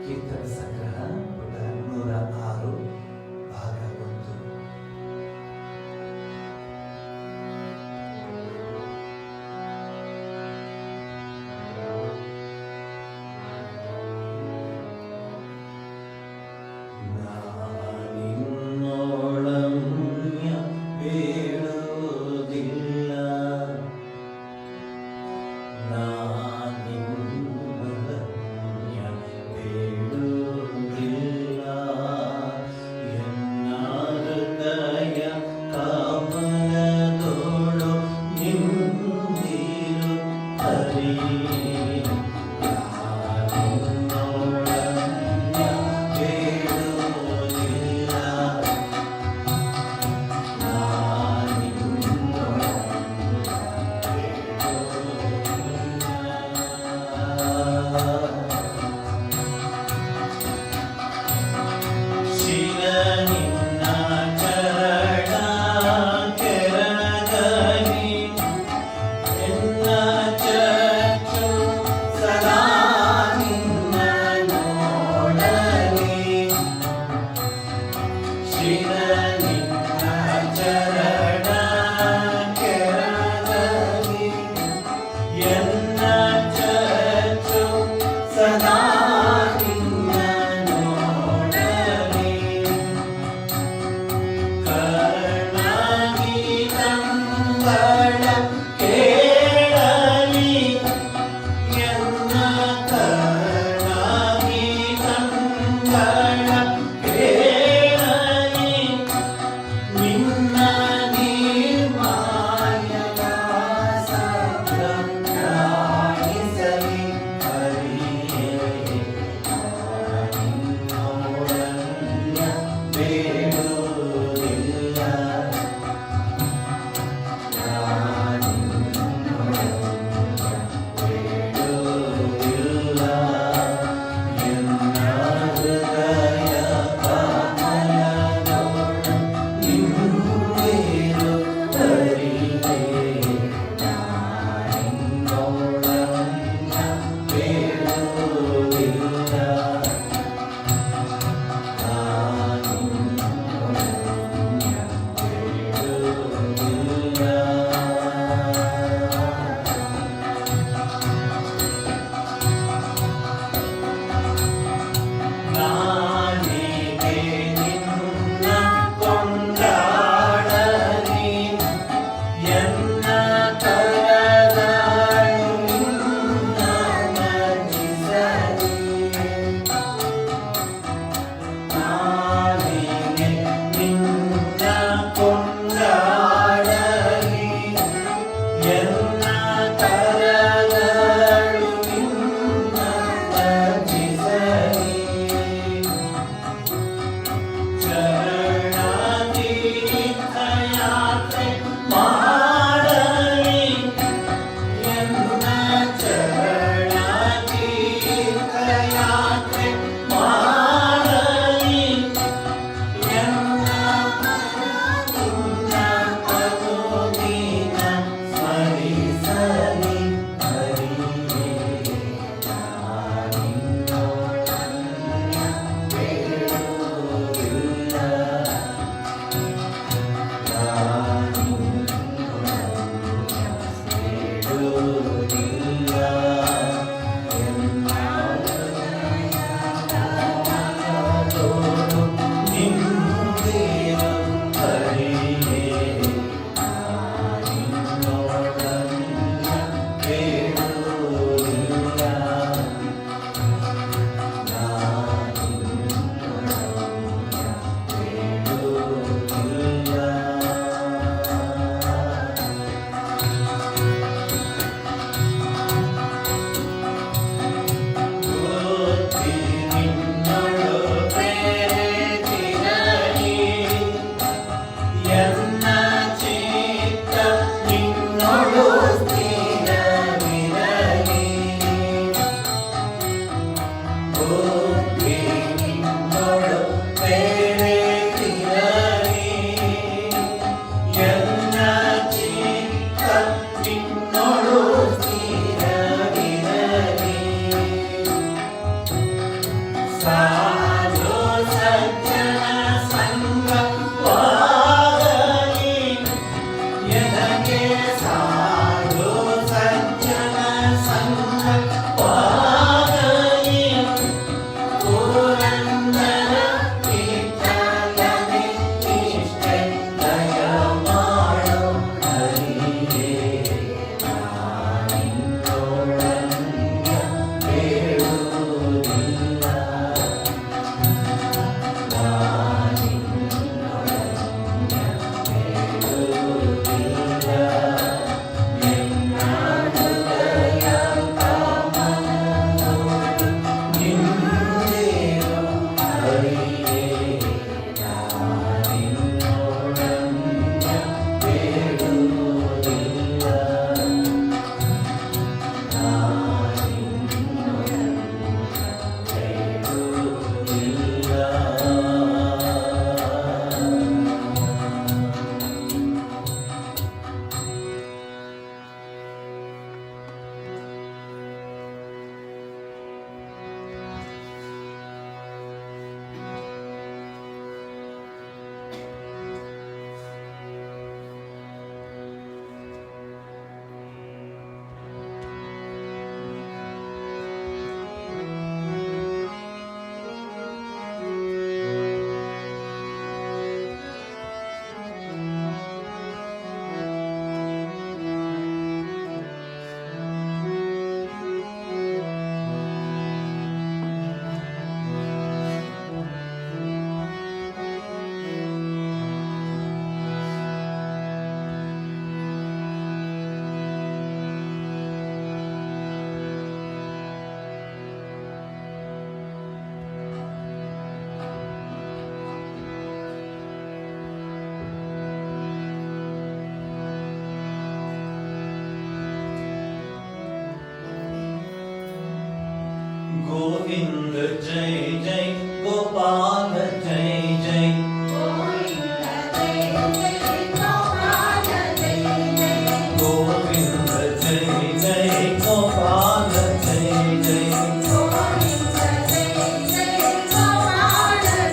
ಕೀರ್ತನ ಸಂಗ್ರಹ ಪುಟ 106 ಭಾಗ 1. ನಾನಿನ್ನೋಳಮ್ಯ ಬೇಡುವುದಿಲ್ಲ, ನಾನಿನ್ನೋಳಮ್ಯ ಬೇಡುವುದಿಲ್ಲ. ಎನ್ನ ಹೃದಯ ಕಮಲದೋಳು ನಿಂದಿರು ಹರಿಯೇ. साधु सज्जन संग पारई पुरंदर विठ्ठलने इष्टे दय माडो हरिये नानिನ್ನೊಡನ್ಯ ಬೇಡುವುದಿಲ್ಲ गोविंद जय जय गोपाल जय जय गोविंद जय जय गोपाल जय जय गोविंद जय जय गोपाल जय जय गोविंद जय जय गोपाल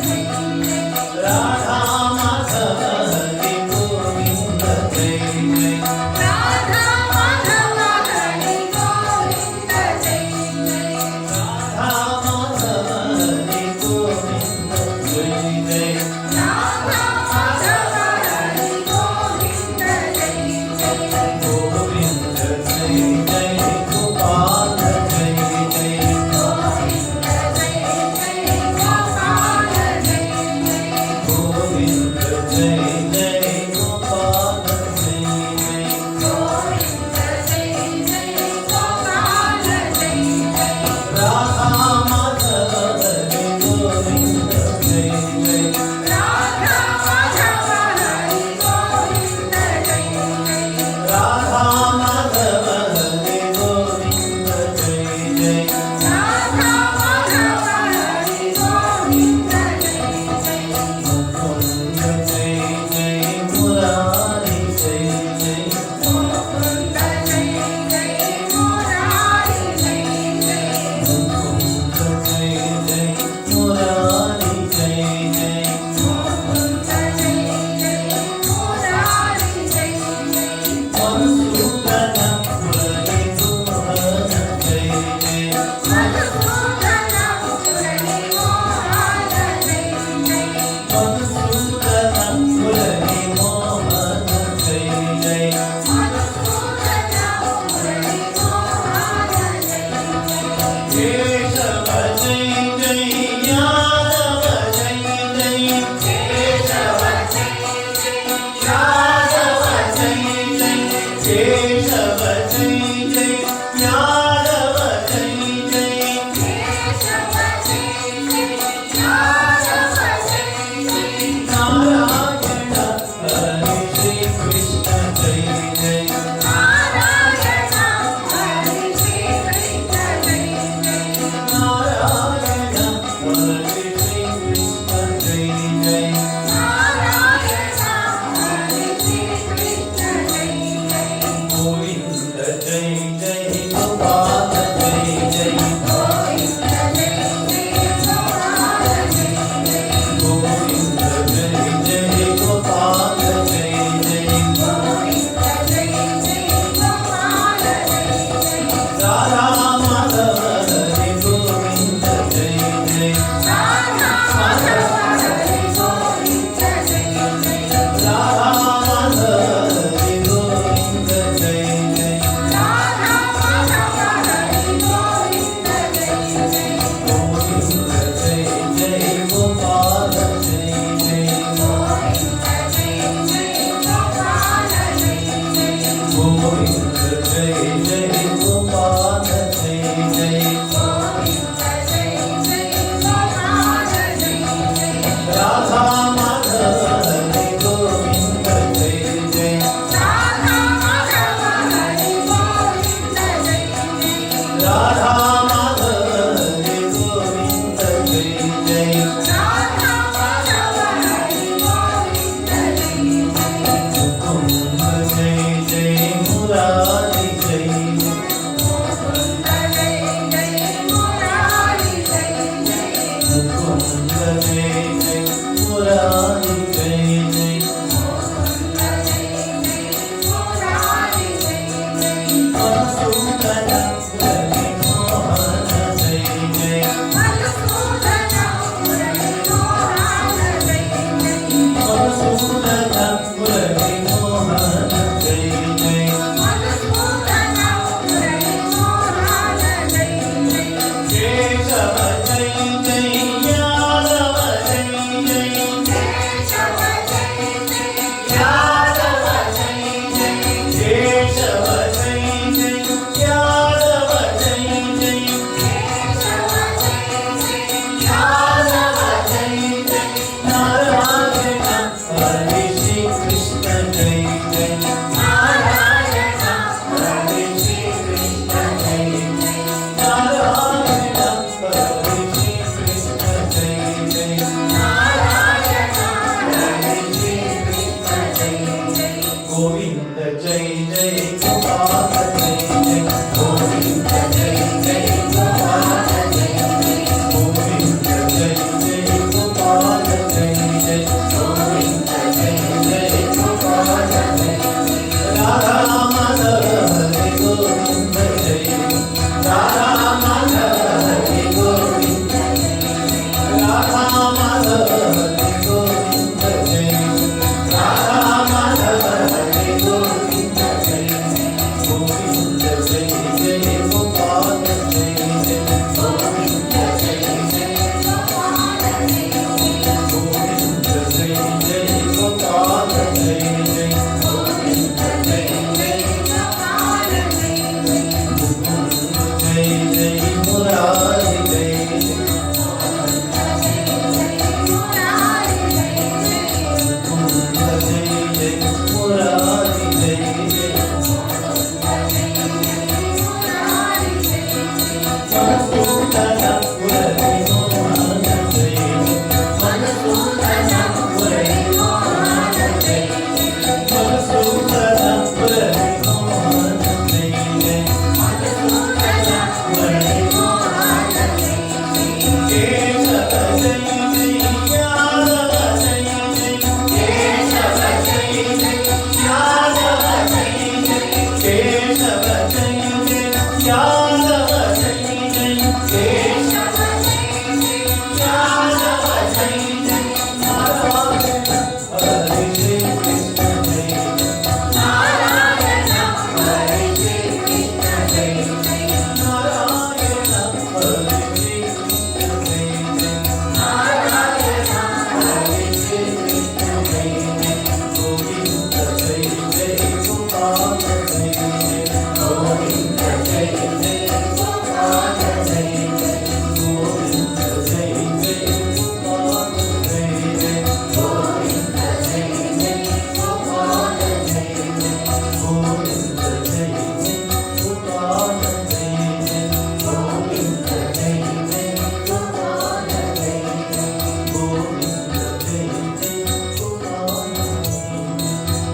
जय जय राधा माधव हरि गोविंद जय जय राधा माधव हरि गोविंद जय जय जय मुरारी जय मुकुंद जय जय मुरारी जय जय मधुसूदन मुरली मोहन जय जय मधुसूदन मुरली मोहन जय जय केशव जय जय यादव जय जय यादव जय जय केशव जय जय यादव जय जय यादव जय जय नारायण हरे श्री कृष्ण जय जय नारायण हरे श्री कृष्ण जय जय नारायण हरे श्री कृष्ण जय जय नारायण हरे श्री कृष्ण जय जय गोविंद जय जय गोपाल जय जय गोविंद जय जय गोपाल जय जय गोविंद जय जय गोपाल जय जय गोविंद जय जय गोपाल जय जय राधा माधव हरे गोविंद जय राधा माधव हरे गोविंद राधा माधव हरे गोविंद जय राधा माधव हरे गोविंद जय गोविंद जय जय गोपाल जय जय गोविंद जय जय गोविंद जय जय गोपाल जय जय गोविंद जय जय मुकुंद जय जय मुरारी जय जय मुकुंद जय जय मुरारी जय जय मधुसूदन मुरली मोहन जय मधुसूदन मुरली मोहन जय मधुसूदन मुरली मोहन जय जय मुरली मोहन केशव जय जय यादव जय जय केशव जय जय यादव जय जय केशव जय जय यादव जय जय केशव यादव जय जय नारायण हरे श्री कृष्ण जय नारायण हरे श्री कृष्ण जय नारायण हरे श्री कृष्ण जय नारायण हरे श्री कृष्ण जय गोविंद जय जय गोपाल जय जय गोविंद जय जय गोपाल जय जय गोविंद जय जय गोपाल जय जय गोविंद जय जय गोपाल जय जय गोविंद जय जय गोपाल जय जय गोविंद जय जय गोपाल जय जय गोविंद जय जय गोपाल जय जय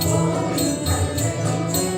गोविंद जय जय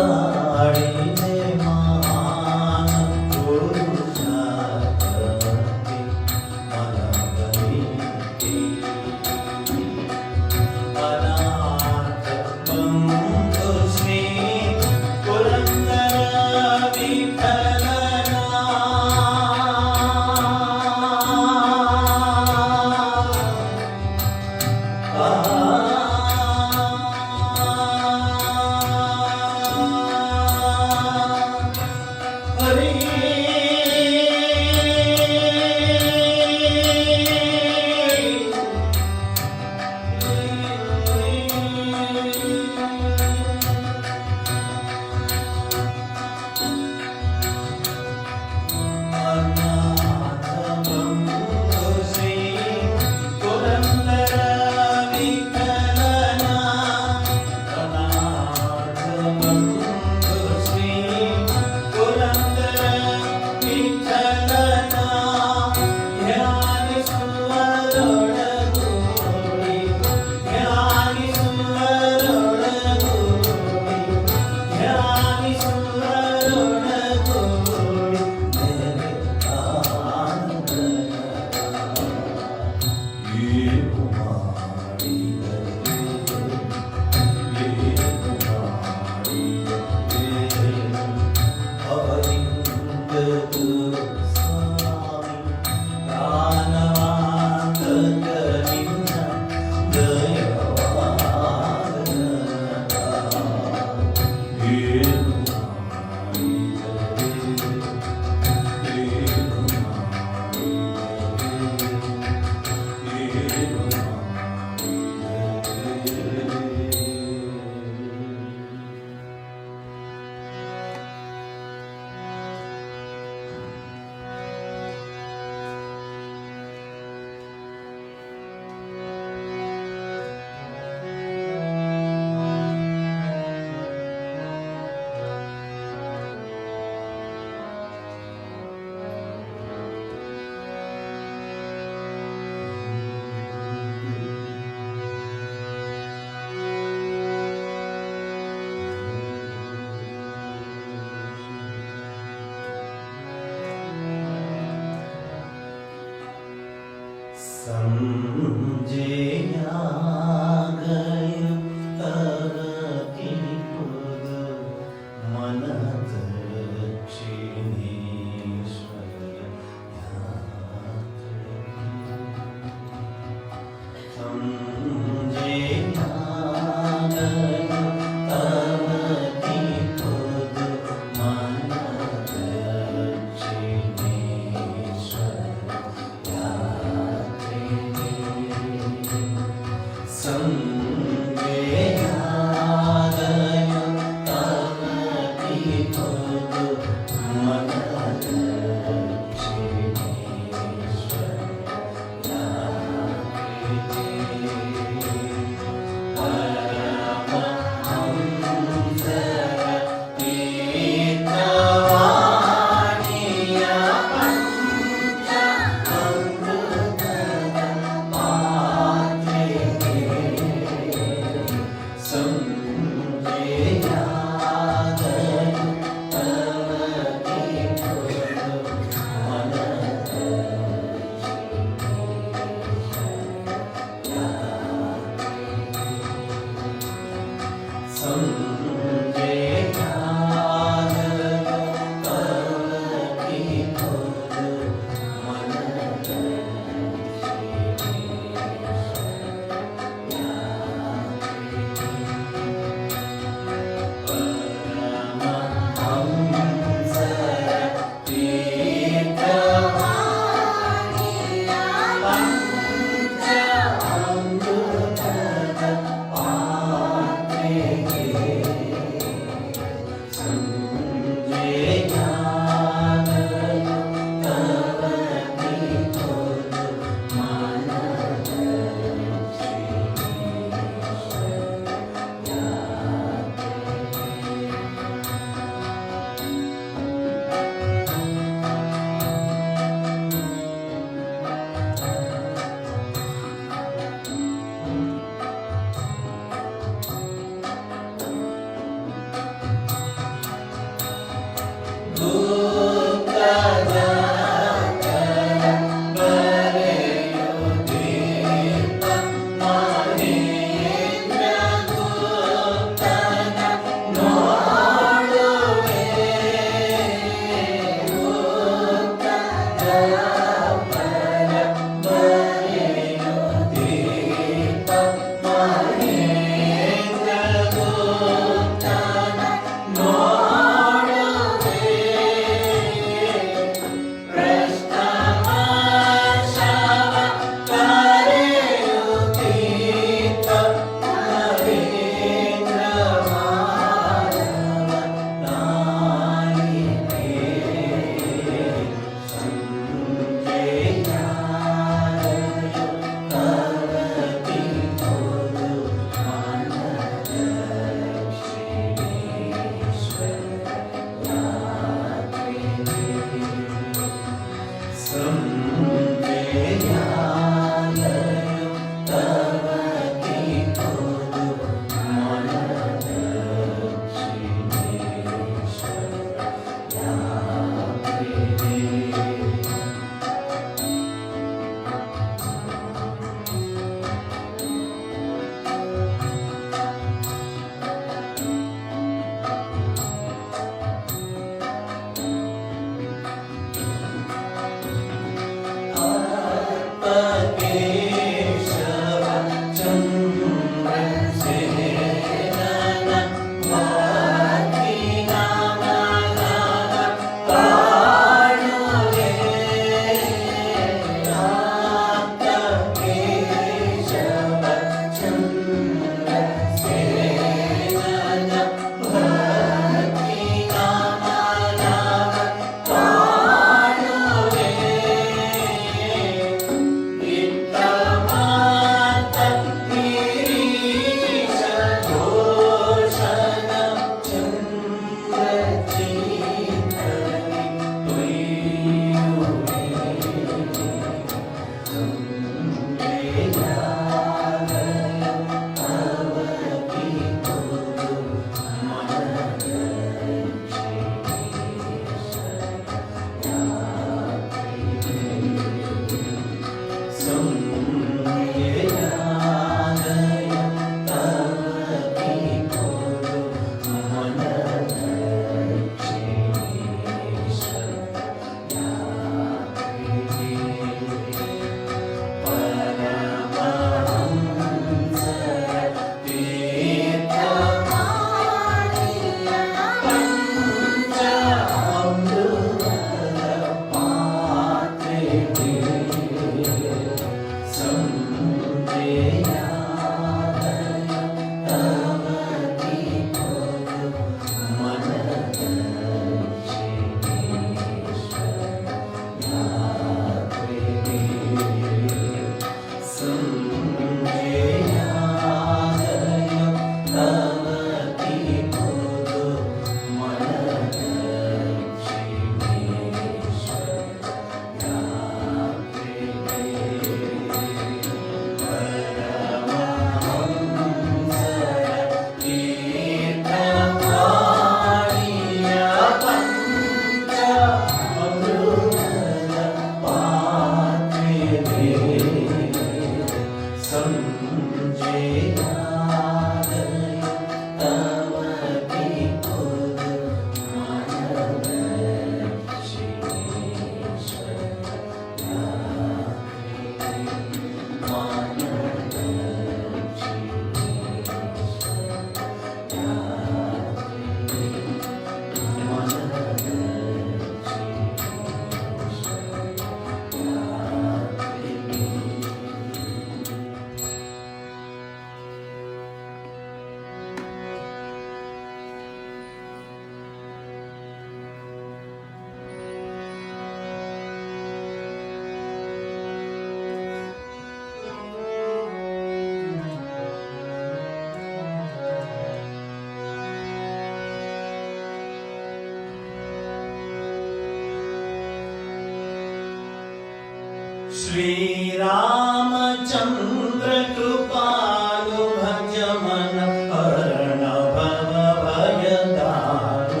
श्रीरामचन्द्र कृपालु भज मन हरण भव भयदारु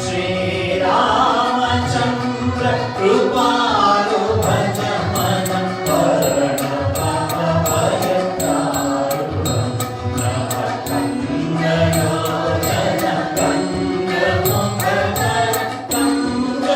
श्रीरामचन्द्र कृपालु भज मन हरण भव भयदारु नवकण्ड योजन गङ्ग मुख कर गङ्ग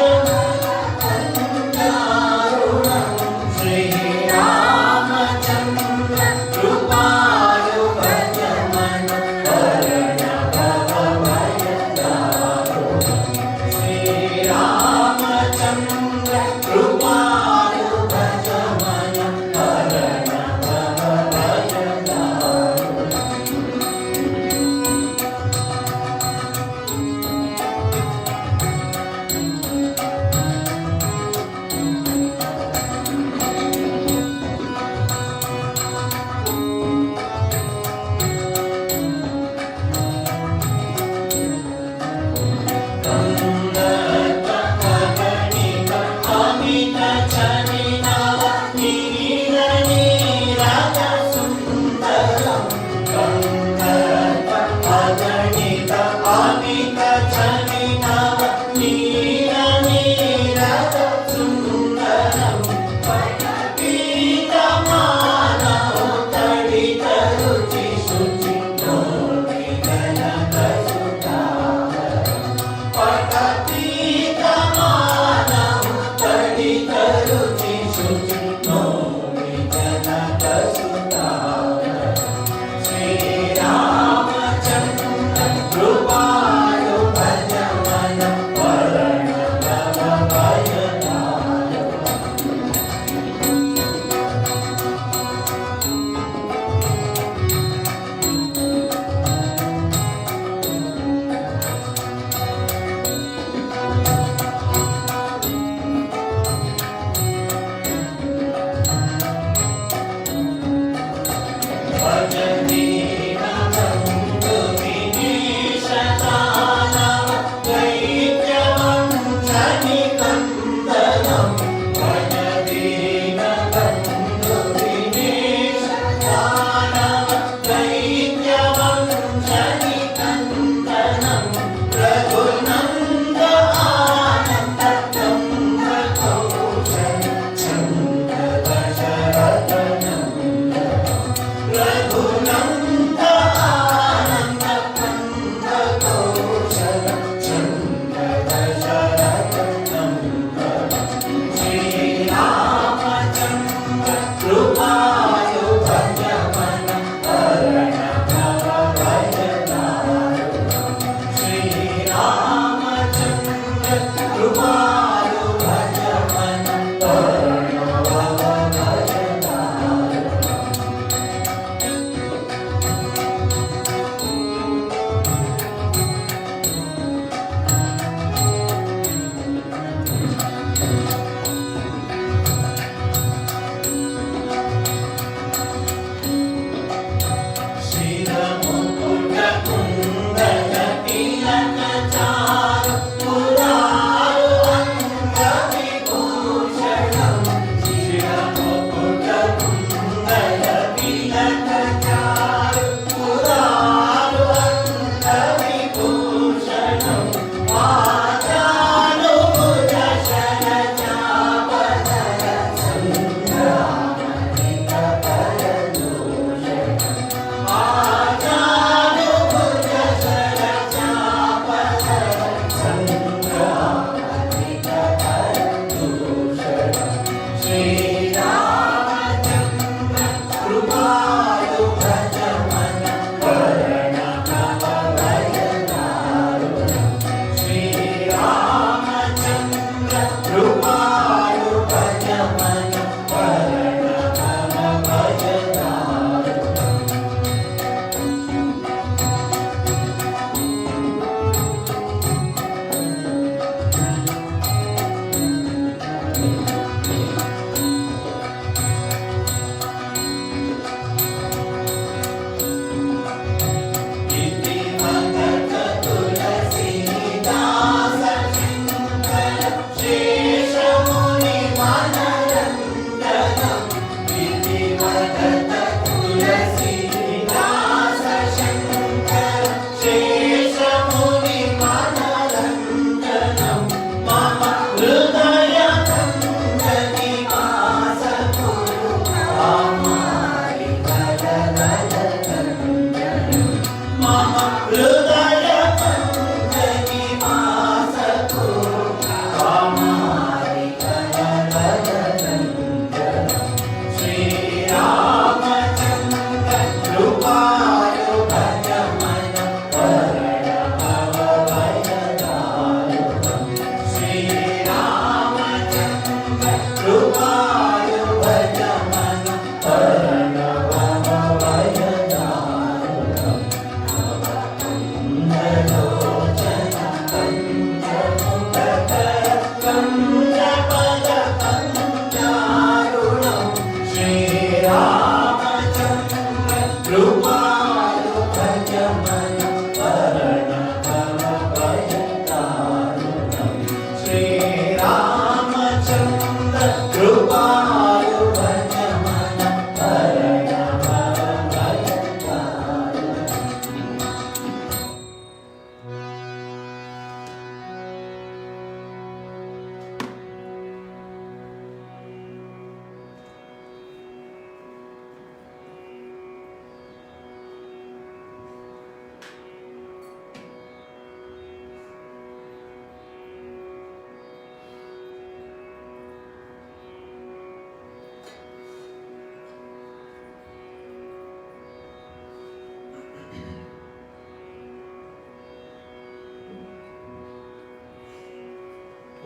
श्रीरामचन्द्र कृपालु भज मन हरण भव भय दारुण।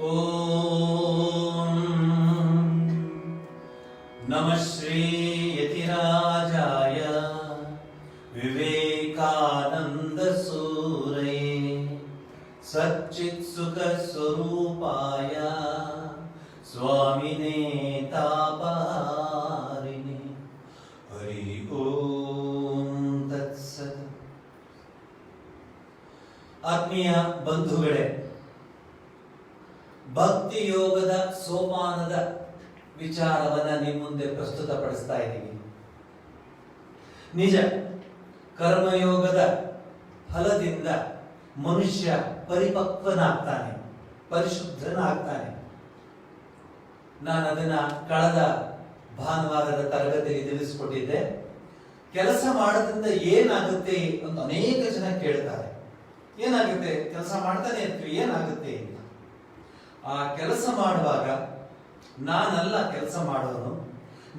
ಓಂ ನಮಃ ಶ್ರೀ ಯತಿರಾಜಾಯ ವಿವೇಕಾನಂದ ಸೂರಯೇ ಸಚ್ಚಿತ್ ಸುಖ ಸ್ವರೂಪಾಯ ಸ್ವಾಮಿನೇ ತಾಪಹಾರಿಣಿ. ಹರಿ ಓಂ ತತ್ಸತ್. ಆತ್ಮೀಯ ಬಂಧುಗಳೇ, ಭಕ್ತಿ ಯೋಗದ ಸೋಪಾನದ ವಿಚಾರವನ್ನ ನಿಮ್ಮ ಮುಂದೆ ಪ್ರಸ್ತುತಪಡಿಸ್ತಾ ಇದ್ದೀವಿ. ನಿಜ, ಕರ್ಮಯೋಗದ ಫಲದಿಂದ ಮನುಷ್ಯ ಪರಿಪಕ್ವನಾಗ್ತಾನೆ, ಪರಿಶುದ್ಧನಾಗ್ತಾನೆ. ನಾನು ಅದನ್ನ ಕಳೆದ ಭಾನುವಾರದ ತರಗತಿಯಲ್ಲಿ ತಿಳಿಸಿಕೊಟ್ಟಿದ್ದೆ. ಕೆಲಸ ಮಾಡೋದ್ರಿಂದ ಏನಾಗುತ್ತೆ ಅಂತ ಅನೇಕ ಜನ ಕೇಳ್ತಾರೆ. ಏನಾಗುತ್ತೆ ಕೆಲಸ ಮಾಡ್ತಾನೆ ಇರ್ತೀವಿ, ಏನಾಗುತ್ತೆ ಅಂತ. ಆ ಕೆಲಸ ಮಾಡುವಾಗ ನಾನಲ್ಲ ಕೆಲಸ ಮಾಡೋನು,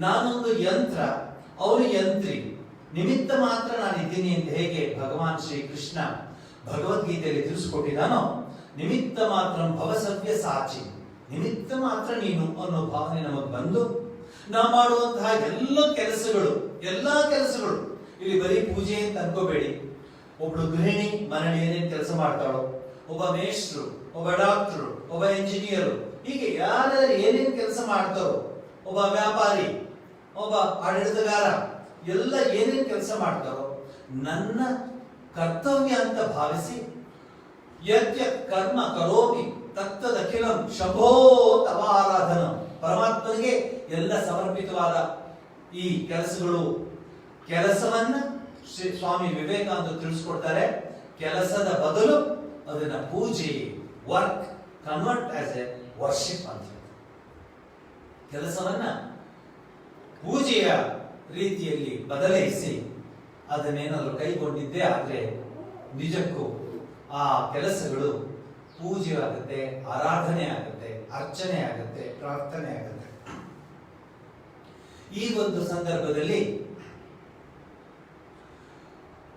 ನಾನೊಂದು ಯಂತ್ರ, ಅವನು ಯಂತ್ರಿ, ನಿಮಿತ್ತ ಮಾತ್ರ ನಾನು ಇದ್ದೀನಿ ಅಂತ ಹೇಗೆ ಭಗವಾನ್ ಶ್ರೀ ಕೃಷ್ಣ ಭಗವದ್ಗೀತೆಯಲ್ಲಿ ತಿಳಿಸ್ಕೊಟ್ಟಿದ್ದಾನೋ, ನಿಮಿತ್ತ ಮಾತ್ರ ಭವಸವ್ಯ ಸಾಚಿ, ನಿಮಿತ್ತ ಮಾತ್ರ ನೀನು ಅನ್ನೋ ಭಾವನೆ ನಮಗೆ ಬಂದು ನಾವು ಮಾಡುವಂತಹ ಎಲ್ಲಾ ಕೆಲಸಗಳು ಇಲ್ಲಿ ಬರೀ ಪೂಜೆ ಅಂತ ಅನ್ಕೋಬೇಡಿ. ಒಬ್ಳು ಗೃಹಿಣಿ ಮನೆಯಲ್ಲಿ ಏನೇನು ಕೆಲಸ ಮಾಡ್ತಾಳೋ, ಒಬ್ಬ ಮೇಷ್ಟ್ರು, ಒಬ್ಬ ಡಾಕ್ಟರು, ಒಬ್ಬ ಇಂಜಿನಿಯರು, ಹೀಗೆ ಯಾರ್ಯಾರು ಏನೇನು ಕೆಲಸ ಮಾಡ್ತಾರೋ, ಒಬ್ಬ ವ್ಯಾಪಾರಿ, ಒಬ್ಬ ಆಡಳಿತಗಾರ, ಎಲ್ಲ ಏನೇನು ಕೆಲಸ ಮಾಡ್ತಾರೋ ನನ್ನ ಕರ್ತವ್ಯ ಅಂತ ಭಾವಿಸಿ ಯತ್ಯ ಕರ್ಮ ಕರೋಮಿ ತತ್ತದಖಿಲಂ ಶಂಭೋ ತವ ಆರಾಧನ, ಪರಮಾತ್ಮನಿಗೆ ಎಲ್ಲ ಸಮರ್ಪಿತವಾದ ಈ ಕೆಲಸವನ್ನ ಶ್ರೀ ಸ್ವಾಮಿ ವಿವೇಕಾನಂದ ತಿಳಿಸ್ಕೊಡ್ತಾರೆ. ಕೆಲಸದ ಬದಲು ಅದನ್ನ ಪೂಜೆ, work convert as A worship ಅಂತ. ಕೆಲಸವನ್ನ ಪೂಜೆಯ ರೀತಿಯಲ್ಲಿ ಬದಲಾಯಿಸಿ ಅದನ್ನೇನಾದರೂ ಕೈಗೊಂಡಿದ್ದೇ ಆದ್ರೆ ನಿಜಕ್ಕೂ ಆ ಕೆಲಸಗಳು ಪೂಜೆ ಆಗುತ್ತೆ, ಆರಾಧನೆ ಆಗುತ್ತೆ, ಅರ್ಚನೆ ಆಗುತ್ತೆ, ಪ್ರಾರ್ಥನೆ ಆಗುತ್ತೆ. ಈ ಒಂದು ಸಂದರ್ಭದಲ್ಲಿ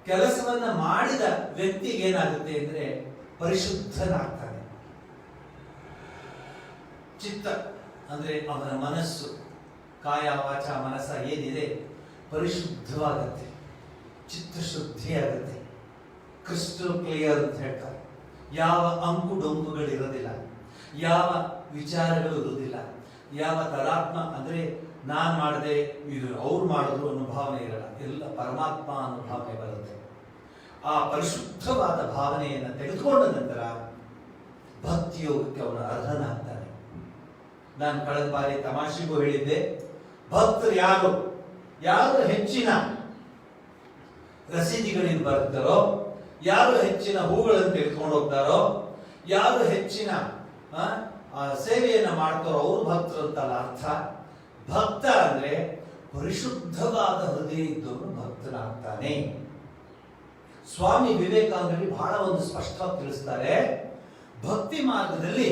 ಕೆಲಸವನ್ನ ಮಾಡಿದ ವ್ಯಕ್ತಿಗೆ ಏನಾಗುತ್ತೆ ಅಂದ್ರೆ ಪರಿಶುದ್ಧನಾಗ್ತಾನೆ. ಚಿತ್ತ ಅಂದ್ರೆ ಅವನ ಮನಸ್ಸು, ಕಾಯ ವಾಚ ಮನಸ್ಸ ಏನಿದೆ ಪರಿಶುದ್ಧವಾಗುತ್ತೆ, ಚಿತ್ತಶುದ್ಧಿ ಆಗುತ್ತೆ, ಕ್ರಿಸ್ಟಲ್ ಕ್ಲಿಯರ್ ಅಂತ ಹೇಳ್ತಾರೆ. ಯಾವ ಅಂಕು ಡೊಂಕುಗಳಿರೋದಿಲ್ಲ, ಯಾವ ವಿಚಾರಗಳು ಇರುವುದಿಲ್ಲ, ಯಾವ ತರಾತ್ಮ ಅಂದ್ರೆ ನಾನ್ ಮಾಡಿದೆ ಇದು ಅವ್ರು ಮಾಡಿದ್ರು ಅನ್ನೋ ಭಾವನೆ ಇರಲ್ಲ, ಎಲ್ಲ ಪರಮಾತ್ಮ ಅನ್ನೋ ಭಾವನೆ ಬರುತ್ತೆ. ಆ ಪರಿಶುದ್ಧವಾದ ಭಾವನೆಯನ್ನು ತೆಗೆದುಕೊಂಡ ನಂತರ ಭಕ್ತಿಯೋಗಕ್ಕೆ ಅವನು ಅರ್ಹನಾಗ್ತಾನೆ. ನಾನು ಕಳೆದ ಬಾರಿ ತಮಾಷೆಗೂ ಹೇಳಿದ್ದೆ, ಭಕ್ತರು ಯಾರು ಹೆಚ್ಚಿನ ರಸೀದಿಗಳಿಂದ ಬರ್ತಾರೋ, ಯಾರು ಹೆಚ್ಚಿನ ಹೂಗಳನ್ನು ತೆಗೆದುಕೊಂಡು ಹೋಗ್ತಾರೋ, ಯಾರು ಹೆಚ್ಚಿನ ಸೇವೆಯನ್ನ ಮಾಡ್ತಾರೋ ಅವರು ಭಕ್ತರು ಅಂತಲ್ಲ ಅರ್ಥ. ಭಕ್ತ ಅಂದ್ರೆ ಪರಿಶುದ್ಧವಾದ ಹೃದಯ ಇದ್ದವನು ಭಕ್ತನಾಗ್ತಾನೆ. ಸ್ವಾಮಿ ವಿವೇಕಾನಂದರು ಬಹಳ ಒಂದು ಸ್ಪಷ್ಟವಾಗಿ ತಿಳಿಸ್ತಾರೆ, ಭಕ್ತಿ ಮಾರ್ಗದಲ್ಲಿ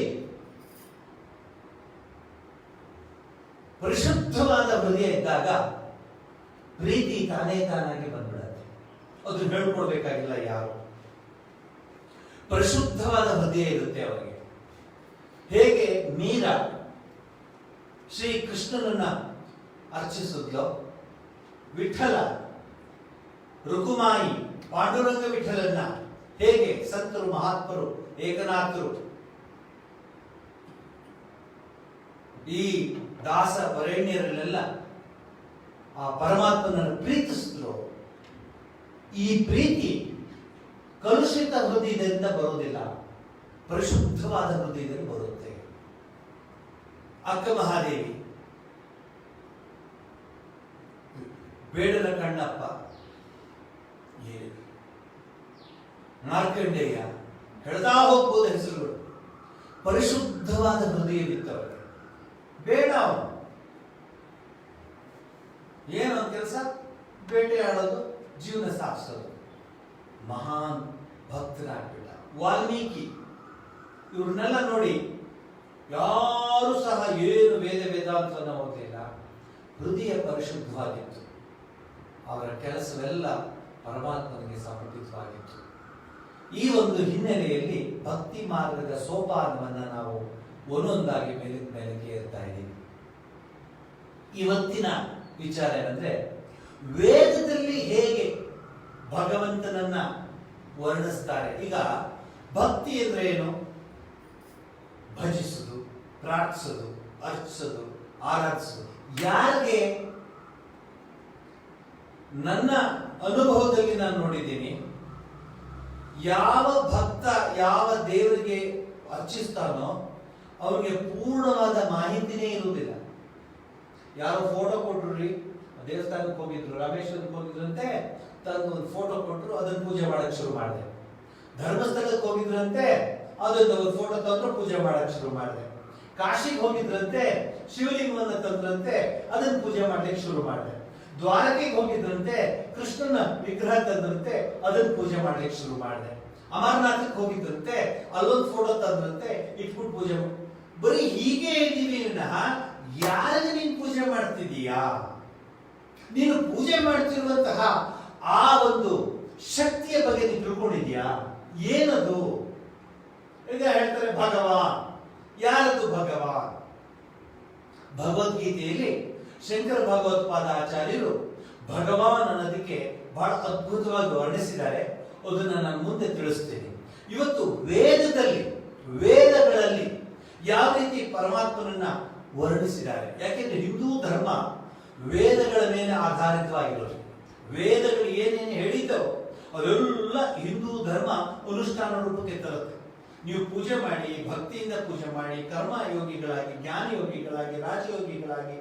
ಪರಿಶುದ್ಧವಾದ ಹೃದಯ ಇದ್ದಾಗ ಪ್ರೀತಿ ತಾನಾಗಿ ಬಂದ್ಬಿಡತ್ತೆ. ಅದು ಹೇಳ್ಕೊಡ್ಬೇಕಾಗಿಲ್ಲ ಯಾರು. ಪರಿಶುದ್ಧವಾದ ಹೃದಯ ಇರುತ್ತೆ ಅವರಿಗೆ. ಹೇಗೆ ಮೀರಾ ಶ್ರೀ ಕೃಷ್ಣನನ್ನ ಅರ್ಚಿಸಿದ್ಲೋ, ವಿಠಲ ರುಕುಮಾಯಿ ಪಾಂಡುರಂಗ ವಿಠಲನ್ನ ಹೇಗೆ ಸಂತರು, ಮಹಾತ್ಮರು, ಏಕನಾಥರು, ಈ ದಾಸ ವರೇಣ್ಯರಲ್ಲೆಲ್ಲ ಆ ಪರಮಾತ್ಮನನ್ನು ಪ್ರೀತಿಸಿದ್ರು. ಈ ಪ್ರೀತಿ ಕಲುಷಿತ ಹೃದಯದಿಂದ ಬರೋದಿಲ್ಲ, ಪರಿಶುದ್ಧವಾದ ಹೃದಯದಲ್ಲಿ ಬರುತ್ತೆ. ಅಕ್ಕ ಮಹಾದೇವಿ, ಬೇಡರ ಕಣ್ಣಪ್ಪ, ಮಾರ್ಕಂಡೇಯ, ಹೇಳ್ತಾ ಹೋಗ್ಬೋದು ಹೆಸರುಗಳು. ಪರಿಶುದ್ಧವಾದ ಹೃದಯವಿತ್ತವರಿಗೆ. ಬೇಡ ಅವನು ಏನೋ ಕೆಲಸ, ಬೇಟೆಯಾಡೋದು, ಜೀವನ ಸಾಗಿಸೋದು. ಮಹಾನ್ ಭಕ್ತರಾಗ್ಬಿಟ್ಟ. ವಾಲ್ಮೀಕಿ ಇವ್ರನ್ನೆಲ್ಲ ನೋಡಿ ಯಾರು ಸಹ ಏನು ವೇದಾಂತವನ್ನು ಓದಲಿಲ್ಲ, ಹೃದಯ ಪರಿಶುದ್ಧವಾಗಿತ್ತು, ಅವರ ಕೆಲಸವೆಲ್ಲ ಪರಮಾತ್ಮನಿಗೆ ಸಮರ್ಪಿತವಾಗಿತ್ತು. ಈ ಒಂದು ಹಿನ್ನೆಲೆಯಲ್ಲಿ ಭಕ್ತಿ ಮಾರ್ಗದ ಸೋಪಾನವನ್ನು ನಾವು ಒಂದೊಂದಾಗಿ ಮೇಲಕ್ಕೆ ಏರ್ತಾ ಇದ್ದೀವಿ. ಇವತ್ತಿನ ವಿಚಾರ ಏನಂದ್ರೆ, ವೇದದಲ್ಲಿ ಹೇಗೆ ಭಗವಂತನನ್ನ ವರ್ಣಿಸ್ತಾರೆ. ಈಗ ಭಕ್ತಿ ಅಂದ್ರೆ ಏನು? ಭಜಿಸುದು, ಪ್ರಾರ್ಥಿಸೋದು, ಅರ್ಚಿಸೋದು, ಆರಾಧಿಸೋದು. ಯಾರಿಗೆ? ನನ್ನ ಅನುಭವದಲ್ಲಿ ನಾನು ನೋಡಿದ್ದೀನಿ, ಯಾವ ಭಕ್ತ ಯಾವ ದೇವರಿಗೆ ಅರ್ಚಿಸ್ತಾನೋ ಅವನಿಗೆ ಪೂರ್ಣವಾದ ಮಾಹಿತಿನೇ ಇರುವುದಿಲ್ಲ. ಯಾರೋ ಫೋಟೋ ಕೊಟ್ರು, ದೇವಸ್ಥಾನಕ್ಕೆ ಹೋಗಿದ್ರು, ರಾಮೇಶ್ವರಕ್ಕೆ ಹೋಗಿದ್ರಂತೆ, ತಂದು ಒಂದು ಫೋಟೋ ಕೊಟ್ಟರು, ಅದನ್ನು ಪೂಜೆ ಮಾಡಕ್ಕೆ ಶುರು ಮಾಡಿದೆ. ಧರ್ಮಸ್ಥಳಕ್ಕೆ ಹೋಗಿದ್ರಂತೆ, ಅದೊಂದು ಒಂದು ಫೋಟೋ ತಂದ್ರು, ಪೂಜೆ ಮಾಡಕ್ಕೆ ಶುರು ಮಾಡಿದೆ. ಕಾಶಿಗೆ ಹೋಗಿದ್ರಂತೆ, ಶಿವಲಿಂಗವನ್ನು ತಂದ್ರಂತೆ, ಅದನ್ನು ಪೂಜೆ ಮಾಡ್ಲಿಕ್ಕೆ ಶುರು ಮಾಡಿದೆ. ದ್ವಾರಕೆಗೆ ಹೋಗಿದ್ರಂತೆ, ಕೃಷ್ಣನ ವಿಗ್ರಹ ತಂದ್ರಂತೆ, ಅದನ್ನು ಪೂಜೆ ಮಾಡ್ಲಿಕ್ಕೆ ಶುರು ಮಾಡಿದೆ. ಅಮರನಾಥಕ್ಕೆ ಹೋಗಿದ್ರಂತೆ, ಅಲ್ಲೊಂದು ಫೋಟೋ ತಂದ್ರಂತೆ, ಇಟ್ಬಿಟ್ಟು ಪೂಜೆ ಬರೀ ಹೀಗೆ ಇದ್ದೀವಿ. ಯಾರಿಗೆ ನೀನು ಪೂಜೆ ಮಾಡ್ತಿದೀಯಾ? ನೀನು ಪೂಜೆ ಮಾಡ್ತಿರುವಂತಹ ಆ ಒಂದು ಶಕ್ತಿಯ ಬಗ್ಗೆ ನೀನು ತಿಳ್ಕೊಂಡಿದ್ಯಾ? ಏನದು? ಈಗ ಹೇಳ್ತಾರೆ ಭಗವಾನ್. ಯಾರದು ಭಗವಾನ್? ಭಗವದ್ಗೀತೆಯಲ್ಲಿ ಶಂಕರ ಭಗವತ್ಪಾದಾಚಾರ್ಯರು ಭಗವಾನ್ ಅನ್ನೋದಕ್ಕೆ ಬಹಳ ಅದ್ಭುತವಾಗಿ ವರ್ಣಿಸಿದ್ದಾರೆ. ಅದನ್ನ ನಾನು ಮುಂದೆ ತಿಳಿಸ್ತೇನೆ. ಇವತ್ತು ವೇದಗಳಲ್ಲಿ ಯಾವ ರೀತಿ ಪರಮಾತ್ಮನನ್ನ ವರ್ಣಿಸಿದ್ದಾರೆ. ಯಾಕೆಂದ್ರೆ ಹಿಂದೂ ಧರ್ಮ ವೇದಗಳ ಮೇಲೆ ಆಧಾರಿತವಾಗಿರೋದು. ವೇದಗಳು ಏನೇನು ಹೇಳಿದ್ದವು ಅದೆಲ್ಲ ಹಿಂದೂ ಧರ್ಮ ಅನುಷ್ಠಾನ ರೂಪಕ್ಕೆ ತರುತ್ತೆ. ನೀವು ಪೂಜೆ ಮಾಡಿ, ಭಕ್ತಿಯಿಂದ ಪೂಜೆ ಮಾಡಿ, ಕರ್ಮಯೋಗಿಗಳಾಗಿ, ಜ್ಞಾನಯೋಗಿಗಳಾಗಿ, ರಾಜಯೋಗಿಗಳಾಗಿ,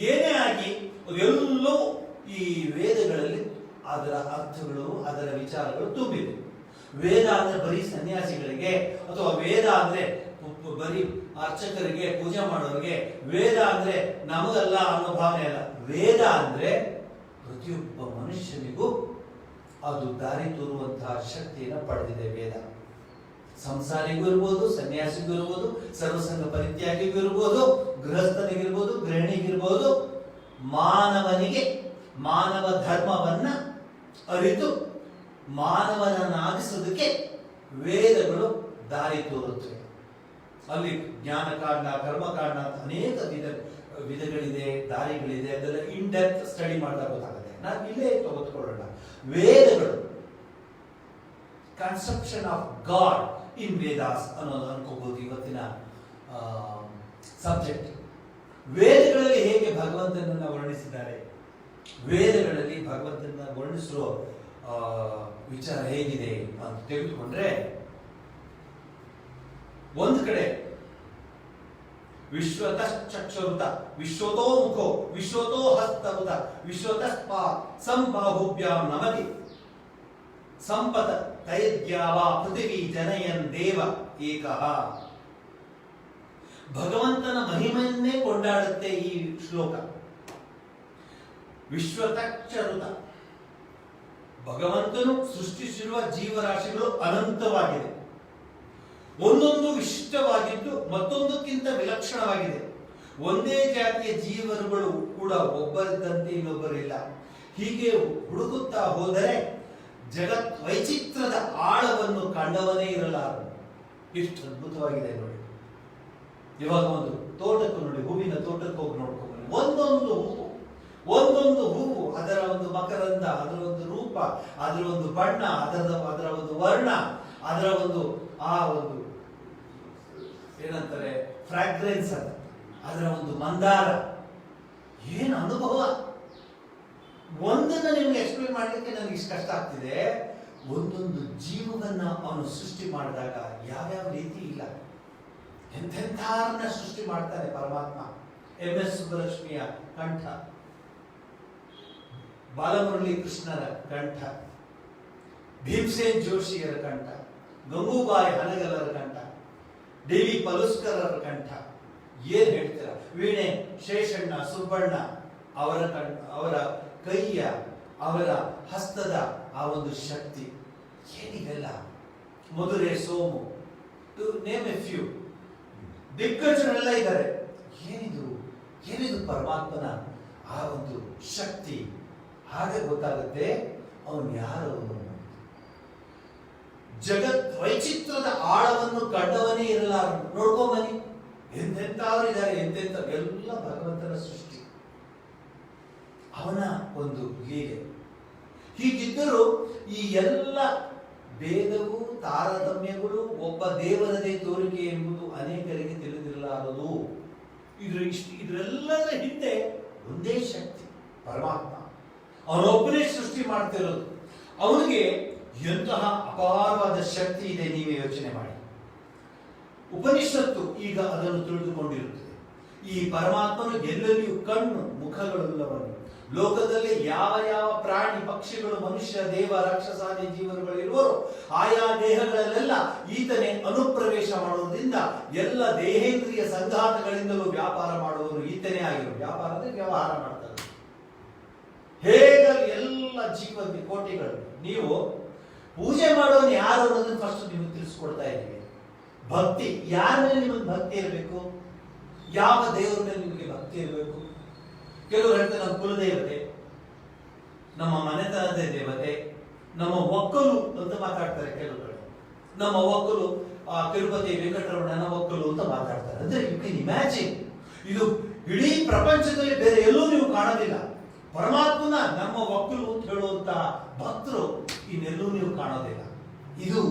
ಏನೇ ಆಗಿ ಅದೆಲ್ಲವೂ ಈ ವೇದಗಳಲ್ಲಿ ಅದರ ಅರ್ಥಗಳು, ಅದರ ವಿಚಾರಗಳು ತುಂಬಿದೆ. ವೇದ ಅಂದ್ರೆ ಬರೀ ಸನ್ಯಾಸಿಗಳಿಗೆ, ಅಥವಾ ವೇದ ಅಂದ್ರೆ ಬರೀ ಅರ್ಚಕರಿಗೆ, ಪೂಜೆ ಮಾಡೋರಿಗೆ, ವೇದ ಅಂದ್ರೆ ನಮಗಲ್ಲ ಅನ್ನೋ ಭಾವನೆ ಅಲ್ಲ. ವೇದ ಅಂದ್ರೆ ಪ್ರತಿಯೊಬ್ಬ ಮನುಷ್ಯನಿಗೂ ಅದು ದಾರಿ ತೋರುವಂತಹ ಶಕ್ತಿಯನ್ನು ಪಡೆದಿದೆ. ವೇದ ಸಂಸಾರಿಗೂ ಇರ್ಬೋದು, ಸನ್ಯಾಸಿಗೂ ಇರ್ಬೋದು, ಸರ್ವಸಂಗ ಪರಿತ್ಯಾಗಿಗೂ ಇರ್ಬೋದು, ಗೃಹಸ್ಥನಿಗಿರ್ಬೋದು, ಗೃಹಿಣಿಗಿರ್ಬೋದು. ಮಾನವನಿಗೆ ಮಾನವ ಧರ್ಮವನ್ನ ಅರಿತು ಮಾನವನನ್ನಾಗಿಸೋದಕ್ಕೆ ವೇದಗಳು ದಾರಿ ತೋರುತ್ತವೆ. ಅಲ್ಲಿ ಜ್ಞಾನಕಾಂಡ, ಕರ್ಮಕಾಂಡ ಅಂತ ಅನೇಕ ವಿಧಗಳಿದೆ, ದಾರಿಗಳಿದೆ. ಅದೆಲ್ಲ ಇನ್ ಡೆಪ್ತ್ ಸ್ಟಡಿ ಮಾಡಿದಾಗ ಗೊತ್ತಾಗುತ್ತೆ. ನಾವು ಇಲ್ಲೇ ತೆಗೆದುಕೊಳ್ಳೋಣ. ವೇದಗಳು conception of god in Vedas ಅನ್ನೋದು ಅನ್ಕೋಬಹುದು ಇವತ್ತಿನ ಸಬ್ಜೆಕ್ಟ್. ವೇದಗಳಲ್ಲಿ ಹೇಗೆ ಭಗವಂತನನ್ನ ವರ್ಣಿಸಿದ್ದಾರೆ, ವೇದಗಳಲ್ಲಿ ಭಗವಂತನ ವರ್ಣಿಸಿರೋ ವಿಚಾರ ಹೇಗಿದೆ ಅಂತ ತೆಗೆದುಕೊಂಡ್ರೆ, ಒಂದು ಕಡೆ ವಿಶ್ವತಃ ಚಕ್ಷುರುತ, ವಿಶ್ವತೋ ಮುಖೋ, ವಿಶ್ವತೋ ಹಸ್ತರುತ, ವಿಶ್ವತಃ ಸಂಬಾಹುಭ್ಯಾಂ ನಮತಿ ಸಂಪತ ತೈದ್ಯಾವ ಪೃಥಿವಿ ಜನಯನ್ ದೇವ ಏಕಃ. ಭಗವಂತನ ಮಹಿಮೆಯನ್ನೇ ಕೊಂಡಾಡುತ್ತೆ ಈ ಶ್ಲೋಕ. ವಿಶ್ವತಕ್ಷರುತ, ಭಗವಂತನು ಸೃಷ್ಟಿಸಿರುವ ಜೀವರಾಶಿಗಳು ಅನಂತವಾಗಿದೆ. ಒಂದೊಂದು ವಿಶಿಷ್ಟವಾಗಿದ್ದು ಮತ್ತೊಂದಕ್ಕಿಂತ ವಿಲಕ್ಷಣವಾಗಿದೆ. ಒಂದೇ ಜಾತಿಯ ಜೀವರುಗಳು ಕೂಡ ಒಬ್ಬರಿದ್ದಂತೆ ಇನ್ನೊಬ್ಬರಿಲ್ಲ. ಹೀಗೆ ಹುಡುಕುತ್ತಾ ಹೋದರೆ ಜಗತ್ ವೈಚಿತ್ರದ ಆಳವನ್ನು ಕಂಡವನೇ ಇರಲಾರದು. ಎಷ್ಟು ಅದ್ಭುತವಾಗಿದೆ ನೋಡಿ. ಇವಾಗ ಒಂದು ತೋಟಕ್ಕೆ ನೋಡಿ, ಹೂವಿನ ತೋಟಕ್ಕೆ ಹೋಗಿ ನೋಡ್ಕೊಂಡು, ಒಂದೊಂದು ಹೂವು ಅದರ ಒಂದು ಮಕರಂದ, ಅದರ ಒಂದು ರೂಪ, ಅದರ ಒಂದು ಬಣ್ಣ, ಅದರ ಒಂದು ವರ್ಣ, ಅದರ ಒಂದು ಆ ಒಂದು ಏನಂತಾರೆ ಫ್ರಾಗ್ರೆನ್ಸ್, ಅದರ ಒಂದು ಮಂದಾರ, ಏನು ಅನುಭವ. ಒಂದನ್ನ ನಿಮ್ಗೆ ಎಕ್ಸ್ಪ್ಲೇನ್ ಮಾಡ್ಲಿಕ್ಕೆ ನನಗೆ ಇಷ್ಟು ಕಷ್ಟ ಆಗ್ತಿದೆ. ಒಂದೊಂದು ಜೀವವನ್ನ ಅವನು ಸೃಷ್ಟಿ ಮಾಡಿದಾಗ ಯಾವ್ಯಾವ ರೀತಿ ಇಲ್ಲ, ಎಂತೆಂಥವ್ರನ್ನ ಸೃಷ್ಟಿ ಮಾಡ್ತಾನೆ ಪರಮಾತ್ಮ. MS ಸುಬ್ಬಲಕ್ಷ್ಮಿಯ ಕಂಠ, ಬಾಲಮುರಳಿ ಕೃಷ್ಣರ ಕಂಠ, ಭೀಮಸೇನ್ ಜೋಶಿಯರ ಕಂಠ, ಗಂಗೂಬಾಯಿ ಹನಗಲರ ಕಂಠ, DV ಪಲುಸ್ಕರರ ಕಂಠ. ಏನ್ ಹೇಳ್ತೀರ? ವೀಣೆ ಶೇಷಣ್ಣ ಸುಬ್ಬಣ್ಣ ಅವರ ಕೈಯ, ಅವರ ಹಸ್ತದ ಆ ಒಂದು ಶಕ್ತಿ, ಏನಿವೆಲ್ಲ. Madurai Somu, to name a few, ದಿಗ್ಗಜರೆಲ್ಲ ಇದ್ದಾರೆ. ಏನಿದು ಪರಮಾತ್ಮನ ಆ ಒಂದು ಶಕ್ತಿ. ಹಾಗೆ ಗೊತ್ತಾಗುತ್ತೆ ಅವನು ಯಾರು. ಜಗತ್ ವೈಚಿತ್ರದ ಆಳವನ್ನು ಕಂಡವನೇ ಇರಲಾರನು. ನೋಡ್ಕೊಂಬನ್ನಿ, ಎಂತೆಂಥವರಿದ್ದಾರೆ, ಎಂತೆಂಥ ಎಲ್ಲ ಭಗವಂತನ ಸೃಷ್ಟಿ, ಅವನ ಒಂದು ಲೀಲೆ. ಹೀಗಿದ್ದರೂ ಈ ಎಲ್ಲ ಭೇದವು ತಾರತಮ್ಯಗಳು ಒಬ್ಬ ದೇವರದೇ ತೋರಿಕೆ ಎಂಬುದು ಅನೇಕರಿಗೆ ತಿಳಿದಿರಲಾರದು. ಇದರೆಲ್ಲದರ ಹಿಂದೆ ಒಂದೇ ಶಕ್ತಿ, ಪರಮಾತ್ಮ. ಅವನೊಬ್ಬನೇ ಸೃಷ್ಟಿ ಮಾಡ್ತಿರೋದು. ಅವನಿಗೆ ಎಂತಹ ಅಪಾರವಾದ ಶಕ್ತಿ ಇದೆ, ನೀವೇ ಯೋಚನೆ ಮಾಡಿ. ಉಪನಿಷತ್ತು ಈಗ ಅದನ್ನು ತಿಳಿದುಕೊಂಡಿರುತ್ತದೆ. ಈ ಪರಮಾತ್ಮನು ಎಲ್ಲೆಲ್ಲಿಯೂ ಕಣ್ಣು ಮುಖಗಳುಳ್ಳವನು. ಲೋಕದಲ್ಲಿ ಯಾವ ಯಾವ ಪ್ರಾಣಿ ಪಕ್ಷಿಗಳು, ಮನುಷ್ಯ, ದೇವ, ರಾಕ್ಷಸಾದಿ ಜೀವರುಗಳಿರುವರೋ ಆಯಾ ದೇಹಗಳಲ್ಲೆಲ್ಲ ಈತನೇ ಅನುಪ್ರವೇಶ ಮಾಡುವುದರಿಂದ ಎಲ್ಲ ದೇಹೇಂದ್ರಿಯ ಸಂಘಾತಗಳಿಂದಲೂ ವ್ಯಾಪಾರ ಮಾಡುವವರು ಈತನೇ ಆಗಿರು. ವ್ಯಾಪಾರ ಅಂದ್ರೆ ವ್ಯವಹಾರ ಮಾಡ್ತಾರೆ. ಹೇಗೆ ಎಲ್ಲ ಜೀವಕ್ಕೆ ಕೋಟಿಗಳು. ನೀವು ಪೂಜೆ ಮಾಡೋನು ಯಾರು ಅನ್ನೋದನ್ನ ಫಸ್ಟ್ ನಿಮಗೆ ತಿಳಿಸ್ಕೊಡ್ತಾ ಇದ್ದೀವಿ. ಭಕ್ತಿ, ಯಾರ ಮೇಲೆ ನಿಮಗೆ ಭಕ್ತಿ ಇರಬೇಕು, ಯಾವ ದೇವರ ಮೇಲೆ ನಿಮಗೆ ಭಕ್ತಿ ಇರಬೇಕು. ಕೆಲವರು ಹೇಳ್ತಾರೆ ನಮ್ಮ ಕುಲದೇವತೆ, ನಮ್ಮ ಮನೆತನದ ದೇವತೆ, ನಮ್ಮ ಒಕ್ಕಲು ಅಂತ ಮಾತಾಡ್ತಾರೆ. ಕೆಲವರು ನಮ್ಮ ಒಕ್ಕಲು ತಿರುಪತಿ ವೆಂಕಟರಮಣನ ಒಕ್ಕಲು ಅಂತ ಮಾತಾಡ್ತಾರೆ. ಅಂದ್ರೆ ಯು ಕ್ಯಾನ್ ಇಮ್ಯಾಜಿನ್, ಇದು ಇಡೀ ಪ್ರಪಂಚದಲ್ಲಿ ಬೇರೆ ಎಲ್ಲೂ ನೀವು ಕಾಣೋದಿಲ್ಲ. ಪರಮಾತ್ಮನ ನಮ್ಮ ಒಕ್ಕಲು ಅಂತ ಹೇಳುವಂತಹ ಭಕ್ತರು ಇನ್ನೆಲ್ಲೂ ನೀವು ಕಾಣೋದಿಲ್ಲ. ಇದು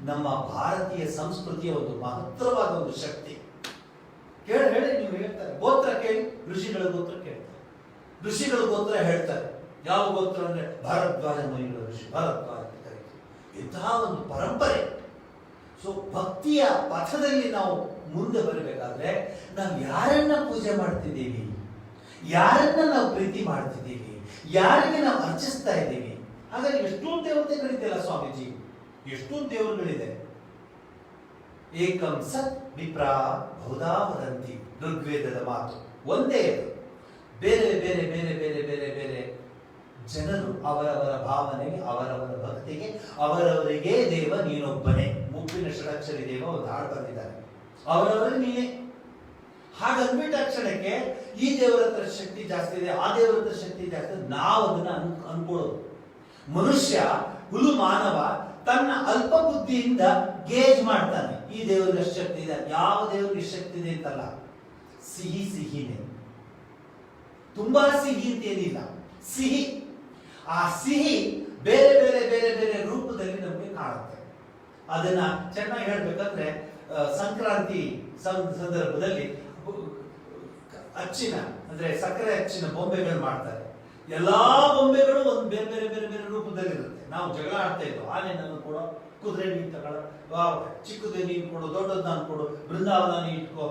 ನಮ್ಮ ಭಾರತೀಯ ಸಂಸ್ಕೃತಿಯ ಒಂದು ಮಹತ್ತರವಾದ ಒಂದು ಶಕ್ತಿ. ಹೇಳಿ ನೀವು ಹೇಳ್ತಾರೆ. ಗೋತ್ರ ಕೇಳಿ, ಋಷಿಗಳ ಗೋತ್ರ ಕೇಳ್ತಾರೆ. ಋಷಿಗಳ ಗೋತ್ರ ಹೇಳ್ತಾರೆ. ಯಾವ ಗೋತ್ರ ಅಂದ್ರೆ ಭಾರದ್ವಾಜ ಮುನಿಗಳ ಋಷಿ, ಭಾರದ್ವಾಜ ಅಂತ ಕರೀತಾರೆ. ಇಂತಹ ಒಂದು ಪರಂಪರೆ. ಸೊ ಭಕ್ತಿಯ ಪಥದಲ್ಲಿ ನಾವು ಮುಂದೆ ಬರಬೇಕಾದ್ರೆ ನಾವು ಯಾರನ್ನ ಪೂಜೆ ಮಾಡ್ತಿದ್ದೀವಿ, ಯಾರನ್ನ ನಾವು ಪ್ರೀತಿ ಮಾಡ್ತಿದ್ದೀವಿ, ಯಾರಿಗೆ ನಾವು ಅರ್ಚಿಸ್ತಾ ಇದ್ದೀವಿ. ಹಾಗಾಗಿ ಎಷ್ಟೊಂದು ದೇವತೆಗಳಿದೆಯಲ್ಲ ಸ್ವಾಮೀಜಿ, ಎಷ್ಟೊಂದು ದೇವರುಗಳಿದೆ. ಏಕಂ ಸತ್ ವಿಪ್ರಾ ಬಹುಧಾ ವದಂತಿ, ಋಗ್ವೇದದ ಮಾತು ಒಂದೇ. ಬೇರೆ ಬೇರೆ ಬೇರೆ ಬೇರೆ ಬೇರೆ ಬೇರೆ ಜನರು ಅವರವರ ಭಾವನೆಗೆ, ಅವರವರ ಭಕ್ತಿಗೆ, ಅವರವರಿಗೆ ದೇವ ನೀನೊಬ್ಬನೇ. ಮುಪ್ಪಿನ ಷಡಕ್ಷರಿ ದೇವ ಒಂದು ಹಾಡು ಬಂದಿದ್ದಾರೆ, ಅವರವರಿಗೆ ನೀನೇ. ಹಾಗಂದ್ಬಿಟ್ಟ ಕ್ಷಣಕ್ಕೆ ಈ ದೇವರ ಹತ್ರ ಶಕ್ತಿ ಜಾಸ್ತಿ ಇದೆ, ಆ ದೇವರ ಹತ್ರ ಶಕ್ತಿ ಜಾಸ್ತಿ ಇದೆ, ನಾವು ಅದನ್ನ ಅನ್ಕೊಳ್ಳೋದು. ಮನುಷ್ಯ, ಹುಲು ಮಾನವ ತನ್ನ ಅಲ್ಪ ಬುದ್ಧಿಯಿಂದ ಗೇಜ್ ಮಾಡ್ತಾನೆ. ಈ ದೇವರಿಗೆ ಅಷ್ಟು ಶಕ್ತಿ ಇದೆ, ಯಾವ ದೇವರಿಗೆ ಶಕ್ತಿ ಇದೆ ಅಂತಲ್ಲ. ಸಿಹಿ ಸಿಹಿನೇ, ತುಂಬಾ ಸಿಹಿ ಅಂತ ಏನಿಲ್ಲ, ಸಿಹಿ. ಆ ಸಿಹಿ ಬೇರೆ ಬೇರೆ ಬೇರೆ ಬೇರೆ ರೂಪದಲ್ಲಿ ನಮಗೆ ಕಾಣುತ್ತೆ. ಅದನ್ನ ಚೆನ್ನಾಗಿ ಹೇಳ್ಬೇಕಂದ್ರೆ ಸಂಕ್ರಾಂತಿ ಸಂದರ್ಭದಲ್ಲಿ ಅಚ್ಚಿನ ಅಂದ್ರೆ ಸಕ್ಕರೆ ಅಚ್ಚಿನ ಬೊಂಬೆಗಳು ಮಾಡ್ತಾರೆ. ಎಲ್ಲಾ ಬೊಂಬೆಗಳು ಒಂದು ಬೇರೆ ಬೇರೆ ಬೇರೆ ಬೇರೆ ರೂಪದಲ್ಲಿರುತ್ತೆ. ನಾವು ಜಗಳ ಆಡ್ತಾ ಇದ್ವು, ಆನೆ ನಾನು ಕೊಡೋ, ಕುದುರೆ ನೀನು ತಗೊಳ್ಳೋ, ಚಿಕ್ಕದೇ ನೀನು ಕೊಡು, ದೊಡ್ಡದ್ ನಾನು ಕೊಡು, ಬೃಂದಾವನ ನೀನು ಇಟ್ಕೋ,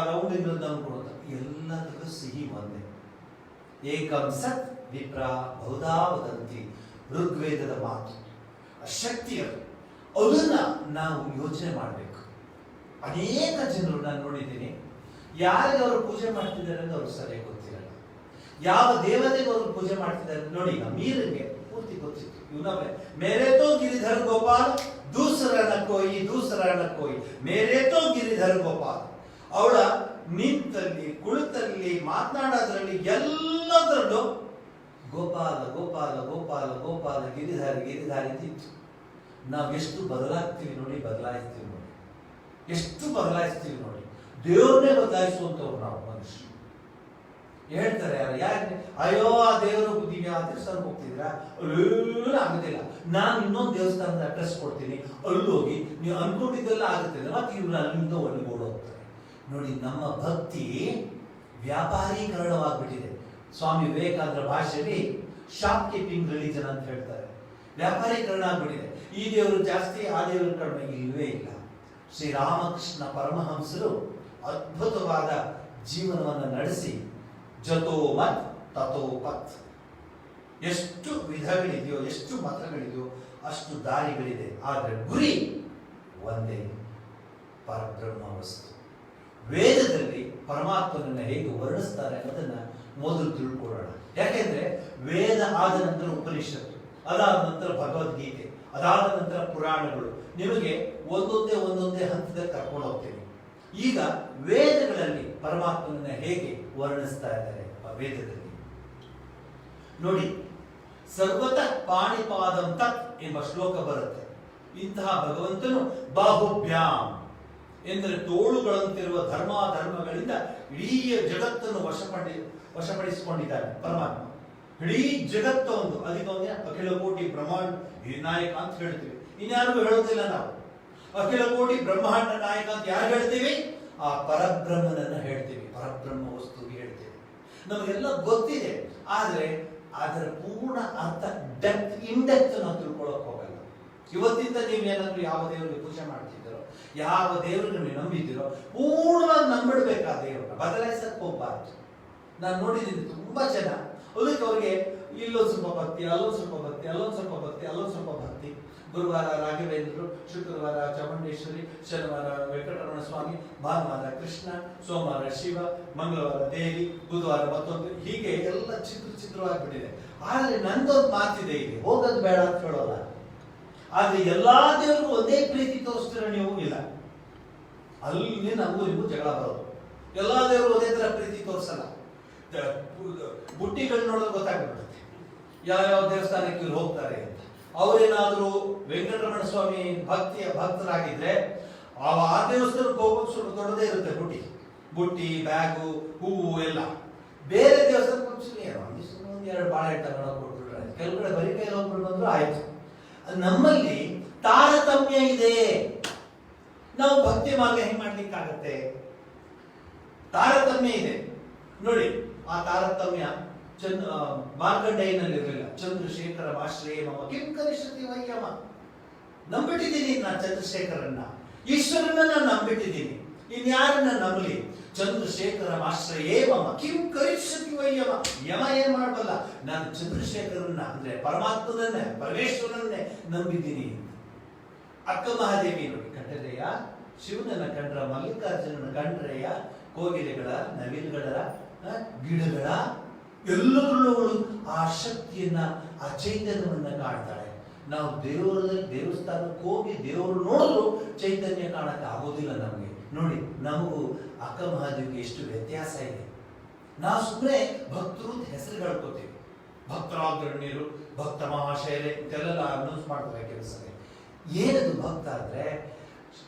ರೌಂಡ್ ಇರೋದು ನಾನು ಕೊಡು. ಎಲ್ಲದಕ್ಕೂ ಸಿಹಿ ಒಂದೇ. ಏಕಂ ಸತ್ ವಿಪ್ರಾ ಬಹುಧಾ ವದಂತಿ, ಋಗ್ವೇದದ ಮಾತು. ಶಕ್ತಿ ಅದನ್ನ ನಾವು ಯೋಚನೆ ಮಾಡಬೇಕು. ಅನೇಕ ಜನರು ನಾನು ನೋಡಿದ್ದೀನಿ, ಯಾರಿಗೆ ಅವರು ಪೂಜೆ ಮಾಡ್ತಿದ್ದಾರೆ ಅಂತ ಅವ್ರಿಗೆ ಸರಿಯಾಗಿ ಗೊತ್ತಿರಲ್ಲ. ಯಾವ ದೇವತೆಗೆ ಅವರು ಪೂಜೆ ಮಾಡ್ತಿದ್ದಾರೆ ನೋಡಿ. ಈಗ ಮೀರಿಗೆ ಪೂರ್ತಿ ಗೊತ್ತಿತ್ತು. ಇವನೊಬ್ಬೆ ಮೇರೆ ತೋ ಗಿರಿಧರ್ ಗೋಪಾಲ್, ದೂಸರ ನ ಕೋಯಿ, ದೂಸರ ನ ಕೋಯಿ, ಮೇರೆ ತೋ ಗಿರಿಧರ್ ಗೋಪಾಲ್. ಅವಳ ನಿಂತಲ್ಲಿ, ಕುಳಿತಲ್ಲಿ, ಮಾತನಾಡೋದ್ರಲ್ಲಿ, ಎಲ್ಲದರಲ್ಲೂ ಗೋಪಾಲ ಗೋಪಾಲ ಗೋಪಾಲ ಗೋಪಾಲ, ಗಿರಿಧಾರಿ ಗಿರಿಧಾರಿ ಅಂತಿತ್ತು. ನಾವು ಎಷ್ಟು ಬದಲಾಗ್ತೀವಿ ನೋಡಿ, ಬದಲಾಯಿಸ್ತೀವಿ ನೋಡಿ, ಎಷ್ಟು ಬದಲಾಯಿಸ್ತೀವಿ ನೋಡಿ. ದೇವ್ರನ್ನೇ ಬದಲಾಯಿಸುವಂತವ್ರು ನಾವು ಮನುಷ್ಯ. ಹೇಳ್ತಾರೆ ಯಾರು, ಅಯ್ಯೋ ಆ ದೇವರು ನೀವು ಯಾವ ದೇವಸ್ಥಾನಕ್ಕೆ ಹೋಗ್ತಿದ್ದೀರಾ, ಅಲ್ಲೆಲ್ಲ ಆಗೋದಿಲ್ಲ, ನಾನು ಇನ್ನೊಂದು ದೇವಸ್ಥಾನದ ಅಡ್ರೆಸ್ ಕೊಡ್ತೀನಿ, ಅಲ್ಲೋಗಿ ನೀವು ಅನ್ಕೊಂಡಿದ್ದೆಲ್ಲ ಆಗುತ್ತೆ. ಮತ್ತೆ ಇವ್ರು ಅಲ್ಲಿಂದ ಒಳಗೆ ಓಡೋಗ್ತಾರೆ ನೋಡಿ. ನಮ್ಮ ಭಕ್ತಿ ವ್ಯಾಪಾರೀಕರಣವಾಗ್ಬಿಟ್ಟಿದೆ. ಸ್ವಾಮಿ ವಿವೇಕಾನಂದರ ಭಾಷೆಯಲ್ಲಿ ಶಾಪ್ ಕೀಪಿಂಗ್ ರಿಲಿಜನ್ ಅಂತ ಹೇಳ್ತಾರೆ. ವ್ಯಾಪಾರೀಕರಣ ಆಗ್ಬಿಟ್ಟಿದೆ. ಈ ದೇವರು ಜಾಸ್ತಿ, ಆ ದೇವರು ಕಡಿಮೆ, ಇಲ್ಲವೇ ಇಲ್ಲ. ಶ್ರೀರಾಮಕೃಷ್ಣ ಪರಮಹಂಸರು ಅದ್ಭುತವಾದ ಜೀವನವನ್ನು ನಡೆಸಿ ಜತೋ ಮತ್ ತಥೋ ಪತ್. ಎಷ್ಟು ವಿಧಗಳಿದೆಯೋ, ಎಷ್ಟು ಮತಗಳಿದೆಯೋ ಅಷ್ಟು ದಾರಿಗಳಿದೆ. ಆದರೆ ಗುರಿ ಒಂದೇ, ಪರಬ್ರಹ್ಮ ವಸ್ತು. ವೇದದಲ್ಲಿ ಪರಮಾತ್ಮನನ್ನ ಹೇಗೆ ವರ್ಣಿಸ್ತಾರೆ ಅನ್ನೋದನ್ನ ಮೊದಲು ತಿಳ್ಕೊಳ್ಳೋಣ. ಯಾಕೆಂದ್ರೆ ವೇದ ಆದ ನಂತರ ಉಪನಿಷತ್ತು, ಅದಾದ ನಂತರ ಭಗವದ್ಗೀತೆ, ಅದಾದ ನಂತರ ಪುರಾಣಗಳು. ನಿಮಗೆ ಒಂದೊಂದೇ ಒಂದೊಂದೇ ಹಂತದಲ್ಲಿ ಕರ್ಕೊಂಡು ಹೋಗ್ತೇನೆ. ಈಗ ವೇದಗಳಲ್ಲಿ ಪರಮಾತ್ಮನನ್ನ ಹೇಗೆ ವರ್ಣಿಸ್ತಾ ಇದ್ದಾರೆ ವೇದದಲ್ಲಿ ನೋಡಿ. ಸರ್ವತಃ ಪಾಣಿಪಾದಂ ತತ್ ಎಂಬ ಶ್ಲೋಕ ಬರುತ್ತೆ. ಇಂತಹ ಭಗವಂತನು ಬಾಹುಭ್ಯಾಂ ಎಂದರೆ ತೋಳುಗಳಂತಿರುವ ಧರ್ಮಗಳಿಂದ ಇಡೀ ಜಗತ್ತನ್ನು ವಶಪಡಿಸಿಕೊಂಡಿದ್ದಾನೆ ಪರಮಾತ್ಮ. ಇಡೀ ಜಗತ್ತು ಒಂದು, ಅದಕ್ಕೆ ಅಖಿಲ ಕೋಟಿ ಬ್ರಹ್ಮಾಂಡ ನಾಯಕ ಅಂತ ಹೇಳ್ತೀವಿ. ಇನ್ಯಾರಿಗೂ ಹೇಳೋದಿಲ್ಲ ನಾವು. ಅಖಿಲ ಕೋಟಿ ಬ್ರಹ್ಮಾಂಡ ನಾಯಕ ಅಂತ ಯಾರು ಹೇಳ್ತೀವಿ? ಆ ಪರಬ್ರಹ್ಮನನ್ನ ಹೇಳ್ತೀವಿ, ಪರಬ್ರಹ್ಮ ವಸ್ತುವಿಗೆ ಹೇಳ್ತೀವಿ. ನಮಗೆಲ್ಲ ಗೊತ್ತಿದೆ, ಆದ್ರೆ ಅದರ ಪೂರ್ಣ ಅರ್ಥ ಇನ್ ಡೆಪ್ತ್ ನಾವು ತಿಳ್ಕೊಳ್ಳೋಕೆ ಹೋಗಲ್ಲ. ಇವತ್ತಿಂದ ನೀವೇನಾದ್ರೂ ಯಾವ ದೇವರಿಗೆ ಪೂಜೆ ಮಾಡ್ತಿದ್ದೀರೋ, ಯಾವ ದೇವರಿಗೆ ನೀವು ನಂಬಿದ್ದೀರೋ, ಪೂರ್ಣವಾಗಿ ನಂಬಿಡ್ಬೇಕು. ಆ ದೇವರನ್ನ ಬದಲಾಯಿಸಕ್ಕೆ ಹೋಗ್ಬಾರ್ದು. ನಾನು ನೋಡಿದ್ದೀನಿ ತುಂಬಾ ಜನ, ಅದಕ್ಕೆ ಅವ್ರಿಗೆ ಇಲ್ಲೊಂದು ಸ್ವಲ್ಪ ಭಕ್ತಿ, ಅಲ್ಲೊಂದು ಸ್ವಲ್ಪ ಭಕ್ತಿ, ಅಲ್ಲೊಂದು ಸ್ವಲ್ಪ ಭಕ್ತಿ, ಅಲ್ಲೊಂದು ಸ್ವಲ್ಪ ಭಕ್ತಿ. ಗುರುವಾರ ರಾಘವೇಂದ್ರರು, ಶುಕ್ರವಾರ ಚಾಮುಂಡೇಶ್ವರಿ, ಶನಿವಾರ ವೆಂಕಟರಮಣ ಸ್ವಾಮಿ, ಭಾನುವಾರ ಕೃಷ್ಣ, ಸೋಮವಾರ ಶಿವ, ಮಂಗಳವಾರ ದೇವಿ, ಬುಧವಾರ ಮತ್ತೊಂದು, ಹೀಗೆ ಎಲ್ಲ ಚಿತ್ರವಾಗಿಬಿಟ್ಟಿದೆ. ಆದ್ರೆ ನಂದೊಂದು ಮಾತಿದೆ, ಇಲ್ಲಿ ಹೋಗೋದು ಬೇಡ ಅಂತ ಹೇಳೋಲ್ಲ, ಆದ್ರೆ ಎಲ್ಲಾ ದೇವರಿಗೂ ಒಂದೇ ಪ್ರೀತಿ ತೋರಿಸ್ತೀರ ನೀವು ಇಲ್ಲ. ಅಲ್ಲಿ ನಮಗೂ ನಿಮಗೂ ಜಗಳ ಬರೋದು. ಎಲ್ಲಾ ದೇವರು ಒಂದೇ ತರ ಪ್ರೀತಿ ತೋರಿಸಲ್ಲ. ಬುಟ್ಟಿಗಳು ನೋಡೋದು ಗೊತ್ತಾಗ್ಬಿಡುತ್ತೆ ಯಾವ ದೇವಸ್ಥಾನಕ್ಕೆ ಇವ್ರು ಹೋಗ್ತಾರೆ ಅಂತ. ಅವರೇನಾದ್ರೂ ವೆಂಕಟರಮಣ ಸ್ವಾಮಿ ಭಕ್ತರಾಗಿದ್ರೆ ಆ ದೇವಸ್ಥಾನಕ್ಕೆ ಹೋಗೋದು ಸ್ವಲ್ಪ ದೊಡ್ಡದೇ ಇರುತ್ತೆ. ಬುಟ್ಟಿ ಬ್ಯಾಗು ಹೂವು ಎಲ್ಲ. ಬೇರೆ ದೇವಸ್ಥಾನಕ್ಕೆ ಒಂದ್ ಎರಡು ಬಾಳೆ ತಗೊಂಡು ಕೊಟ್ಬಿಟ್ರೆ, ಕೆಲವು ಕಡೆ ಬರೀ ಕೈಯಲ್ಲಿ ಹೋಗ್ಬಿಟ್ಟು ಬಂದ್ರು ಆಯ್ತು. ನಮ್ಮಲ್ಲಿ ತಾರತಮ್ಯ ಇದೆ. ನಾವು ಭಕ್ತಿ ಮಾರ್ಗ ಹೆಂಗ್ ಮಾಡ್ಲಿಕ್ಕಾಗತ್ತೆ? ತಾರತಮ್ಯ ಇದೆ ನೋಡಿ. ಆ ತಾರತಮ್ಯ ಮಾರ್ಕಂಡೇಯನಲ್ಲಿ ಇರಲಿಲ್ಲ. ಚಂದ್ರಶೇಖರ ಆಶ್ರಯ ಮಮ ಕಿಂ ಕರಿಷ್ಯತಿ ವಯ್ಯಮ. ನಂಬಿಟ್ಟಿದ್ದೀನಿ ನಾನು ಚಂದ್ರಶೇಖರನ್ನ, ಈಶ್ವರನ್ನ ನಾನು ನಂಬಿಟ್ಟಿದ್ದೀನಿ. ಇನ್ಯಾರನ್ನ ನಂಬಲಿ? ಚಂದ್ರಶೇಖರ ಆಶ್ರಯೇ ಮಮ ಕಿಂ ಕರಿಷ್ಯತಿ ವಯ್ಯಮ. ಯಮ ಏನ್ ಮಾಡಬಲ್ಲ? ನಾನು ಚಂದ್ರಶೇಖರನ್ನ ಅಂದ್ರೆ ಪರಮಾತ್ಮನನ್ನೇ, ಪರಮೇಶ್ವರನ್ನೇ ನಂಬಿದ್ದೀನಿ. ಅಕ್ಕ ಮಹಾದೇವಿ ನೋಡಿ, ಕಂಡ್ರೆಯ ಶಿವನನ್ನ ಕಂಡ್ರ, ಮಲ್ಲಿಕಾರ್ಜುನನ ಕಂಡ್ರೆಯ, ಕೋಗಿಲೆಗಳ, ನವಿಲುಗಳ, ಗಿಡಗಳ ಎಲ್ಲರಲ್ಲೂ ಆ ಶಕ್ತಿಯನ್ನ, ಆ ಚೈತನ್ಯವನ್ನ ಕಾಣ್ತಾಳೆ. ನಾವು ದೇವಸ್ಥಾನಕ್ಕೆ ಹೋಗಿ ದೇವರು ನೋಡಿದ್ರು ಚೈತನ್ಯ ಕಾಣಕ್ಕೆ ಆಗೋದಿಲ್ಲ ನಮಗೆ. ನೋಡಿ, ನಮಗೂ ಅಕ್ಕ ಮಹಾದೇವಿಗೆ ಎಷ್ಟು ವ್ಯತ್ಯಾಸ ಇದೆ. ನಾವು ಸುಮ್ಮನೆ ಭಕ್ತರು ಹೆಸರು ಹೇಳ್ಕೊತೀವಿ. ಭಕ್ತರಾಗ್ರಣ್ಯರು, ಭಕ್ತ ಮಹಾಶಯರೇ ಇಂತೆಲ್ಲ ಅನೌನ್ಸ್ ಮಾಡ್ತಾರೆ ಕೆಲಸ. ಏನದು ಭಕ್ತ ಅಂದ್ರೆ?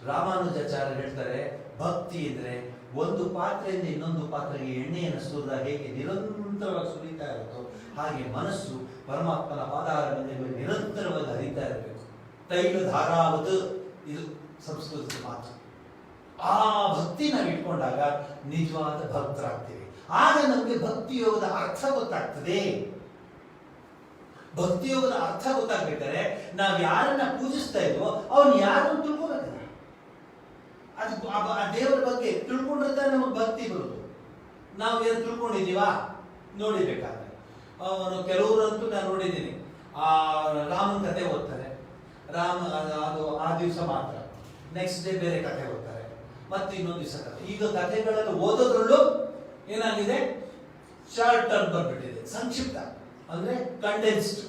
ರಾಮಾನುಜಾಚಾರ್ಯ ಹೇಳ್ತಾರೆ, ಭಕ್ತಿ ಅಂದ್ರೆ ಒಂದು ಪಾತ್ರೆಯಿಂದ ಇನ್ನೊಂದು ಪಾತ್ರೆಗೆ ಎಣ್ಣೆಯನ್ನು ಸುರಿದ ಹೇಗೆ ನಿರಂತರವಾಗಿ ಸುರಿತಾ ಇರುತ್ತೋ, ಹಾಗೆ ಮನಸ್ಸು ಪರಮಾತ್ಮನ ಪಾದಾರವಿಂದ ನಿರಂತರವಾಗಿ ಹರಿತಾ ಇರಬೇಕು. ತೈಲ ಧಾರಾವತ್, ಇದು ಸಂಸ್ಕೃತದ ಮಾತು. ಆ ಭಕ್ತಿ ನಾವು ಇಟ್ಕೊಂಡಾಗ ನಿಜವಾದ ಭಕ್ತರಾಗ್ತೀವಿ. ಆಗ ನಮಗೆ ಭಕ್ತಿ ಯೋಗದ ಅರ್ಥ ಗೊತ್ತಾಗ್ತದೆ. ಭಕ್ತಿ ಯೋಗದ ಅರ್ಥ ಗೊತ್ತಾಗ್ಬೇಕಾದ್ರೆ ನಾವು ಯಾರನ್ನ ಪೂಜಿಸ್ತಾ ಇದ್ವೋ ಅವನು ಯಾರನ್ನು ತಿಳ್ಕೊಬೇಕಲ್ಲ. ಅದು ಆ ದೇವರ ಬಗ್ಗೆ ತಿಳ್ಕೊಂಡ್ರೆ ನಮಗೆ ಭಕ್ತಿ ಬರುದು. ನಾವು ಏನು ತಿಳ್ಕೊಂಡಿದೀವಾ ನೋಡಿಬೇಕಾದ್ರೆ. ಕೆಲವರಂತೂ ನಾನು ನೋಡಿದ್ದೀನಿ, ಆ ರಾಮನ ಕಥೆ ಓದ್ತಾರೆ, ಅದು ಆ ದಿವಸ ಮಾತ್ರ, ನೆಕ್ಸ್ಟ್ ಡೇ ಬೇರೆ ಕಥೆ ಓದ್ತಾರೆ, ಮತ್ತೆ ಇನ್ನೊಂದು ದಿವಸ ಕಥೆ. ಈಗ ಕಥೆಗಳಲ್ಲಿ ಓದೋದ್ರಲ್ಲೂ ಏನಾಗಿದೆ, ಶಾರ್ಟ್ ಟರ್ಮ್ ಬಂದ್ಬಿಟ್ಟಿದೆ, ಸಂಕ್ಷಿಪ್ತ ಅಂದ್ರೆ ಕಂಡೆನ್ಸ್ಡ್.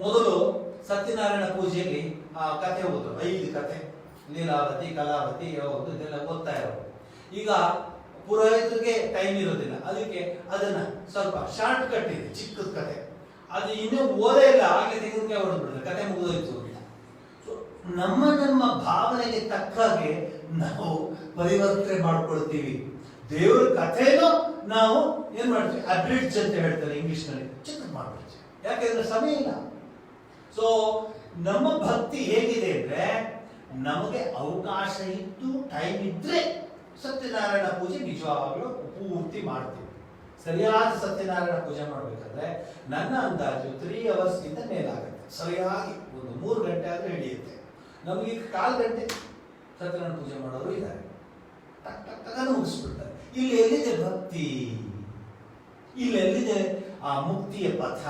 ಮೊದಲು ಸತ್ಯನಾರಾಯಣ ಪೂಜೆಯಲ್ಲಿ ಆ ಕಥೆ ಓದ್ರು, 5 ಕಥೆ, ಲೀಲಾವತಿ, ಕಲಾವತಿ, ಯಾವುದು ಇದೆಲ್ಲ ಓದ್ತಾ ಇರೋದು. ಈಗ ಪುರೋಹಿತರಿಗೆ ಟೈಮ್ ಇರೋದಿಲ್ಲ, ಅದಕ್ಕೆ ಅದನ್ನ ಸ್ವಲ್ಪ ಶಾರ್ಟ್ ಕಟ್ ಇದೆ, ಚಿಕ್ಕದ ಕಥೆ, ಅದು ಇನ್ನೂ ಓದೇ ಇಲ್ಲ, ಹಾಗೆ ತೆಗೆದುಕೊಂಡು ಹೊರಡ್ಬಿಡ್ತಾರೆ, ಕಥೆ ಮುಗಿದೋಯ್ತು ಅಂತ. ನಮ್ಮ ಭಾವನೆಗೆ ತಕ್ಕ ಹಾಗೆ ನಾವು ಪರಿವರ್ತನೆ ಮಾಡ್ಕೊಳ್ತೀವಿ. ದೇವರ ಕಥೆನೂ ನಾವು ಏನ್ ಮಾಡ್ತೀವಿ, ಅಬ್ರಿಡ್ಜ್ ಅಂತ ಹೇಳ್ತಾರೆ ಇಂಗ್ಲಿಷ್ ನಲ್ಲಿ, ಚಿಕ್ಕದ್ ಮಾಡ್ಬಿಡ್ತೀವಿ, ಯಾಕೆಂದ್ರೆ ಸಮಯ ಇಲ್ಲ. ಸೊ ನಮ್ಮ ಭಕ್ತಿ ಹೇಗಿದೆ ಅಂದ್ರೆ, ನಮಗೆ ಅವಕಾಶ ಇದ್ದು ಟೈಮ್ ಇದ್ರೆ ಸತ್ಯನಾರಾಯಣ ಪೂಜೆ ನಿಜವಾಗ್ಲೂ ಪೂರ್ತಿ ಮಾಡ್ತೀವಿ. ಸರಿಯಾದ ಸತ್ಯನಾರಾಯಣ ಪೂಜೆ ಮಾಡ್ಬೇಕಾದ್ರೆ ನನ್ನ ಅಂದಾಜು 3 hours ಗಿಂತ ಮೇಲಾಗುತ್ತೆ. ಸರಿಯಾಗಿ ಒಂದು 3 ಗಂಟೆ ಆದ್ರೆ ಹಿಡಿಯುತ್ತೆ. ನಮಗೆ 1/4 ಗಂಟೆ ಸತ್ಯನಾರಾಯಣ ಪೂಜೆ ಮಾಡೋರು ಇದ್ದಾರೆ, ಟಕ್ ಟಕ್ ಟಕ್ ಮುಗಿಸ್ಬಿಡ್ತಾರೆ. ಇಲ್ಲಿ ಎಲ್ಲಿದೆ ಭಕ್ತಿ? ಇಲ್ಲಿ ಎಲ್ಲಿದೆ ಆ ಮುಕ್ತಿಯ ಪಥ?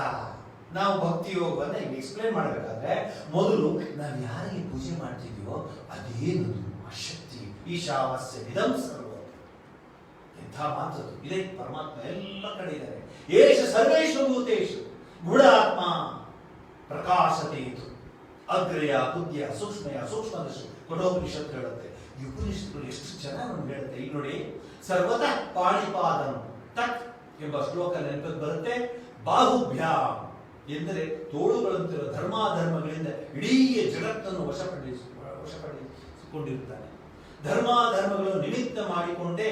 ನಾವು ಭಕ್ತಿ ಯೋಗವನ್ನ ಈಗ ಎಕ್ಸ್ಪ್ಲೇನ್ ಮಾಡಬೇಕಾದ್ರೆ ಮೊದಲು ನಾವು ಯಾರಿಗೆ ಪೂಜೆ ಮಾಡ್ತಿದೀವೋ ಅದೇನದು ಆ ಶಕ್ತಿ. ಈಶಾವಾಸ್ಯ ಇದಂ ಸರ್ವ, ಎಂಥ ಮಾತದು ಇದೆ. ಪರಮಾತ್ಮ ಎಲ್ಲ ಕಡೆ ಇದ್ದಾರೆ. ಏಷ ಸರ್ವೇಷು ಭೂತೇಷು ಗುಣಾತ್ಮ ಪ್ರಕಾಶತೆ ಇದು ಅಗ್ರಯ ಬುದ್ಧಿಯ ಸೂಕ್ಷ್ಮಯ ಸೂಕ್ಷ್ಮದರ್ಶಿ ಕಠೋಪನಿಷತ್ ಹೇಳುತ್ತೆ. ಈ ಉಪನಿಷತ್ತುಗಳು ಎಷ್ಟು ಚೆನ್ನಾಗಿ ನಮ್ಗೆ ಹೇಳುತ್ತೆ. ಈಗ ನೋಡಿ, ಸರ್ವತಃ ಪಾಣಿಪಾದಂ ತತ್ ಎಂಬ ಶ್ಲೋಕ ನೆನಪಿಗೆ ಬರುತ್ತೆ. ಬಾಹುಭ್ಯಾಂ ಎಂದರೆ ತೋಳುಗಳಂತಿರುವ ಧರ್ಮಾಧರ್ಮಗಳಿಂದ ಇಡೀ ಜಗತ್ತನ್ನು ವಶಪಡಿಸಿಕೊಂಡಿರುತ್ತಾನೆ. ಧರ್ಮಾಧರ್ಮಗಳು ನಿಮಿತ್ತ ಮಾಡಿಕೊಂಡೇ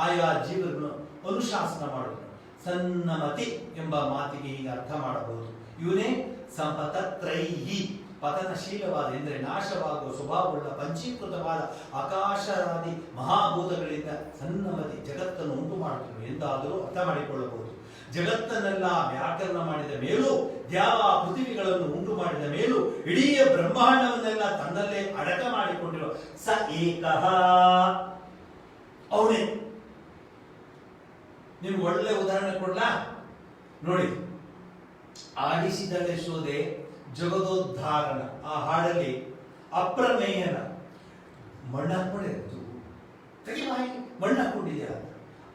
ಆಯಾ ಜೀವಗಳನ್ನು ಅನುಶಾಸನ ಮಾಡುವುದು. ಸನ್ನಮತಿ ಎಂಬ ಮಾತಿಗೆ ಈಗ ಅರ್ಥ ಮಾಡಬಹುದು. ಇವನೇ ಸಂಪತತ್ರೈಹಿ, ಪತನಶೀಲವಾದ ಎಂದರೆ ನಾಶವಾಗುವ ಸ್ವಭಾವವುಳ್ಳ ಪಂಚೀಕೃತವಾದ ಆಕಾಶಾದಿ ಮಹಾಭೂತಗಳಿಂದ ಸನ್ನಮತಿ ಜಗತ್ತನ್ನು ಉಂಟು ಮಾಡುತ್ತಿರುವ ಎಂದಾದರೂ ಅರ್ಥ ಮಾಡಿಕೊಳ್ಳಬಹುದು. ಜಗತ್ತನ್ನೆಲ್ಲ ವ್ಯಾಕರಣ ಮಾಡಿದ ಮೇಲೂ, ದ್ಯಾವ ಪೃಥಿವಿಗಳನ್ನು ಉಂಟು ಮಾಡಿದ ಮೇಲೂ, ಇಡೀ ಬ್ರಹ್ಮಾಂಡವನ್ನೆಲ್ಲ ತನ್ನಲ್ಲೇ ಅಡಕ ಮಾಡಿಕೊಂಡಿರುವ ಸ ಏಕಃ, ಅವನೇ. ನಿಮ್ಗೆ ಒಳ್ಳೆ ಉದಾಹರಣೆ ಕೊಡ್ಲಾ ನೋಡಿ. ಆಡಿಸಿದಳೆ ಶೋಧೆ ಜಗದೋದ್ಧಾರಣ ಆ ಹಾಡಲ್ಲಿ ಅಪ್ರಮೇಯನ ಮಣ್ಣ ಹಾಕೊಂಡಿದ್ದು ತೆಗಿಬಾಯಿ ಮಣ್ಣ ಹಾಕೊಂಡಿದ್ಯಾ.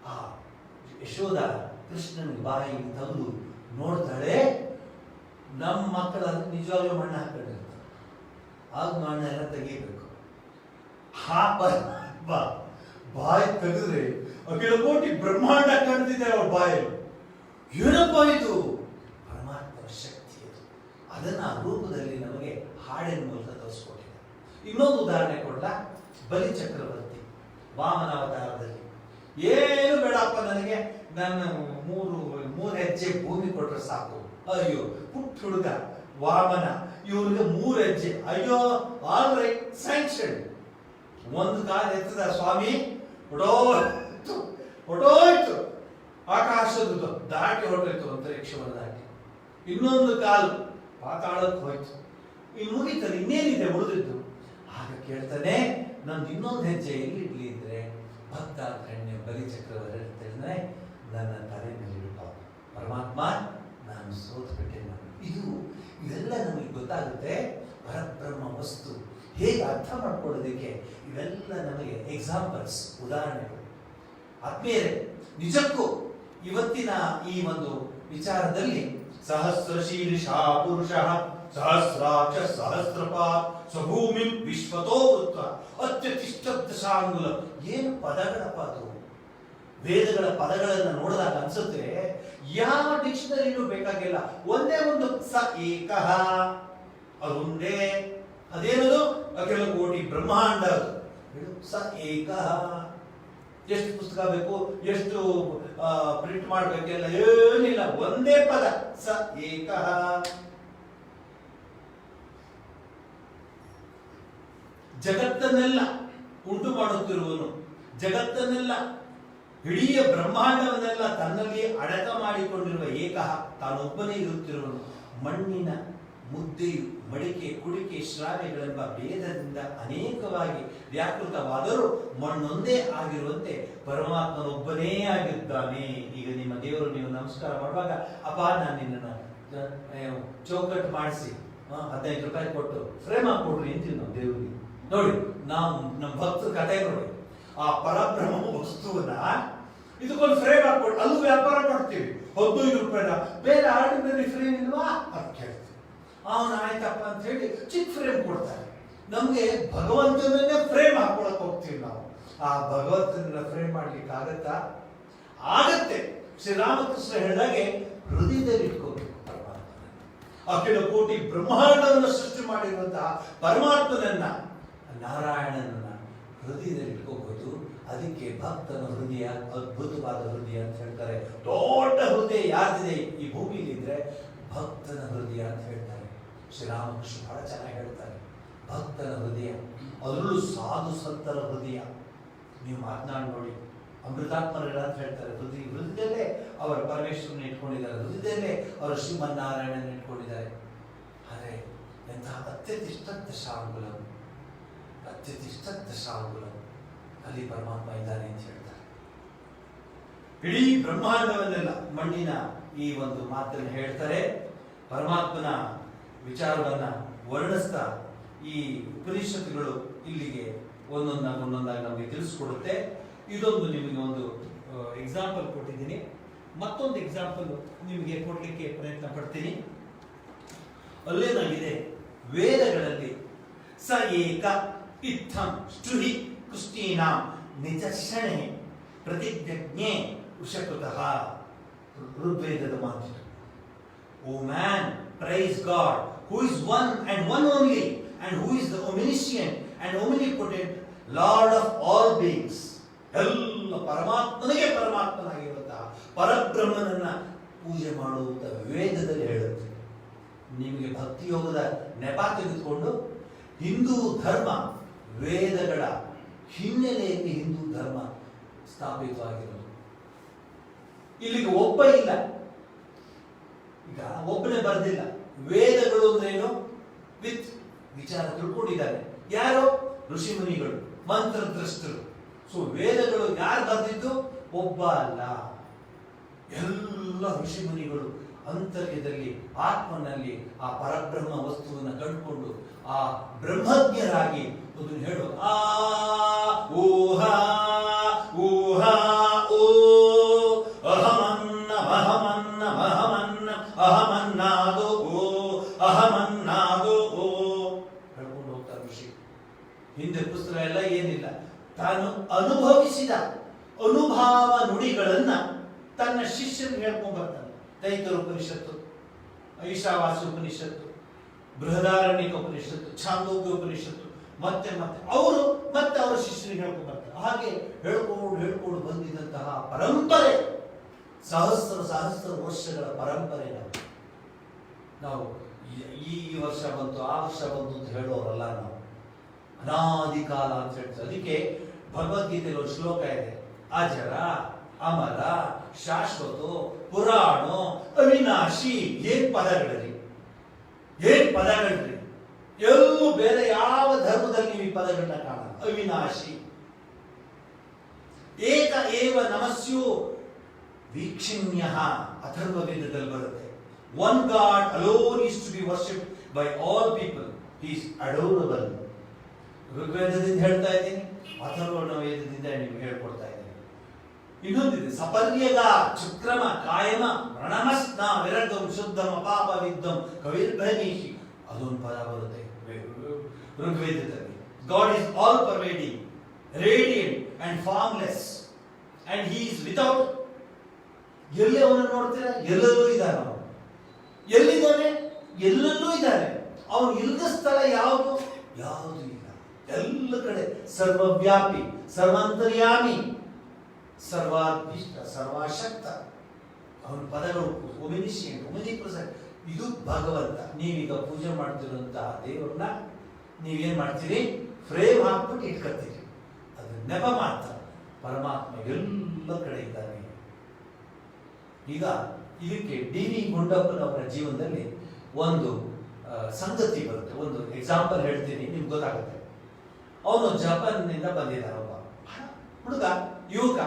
ಆ ಯಶೋಧ ಕೃಷ್ಣನಿಗೆ ಬಾಯಿ ತೆಗೆದು ನೋಡ್ತಾಳೆ, ನಮ್ಮ ಮಕ್ಕಳ ನಿಜವಾಗ್ಲೂ ಮಣ್ಣ ಹಾಕೊಂಡಿರ್ತಾರೆ, ಆಗ ಮಣ್ಣೆಲ್ಲ ತೆಗಿಬೇಕು. ಬಾಯಿ ತೆಗೆದ್ರೆ ಅಖಿಲ ಕೋಟಿ ಬ್ರಹ್ಮಾಂಡ ಕಾಣ್ತಿದೆ ಅವಳ ಬಾಯಲ್ಲಿ. ಏನಪ್ಪ ಇದು? ಪರಮಾತ್ಮನ ಶಕ್ತಿ ಅದು. ಅದನ್ನ ಆ ರೂಪದಲ್ಲಿ ನಮಗೆ ಹಾಡಿನ ಮೂಲಕ ತೋರಿಸ್ಕೊಟ್ಟಿದೆ. ಇನ್ನೊಂದು ಉದಾಹರಣೆ ಕೊಡ್ಲಾ? ಬಲಿ ಚಕ್ರವರ್ತಿ ವಾಮನ ಅವತಾರದಲ್ಲಿ ಏನು ಬೇಡಪ್ಪ ನನಗೆ, ನನ್ನ ಮೂರು ಹೆಜ್ಜೆ ಭೂಮಿ ಕೊಟ್ರೆ ಸಾಕು. ಅಯ್ಯೋ ಪುಟ್ಟ ಹುಡುಗ ವಾಮನ, ಇವ್ರಿಗೆ 3 ಹೆಜ್ಜೆ. ಅಯ್ಯೋ ಆಲ್ ರೈಟ್ ಸ್ಯಾಂಕ್ಷನ್. ಒಂದು ಕಾಲ ಎತ್ತದ ಸ್ವಾಮಿ, ಹೊಡೋಯ್ತು ಆಕಾಶದ ದಾಟಿ ಹೊರಟೋಯ್ತು ಅಂತರಿಕ್ಷವನ್ನು ದಾಟಿ. ಇನ್ನೊಂದು ಕಾಲು ಪಾತಾಳಕ್ಕೆ ಹೋಯ್ತು. ಇನ್ನು ಮುಗಿತದೆ, ಇನ್ನೇನಿದೆ ಉಳಿದಿದ್ದು? ಆಗ ಕೇಳ್ತಾನೆ, ನಂದು ಇನ್ನೊಂದು ಹೆಜ್ಜೆ ಎಲ್ಲಿಡ್ಲಿ ಇದ್ರೆ ಭಕ್ತ ಕಣ್ಣೆ ಬಲಿ ಚಕ್ರವರ್ತಿ ಹೇಳ್ತಾನೆ, ನನ್ನ ತಲೆ ಮೇಲೆ ಇಡಪ್ಪ ಪರಮಾತ್ಮ, ನಾನು ಸೋತ್ಬಿಟ್ಟೆ. ಇವೆಲ್ಲ ನಮಗೆ ಗೊತ್ತಾಗುತ್ತೆ. ಪರಬ್ರಹ್ಮ ವಸ್ತು ಹೇಗೆ ಅರ್ಥ ಮಾಡ್ಕೊಳ್ಳೋದಕ್ಕೆ ಇವೆಲ್ಲ ನಮಗೆ ಎಕ್ಸಾಂಪಲ್ಸ್, ಉದಾಹರಣೆಗಳು. ಆತ್ಮೀಯರೇ, ನಿಜಕ್ಕೂ ಇವತ್ತಿನ ಈ ಒಂದು ವಿಚಾರದಲ್ಲಿ ಸಹಸ್ರಶೀರ್ಷ ಪುರುಷ ಸಹಸ್ರಾಕ್ಷ ಸಹಸ್ರಪಾತ್ ಸ್ವಭೂಮಿ ವಿಶ್ವತೋ ವೃತ್ತ ಅತ್ಯತಿಷ್ಠಾಂಗುಲ. ಏನು ಪದಗಳಪ್ಪ ಅದು! ವೇದಗಳ ಪದಗಳನ್ನು ನೋಡಿದಾಗ ಅನ್ಸುತ್ತೆ ಯಾವ ಡಿಕ್ಷನರಿನೂ ಬೇಕಾಗಿಲ್ಲ. ಒಂದೇ ಒಂದು ಸ ಏಕಃ, ಅದೊಂದೇ. ಅದೇನದು? ಅಖಿಲ ಕೋಟಿ ಬ್ರಹ್ಮಾಂಡ. ಸ ಏಕಃ. ಎಷ್ಟು ಪುಸ್ತಕ ಬೇಕು, ಎಷ್ಟು ಪ್ರಿಂಟ್ ಮಾಡಬೇಕೆಲ್ಲ ಏನಿಲ್ಲ, ಒಂದೇ ಪದ ಸ ಏಕಃ. ಜಗತ್ತನ್ನೆಲ್ಲ ಉಂಟು ಮಾಡುತ್ತಿರುವನು, ಜಗತ್ತನ್ನೆಲ್ಲ ಇಡೀ ಬ್ರಹ್ಮಾಂಡವನ್ನೆಲ್ಲ ತನ್ನಲ್ಲಿ ಅಡಕ ಮಾಡಿಕೊಂಡಿರುವ ಏಕಃ, ತಾನೊಬ್ಬನೇ ಇರುತ್ತಿರುವನು. ಮಣ್ಣಿನ ಮುದ್ದೆಯು ಮಡಿಕೆ ಕುಡಿಕೆ ಶ್ರಾವ್ಯಗಳೆಂಬ ಭೇದದಿಂದ ಅನೇಕವಾಗಿ ವ್ಯಾಕೃತವಾದರೂ ಮಣ್ಣೊಂದೇ ಆಗಿರುವಂತೆ ಪರಮಾತ್ಮನೊಬ್ಬನೇ ಆಗಿದ್ದಾನೆ. ಈಗ ನಿಮ್ಮ ದೇವರು ನೀವು ನಮಸ್ಕಾರ ಮಾಡುವಾಗ, ಅಪ್ಪ ನಾನು ನಿನ್ನನ್ನು ಚೌಕಟ್ಟು ಮಾಡಿಸಿ 15 ರೂಪಾಯಿ ಕೊಟ್ಟು ಫ್ರೇಮ್ ಹಾಕೊಡ್ರಿ ಅಂತೀವಿ ನಾವು ದೇವರಿಗೆ. ನೋಡಿ, ನಾವು ನಮ್ಮ ಭಕ್ತರ ಕಥೆ ನೋಡಿ, ಆ ಪರಬ್ರಹ್ಮ ವಸ್ತುವನ್ನ ಇದಕ್ಕೊಂದು ಫ್ರೇಮ್ ಹಾಕೊಟ್ಟು ಅಲ್ಲೂ ವ್ಯಾಪಾರ ಮಾಡ್ತೀವಿ. 15 ರೂಪಾಯಿನ ಬೇರೆ ಆರ್ಡಿನರಿ ಫ್ರೇಮ್ ಇಲ್ವಾ ಅಂತ ಕೇಳ್ತೀವಿ. ಅವನು ಆಯ್ತಪ್ಪ ಅಂತ ಹೇಳಿ ಚಿಕ್ಕ ಫ್ರೇಮ್ ಕೊಡ್ತಾರೆ. ನಮ್ಗೆ ಭಗವಂತನನ್ನೇ ಫ್ರೇಮ್ ಹಾಕೊಳಕ್ ಹೋಗ್ತೀವಿ ನಾವು. ಆ ಭಗವಂತನ ಫ್ರೇಮ್ ಮಾಡ್ಲಿಕ್ಕೆ ಆಗತ್ತಾ? ಆಗತ್ತೆ. ಶ್ರೀರಾಮಕೃಷ್ಣ ಹೇಳಿದಾಗೆ ಹೃದಯದಲ್ಲಿ ಇಟ್ಕೋಬೇಕು ಪರಮಾತ್ಮನ. ಅಖಿಲ ಕೋಟಿ ಬ್ರಹ್ಮಾಂಡವನ್ನು ಸೃಷ್ಟಿ ಮಾಡಿರುವಂತಹ ಪರಮಾತ್ಮನನ್ನ, ನಾರಾಯಣನನ್ನ ಹೃದಯದಲ್ಲಿ ಇಟ್ಕೋಬಹುದು. ಅದಕ್ಕೆ ಭಕ್ತನ ಹೃದಯ ಅದ್ಭುತವಾದ ಹೃದಯ ಅಂತ ಹೇಳ್ತಾರೆ. ದೊಡ್ಡ ಹೃದಯ ಯಾರಿದೆ ಈ ಭೂಮಿಲಿ ಇದ್ರೆ ಭಕ್ತನ ಹೃದಯ ಅಂತ ಹೇಳ್ತಾರೆ. ಶ್ರೀರಾಮಕೃಷ್ಣ ಬಹಳ ಚೆನ್ನಾಗಿ ಹೇಳ್ತಾರೆ, ಭಕ್ತನ ಹೃದಯ, ಅದರಲ್ಲೂ ಸಾಧು ಸಂತರ ಹೃದಯ. ನೀವು ಮಾತನಾಡಿ ನೋಡಿ, ಅಮೃತಾತ್ಮರ ಅಂತ ಹೇಳ್ತಾರೆ. ಹೃದಯದಲ್ಲೇ ಅವರ ಪರಮೇಶ್ವರನ ಇಟ್ಕೊಂಡಿದ್ದಾರೆ, ಹೃದಯದಲ್ಲೇ ಅವರ ಶ್ರೀಮನ್ನಾರಾಯಣನ ಇಟ್ಕೊಂಡಿದ್ದಾರೆ. ಆದರೆ ಎಂತಹ ಅತ್ಯತಿಷ್ಠ ದಶಾಂಗುಲಂ, ಅತ್ಯತಿಷ್ಠ ದಶಾಂಗುಲಂ ಅಲ್ಲಿ ಪರಮಾತ್ಮ ಇದ್ದಾನೆ ಅಂತ ಹೇಳ್ತಾರೆ. ಇಡೀ ಬ್ರಹ್ಮಾಂಡವನ್ನೆಲ್ಲ ಮಣ್ಣಿನ ಈ ಒಂದು ಮಾತನ್ನು ಹೇಳ್ತಾರೆ. ಪರಮಾತ್ಮನ ವಿಚಾರವನ್ನ ವರ್ಣಿಸ್ತಾ ಈ ಉಪನಿಷತ್ತುಗಳು ಇಲ್ಲಿಗೆ ಒಂದೊಂದಾಗಿ ನಮಗೆ ತಿಳಿಸ್ಕೊಡುತ್ತೆ. ಇದೊಂದು ನಿಮಗೆ ಒಂದು ಎಕ್ಸಾಂಪಲ್ ಕೊಟ್ಟಿದ್ದೀನಿ. ಮತ್ತೊಂದು ಎಕ್ಸಾಂಪಲ್ ನಿಮಗೆ ಕೊಡ್ಲಿಕ್ಕೆ ಪ್ರಯತ್ನ ಪಡ್ತೀನಿ. ಅಲ್ಲೇನಾಗಿದೆ, ವೇದಗಳಲ್ಲಿ ಸ ಏಕ ಇತ್ತಂ ಷ್ಟುಹಿ ಕುಷ್ಟೀನಾಂ ನಿಜಕ್ಷಣೆ ಪ್ರತಿಜ್ಞೆ ವೃಷಕೃತಃ. ಋಗ್ವೇದದ ಮಾತು. ಓ man, praise God, who is one and one only, and who is the omniscient and omnipotent, lord of all beings, ಎಲ್ಲ ಪರಮಾತ್ಮನಿಗೆ ಪರಮಾತ್ಮನಾಗಿರುವಂತಹ ಪರಬ್ರಹ್ಮನನ್ನ ಪೂಜೆ ಮಾಡುವಂತ ವೇದದಲ್ಲಿ ಹೇಳುತ್ತೆ. ನಿಮಗೆ ಭಕ್ತಿಯೋಗದ ನೆಪ ತೆಗೆದುಕೊಂಡು ಹಿಂದೂ ಧರ್ಮ, ವೇದಗಳ ಹಿನ್ನೆಲೆಯಲ್ಲಿ ಹಿಂದೂ ಧರ್ಮ ಸ್ಥಾಪಿತವಾಗಿರೋದು. ಇಲ್ಲಿಗೆ ಒಬ್ಬ ಇಲ್ಲ, ಈಗ ಒಬ್ಬನೇ ಬರೆದಿಲ್ಲ. ವೇದಗಳು ಅಂದ್ರೇನು ವಿತ್ ವಿಚಾರ ತಿಳ್ಕೊಂಡಿದ್ದಾರೆ. ಯಾರು? ಋಷಿ ಮುನಿಗಳು, ಮಂತ್ರದ್ರಷ್ಟರು. ಸೊ ವೇದಗಳು ಯಾರು ಬರೆದಿದ್ದು? ಒಬ್ಬ ಅಲ್ಲ, ಎಲ್ಲ ಋಷಿ ಮುನಿಗಳು ಅಂತರ್ಯದಲ್ಲಿ ಆತ್ಮನಲ್ಲಿ ಆ ಪರಬ್ರಹ್ಮ ವಸ್ತುವನ್ನು ಕಂಡುಕೊಂಡು ಆ ಬ್ರಹ್ಮಜ್ಞರಾಗಿ ಅದನ್ನು ಹೇಳು. ಆ ಊಹ ಊಹ ಓ ಅಹಮನ್ನ ಅಹಮನ್ನ ಅಹಮನ್ನ ಅಹಮನ್ನಾದೋ ಓ ಅಹಮನ್ನಾದೋ ಓ ಹೇಳ್ಕೊಂಡು ಹೋಗ್ತಾರೆ ಋಷಿ. ಹಿಂದೆ ಪುಸ್ತಕ ಎಲ್ಲ ಏನಿಲ್ಲ, ತಾನು ಅನುಭವಿಸಿದ ಅನುಭಾವ ನುಡಿಗಳನ್ನ ತನ್ನ ಶಿಷ್ಯನಿಗೆ ಹೇಳ್ಕೊಂಡ್ ಬರ್ತಾನೆ. ತೈತರ ಉಪನಿಷತ್ತು, ಈಶಾವಾಸ್ಯ ಉಪನಿಷತ್ತು, ಬೃಹದಾರಣ್ಯಕ ಉಪನಿಷತ್ತು, ಛಾಂದೋಗ್ಯ ಉಪನಿಷತ್ತು, ಮತ್ತೆ ಅವರ ಶಿಷ್ಯನಿಗೆ ಹೇಳ್ಕೊಂಡು ಬರ್ತಾರೆ. ಹಾಗೆ ಹೇಳ್ಕೊಂಡು ಬಂದಿದ್ದಂತಹ ಪರಂಪರೆ, ಸಹಸ್ರ ವರ್ಷಗಳ ಪರಂಪರೆ. ನಾವು ಈ ವರ್ಷ ಬಂತು ಆ ವರ್ಷ ಬಂತು ಅಂತ ಹೇಳೋರಲ್ಲ, ನಾವು ಅನಾದಿ ಕಾಲ ಅಂತ ಹೇಳ್ತೀವಿ. ಅದಕ್ಕೆ ಭಗವದ್ಗೀತೆಯಲ್ಲಿ ಒಂದು ಶ್ಲೋಕ ಇದೆ, ಅಜರ ಅಮರ ಶಾಶ್ವತ ಪುರಾಣ ಅವಿನಾಶಿ. ಏನ್ ಪದಗಳರಿ, ಎಲ್ಲೂ ಬೇರೆ ಯಾವ ಧರ್ಮದಲ್ಲಿ ನೀವು ಈ ಪದಗಳನ್ನ ಕಾಣಲ್ಲ. ಅವಿನಾಶಿ, ಏಕ ಏವ ನಮಸ್ಯು ವೀಕ್ಷಣ್ಯ, ಅಥರ್ವ ವೇದದಲ್ಲಿ ಬರುತ್ತೆ. One God alone is to be worshipped by all people, he is adorable. ಋಗ್ವೇದದಿಂದ ಹೇಳ್ತಾ ಇದ್ದೀನಿ, ಅಥರ್ವಣ ವೇದದಿಂದ ನಿಮ್ಗೆ ಹೇಳ್ಕೊಡ್ತಾ ಇದ್ದೀನಿ. ಇನ್ನೊಂದಿದೆ, ಸಪರ್ಯಗ ಚಕ್ರಮ ಕಾಯಮ ರಣಮಸ್ನ ವಿರಗಂ ಶುದ್ಧಮ ಪಾಪ ವಿದ್ಧಂ ಕವಿರ್ಭನೀಷಿ. ಅದೊಂದು ಪದ ಬರುತ್ತೆ ಋಗ್ವೇದದಲ್ಲಿ. God is all pervading, radiant and formless, and he is without. ಎಲ್ಲಿ ಅವನನ್ನು ನೋಡ್ತೀರಾ? ಎಲ್ಲರೂ ಇದ್ದಾನೆ. ಅವನು ಎಲ್ಲಿದ್ದಾನೆ? ಎಲ್ಲೆಲ್ಲೂ ಇದ್ದಾನೆ. ಅವನು ಇಲ್ಲದ ಸ್ಥಳ ಯಾವುದು ಇಲ್ಲ. ಎಲ್ಲ ಕಡೆ ಸರ್ವವ್ಯಾಪಿ, ಸರ್ವಾಂತರ್ಯಾಮಿ, ಸರ್ವಾಭೀಷ್ಟ, ಸರ್ವಶಕ್ತ. ಅವನ ಪದಗಳು ಒಮಿನಿಷಿಯಂಟ್, ಒಮಿನಿಪ್ರೆಸೆಂಟ್. ಇದು ಭಗವಂತ. ನೀವೀಗ ಪೂಜೆ ಮಾಡ್ತಿರುವಂತಹ ದೇವರನ್ನ ನೀವೇನ್ ಮಾಡ್ತೀರಿ? ಫ್ರೇಮ್ ಹಾಕ್ಬಿಟ್ಟು ಇಟ್ಕೊತೀರಿ. ಅದು ನೆಪ ಮಾತ್ರ. ಪರಮಾತ್ಮ ಎಲ್ಲ ಕಡೆ ಇದ್ದಾನೆ. ಈಗ ಇದಕ್ಕೆ ಡಿ ವಿ ಗುಂಡಪ್ಪನವರ ಜೀವನದಲ್ಲಿ ಒಂದು ಸಂಗತಿ ಬರುತ್ತೆ. ಒಂದು ಎಕ್ಸಾಂಪಲ್ ಹೇಳ್ತೀನಿ, ನಿಮ್ಗೆ ಗೊತ್ತಾಗುತ್ತೆ. ಅವನು ಜಪಾನ್ನಿಂದ ಬಂದಿದ್ದಾನೆ, ಒಬ್ಬ ಹುಡುಗ, ಯುವಕ.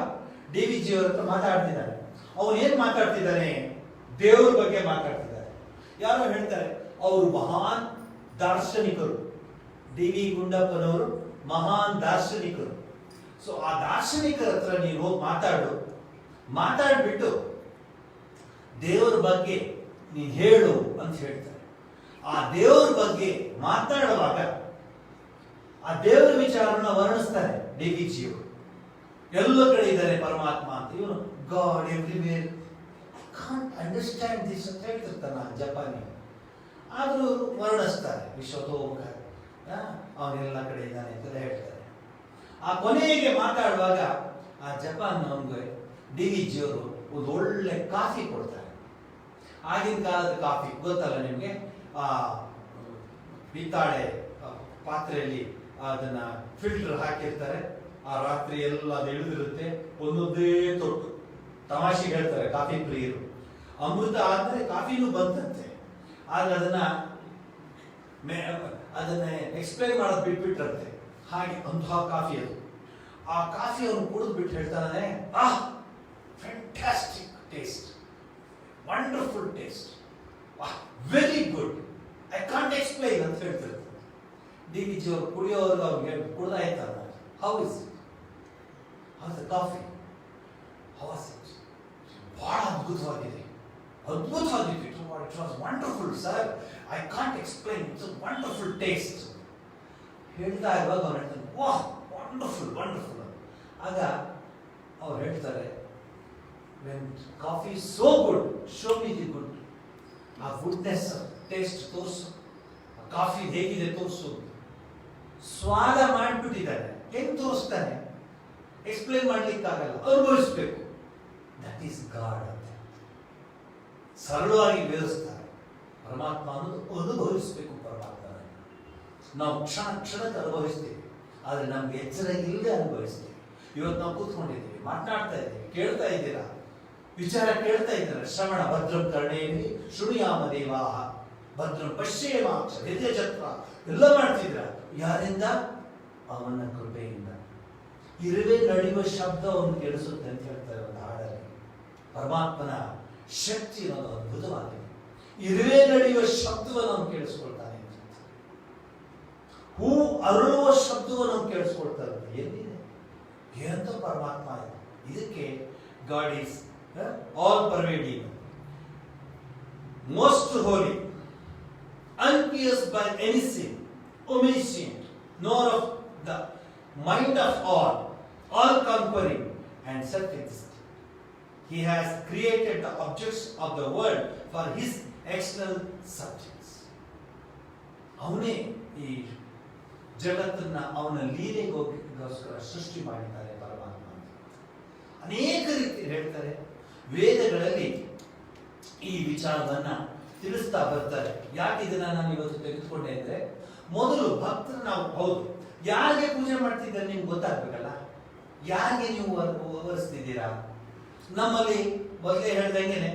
ಡಿ ವಿ ಜಿ ಅವ್ರ ಹತ್ರ ಮಾತಾಡ್ತಿದ್ದಾನೆ. ಅವನು ಏನ್ ಮಾತಾಡ್ತಿದ್ದಾನೆ? ದೇವ್ರ ಬಗ್ಗೆ ಮಾತಾಡ್ತಿದ್ದಾರೆ. ಯಾರೋ ಹೇಳ್ತಾರೆ ಅವರು ಮಹಾನ್ ದಾರ್ಶನಿಕರು. ಡಿ ವಿ ಗುಂಡಪ್ಪನವರು ಮಹಾನ್ ದಾರ್ಶನಿಕರು. ಸೊ ಆ ದಾರ್ಶನಿಕರ ಹತ್ರ ನೀನು ಹೋಗಿ ಮಾತಾಡ್ಬಿಟ್ಟು ದೇವರ ಬಗ್ಗೆ ನೀನು ಹೇಳು ಅಂತ ಹೇಳ್ತಾರೆ. ಆ ದೇವರ ಬಗ್ಗೆ ಮಾತಾಡುವಾಗ ಆ ದೇವರ ವಿಚಾರನ ವರ್ಣಿಸ್ತಾರೆ ಡಿ ವಿ ಜಿ ಅವರು. ಎಲ್ಲ ಕಡೆ ಇದ್ದಾರೆ ಪರಮಾತ್ಮ ಅಂತ. ಇವನು god everywhere, can't understand this ಅಂತ ಹೇಳ್ತಿರ್ತಾನೆ ಜಪಾನಿ. ಆದರೂ ವರ್ಣಿಸ್ತಾರೆ ವಿಶ್ವತೋಮುಖ, ಅವನೆಲ್ಲ ಕಡೆ ಇದ್ದಾನೆ ಅಂತ ಹೇಳ್ತಾರೆ. ಆ ಕೊನೆಗೆ ಮಾತಾಡುವಾಗ ಆ ಜಪಾನ್ ಅವನಿಗೆ ಡಿ ವಿ ಜಿ ಅವರು ಒಂದು ಒಳ್ಳೆ ಕಾಫಿ ಕೊಡ್ತಾರೆ. ಆಗಿನ ಕಾಲದ ಕಾಫಿ ಗೊತ್ತಲ್ಲ ನಿಮಗೆ, ಆ ಬಿತ್ತಾಳೆ ಪಾತ್ರೆಯಲ್ಲಿ ಅದನ್ನ ಫಿಲ್ಟರ್ ಹಾಕಿರ್ತಾರೆ. ಆ ರಾತ್ರಿ ಎಲ್ಲ ಅದು ಇಳಿದಿರುತ್ತೆ, ಒಂದೊಂದೇ ತೊಟ್ಟು. ತಮಾಷೆಗೆ ಹೇಳ್ತಾರೆ ಕಾಫಿ ಪ್ರಿಯರು, ಅಮೃತ ಆದ್ರೆ ಕಾಫಿನೂ ಬಂತಂತೆ. ಆದ್ರೆ ಅದನ್ನ ಎಕ್ಸ್ಪ್ಲೈನ್ ಮಾಡೋದು ಬಿಟ್ಬಿಟ್ಟಿರುತ್ತೆ. ಹಾಗೆ ಅಂತಹ ಕಾಫಿ ಅದು. ಆ ಕಾಫಿ ಅವನು ಕುಡಿದು ಬಿಟ್ಟು ಹೇಳ್ತಾನೆ, fantastic taste, wonderful taste, very good, I can't explain ಅಂತ ಹೇಳ್ತಿರ್ತಾರೆ. ಡಿ ವಿ ಜಿ ಅವರು ಕುಡಿಯೋರ್ಗೆ ಅವ್ರಿಗೆ ಕುಡ್ದಾಯ್ತಲ್ಲ, how is it, how's the coffee, how's it, ಬಹಳ ಅದ್ಭುತವಾಗಿದೆ. It was wonderful sir, I can't explain, it's a wonderful taste. ಹೇಳ್ತಾ ಇರುವಾಗ ಅವ್ರು ಹೇಳ್ತಾರೆ, ವಾಹ್ ವಂಡರ್ಫುಲ್ ವಂಡರ್ಫುಲ್. ಆಗ ಅವ್ರು ಹೇಳ್ತಾರೆ, when coffee so good, show me the good. ಆ ಗುಡ್ನೆಸ್ ಟೇಸ್ಟ್ ತೋರಿಸು, ಕಾಫಿ ಹೇಗಿದೆ ತೋರಿಸು. ಸ್ವಾದ ಮಾಡಿಬಿಟ್ಟಿದ್ದಾರೆ, ಹೆಂಗ್ ತೋರಿಸ್ತಾನೆ? ಎಕ್ಸ್ಪ್ಲೇನ್ ಮಾಡ್ಲಿಕ್ಕಾಗಲ್ಲ, ಅನುಭವಿಸ್ಬೇಕು. ದಟ್ ಈಸ್ ಗಾಡ್ ಅಂತ ಸರಳವಾಗಿ ವಿವರಿಸ್ತಾರೆ. ಪರಮಾತ್ಮ ಅನ್ನೋದು ಅನುಭವಿಸ್ಬೇಕು. ಪರಮಾತ್ಮನ ನಾವು ಕ್ಷಣ ಕ್ಷಣಕ್ಕೆ ಅನುಭವಿಸ್ತೀವಿ, ಆದರೆ ನಮ್ಗೆ ಎಚ್ಚರ ಇಲ್ಲದೆ ಅನುಭವಿಸ್ತೀವಿ. ಇವತ್ತು ನಾವು ಕೂತ್ಕೊಂಡಿದ್ದೀವಿ, ಮಾತನಾಡ್ತಾ ಇದ್ದೀವಿ, ಕೇಳ್ತಾ ಇದ್ದೀರಾ, ವಿಚಾರ ಕೇಳ್ತಾ ಇದ್ದಾರೆ. ಶ್ರವಣ ಭದ್ರಂ ಕರ್ಣೇವಿ ಶೃಣುಯಾಮ ದೇವಾಹ ಭದ್ರಂ ಪಶ್ಯೇಮಾಕ್ಷ ವಿದ್ಯಜತ್ರ ಎಲ್ಲ ಮಾಡ್ತಿದ್ರ. ಯಾರಿಂದ? ಅವನ ಕೃಪೆಯಿಂದ. ಇರುವೆ ನಡೆಯುವ ಶಬ್ದ ಅವನು ಕೇಳಿಸುತ್ತೆ ಅಂತ ಹೇಳ್ತಾರೆ ಒಂದು ಹಾಡಲ್ಲಿ. ಪರಮಾತ್ಮನ ಶಕ್ತಿ ಅನ್ನೋದು ಅದ್ಭುತವಾಗಿದೆ. ಇರುವೆ ನಡೆಯುವ ಶಬ್ದವನ್ನು ಅವನು ಕೇಳಿಸ್ಕೊಳ್ತಾನೆ. ಹೂ ಅರಳುವ ಶಬ್ದವನ್ನು ಅವನು ಕೇಳಿಸ್ಕೊಳ್ತಾ ಇರುತ್ತೆ. ಎಲ್ಲಿದೆ? ಏನಂತ ಪರಮಾತ್ಮ ಇದೆ. ಇದಕ್ಕೆ god is all pervading, most Holi, unpierced by any sin, omniscient, nor of the mind of all conquering and self-existing. He has created the objects of the world for his external subjects. ಅವನೇ ಈ ಜಗತ್ತನ್ನ ಅವನ ಲೀಲೆಗೋಸ್ಕರ ಸೃಷ್ಟಿ ಮಾಡಿದ್ದಾರೆ ಪರಮಾತ್ಮ. ಅನೇಕ ರೀತಿ ಹೇಳ್ತಾರೆ ವೇದಗಳಲ್ಲಿ ಈ ವಿಚಾರವನ್ನ ತಿಳಿಸ್ತಾ ಬರ್ತಾರೆ. ಯಾಕೆ ಇದನ್ನ ನಾನು ಇವತ್ತು ತೆಗೆದುಕೊಂಡೆ ಅಂದ್ರೆ, ಮೊದಲು ಭಕ್ತರು ನಾವು ಹೌದು ಯಾರಿಗೆ ಪೂಜೆ ಮಾಡ್ತಿದ್ದಾರೆ ನಿಮ್ಗೆ ಗೊತ್ತಾಗ್ಬೇಕಲ್ಲ. ಯಾರಿಗೆ ನೀವು ವರ್ತಿಸ್ತಿದ್ದೀರಾ? ನಮ್ಮಲ್ಲಿ ಮೊದಲೇ ಹೇಳ್ದಂಗೆನೆ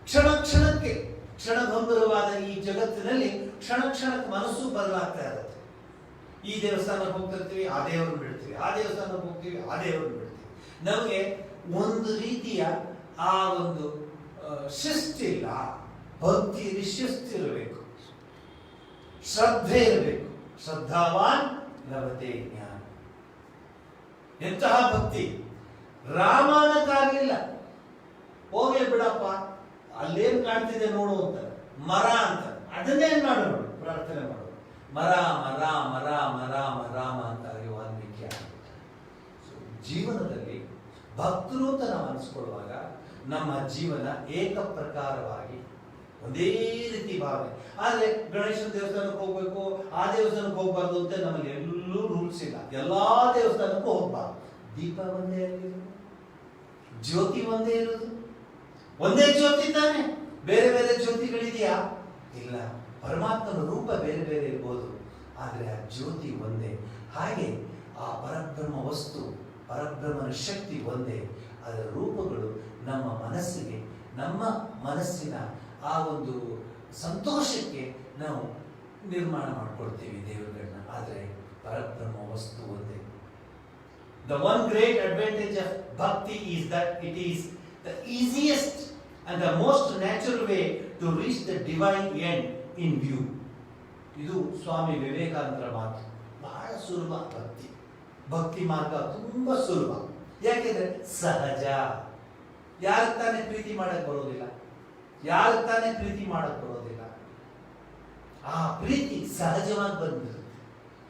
ಕ್ಷಣ ಕ್ಷಣಕ್ಕೆ ಕ್ಷಣಭಂಗುರವಾದ ಈ ಜಗತ್ತಿನಲ್ಲಿ ಕ್ಷಣ ಕ್ಷಣಕ್ಕೆ ಮನಸ್ಸು ಬದಲಾಗ್ತಾ ಇರುತ್ತೆ. ಈ ದೇವಸ್ಥಾನಕ್ಕೆ ಹೋಗ್ತಿರ್ತೀವಿ, ಆ ದೇವರನ್ನು ಬಿಡ್ತೀವಿ, ಆ ದೇವಸ್ಥಾನಕ್ಕೆ ಹೋಗ್ತೀವಿ, ಆ ದೇವರನ್ನು ಬಿಡ್ತೀವಿ. ನಮಗೆ ಒಂದು ರೀತಿಯ ಆ ಒಂದು ಶಿಸ್ತಿಲ್ಲ. ಭಕ್ತಿಯಲ್ಲಿ ಶಿಸ್ತಿರಬೇಕು, ಶ್ರದ್ಧೆ ಇರಬೇಕು. ಶ್ರದ್ಧಾವಾನ್ ಲಭತೆ ಜ್ಞಾನ. ಎಂತಹ ಭಕ್ತಿ! ರಾಮಾಯಣಕ್ಕಾಗಲಿಲ್ಲ, ಹೋಗ್ಲಿ ಬಿಡಪ್ಪ, ಅಲ್ಲೇನ್ ಕಾಣ್ತಿದೆ ನೋಡು ಅಂತ ಮರ ಅಂತ ಅದನ್ನೇ ಮಾಡೋಣ, ಪ್ರಾರ್ಥನೆ ಮಾಡೋದು. ಮರ ಮರ ಮರ ಮರ ಮರಾಮ ಅಂತ ವಾಲ್ಮೀಕಿ. ಜೀವನದಲ್ಲಿ ಭಕ್ತರು ಅಂತ ನಾವು ಅನಿಸ್ಕೊಳ್ಳುವಾಗ ನಮ್ಮ ಜೀವನ ಏಕ ಪ್ರಕಾರವಾಗಿ ಒಂದೇ ರೀತಿ ಭಾವನೆ. ಆದ್ರೆ ಗಣೇಶನ ದೇವಸ್ಥಾನಕ್ಕೆ ಹೋಗ್ಬೇಕು, ಆ ದೇವಸ್ಥಾನಕ್ಕೆ ಹೋಗ್ಬಾರ್ದು ಅಂತ ನಮ್ಮಲ್ಲಿ ಎಲ್ಲೂ ರೂಲ್ಸ್ ಇಲ್ಲ. ಎಲ್ಲಾ ದೇವಸ್ಥಾನಕ್ಕೂ ಹೋಗ್ಬಾರ್ದು. ದೀಪ ಒಂದೇ ಇರೋದು, ಜ್ಯೋತಿ ಒಂದೇ ಇರೋದು, ಒಂದೇ ಜ್ಯೋತಿ ತಾನೆ. ಬೇರೆ ಬೇರೆ ಜ್ಯೋತಿಗಳಿದೆಯಾ? ಇಲ್ಲ. ಪರಮಾತ್ಮನ ರೂಪ ಬೇರೆ ಬೇರೆ ಇರ್ಬೋದು, ಆದ್ರೆ ಆ ಜ್ಯೋತಿ ಒಂದೇ. ಹಾಗೆ ಆ ಪರಬ್ರಹ್ಮ ವಸ್ತು, ಪರಬ್ರಹ್ಮನ ಶಕ್ತಿ ಒಂದೇ. ಅದರ ರೂಪಗಳು ನಮ್ಮ ಮನಸ್ಸಿಗೆ, ನಮ್ಮ ಮನಸ್ಸಿನ ಆ ಒಂದು ಸಂತೋಷಕ್ಕೆ ನಾವು ನಿರ್ಮಾಣ ಮಾಡ್ಕೊಳ್ತೀವಿ ದೇವರುಗಳನ್ನ. ಆದರೆ ಪರಬ್ರಹ್ಮ ವಸ್ತು ಒಂದೇ. The one great advantage of bhakti is that it is the easiest and the most natural way to reach the divine end in view. ಇದು ಸ್ವಾಮಿ ವಿವೇಕಾನಂದರ ಮಾತು. ಬಹಳ ಸುಲಭ ಭಕ್ತಿ. ಭಕ್ತಿ ಮಾರ್ಗ ತುಂಬಾ ಸುಲಭ. ಯಾಕೆಂದ್ರೆ ಸಹಜ. ಯಾರು ತಾನೇ ಪ್ರೀತಿ ಮಾಡಕ್ ಬರೋದಿಲ್ಲ? ಯಾರು ತಾನೇ ಪ್ರೀತಿ ಮಾಡಕ್ ಬರೋದಿಲ್ಲ? ಆ ಪ್ರೀತಿ ಸಹಜವಾಗಿ ಬಂದಿರುತ್ತೆ.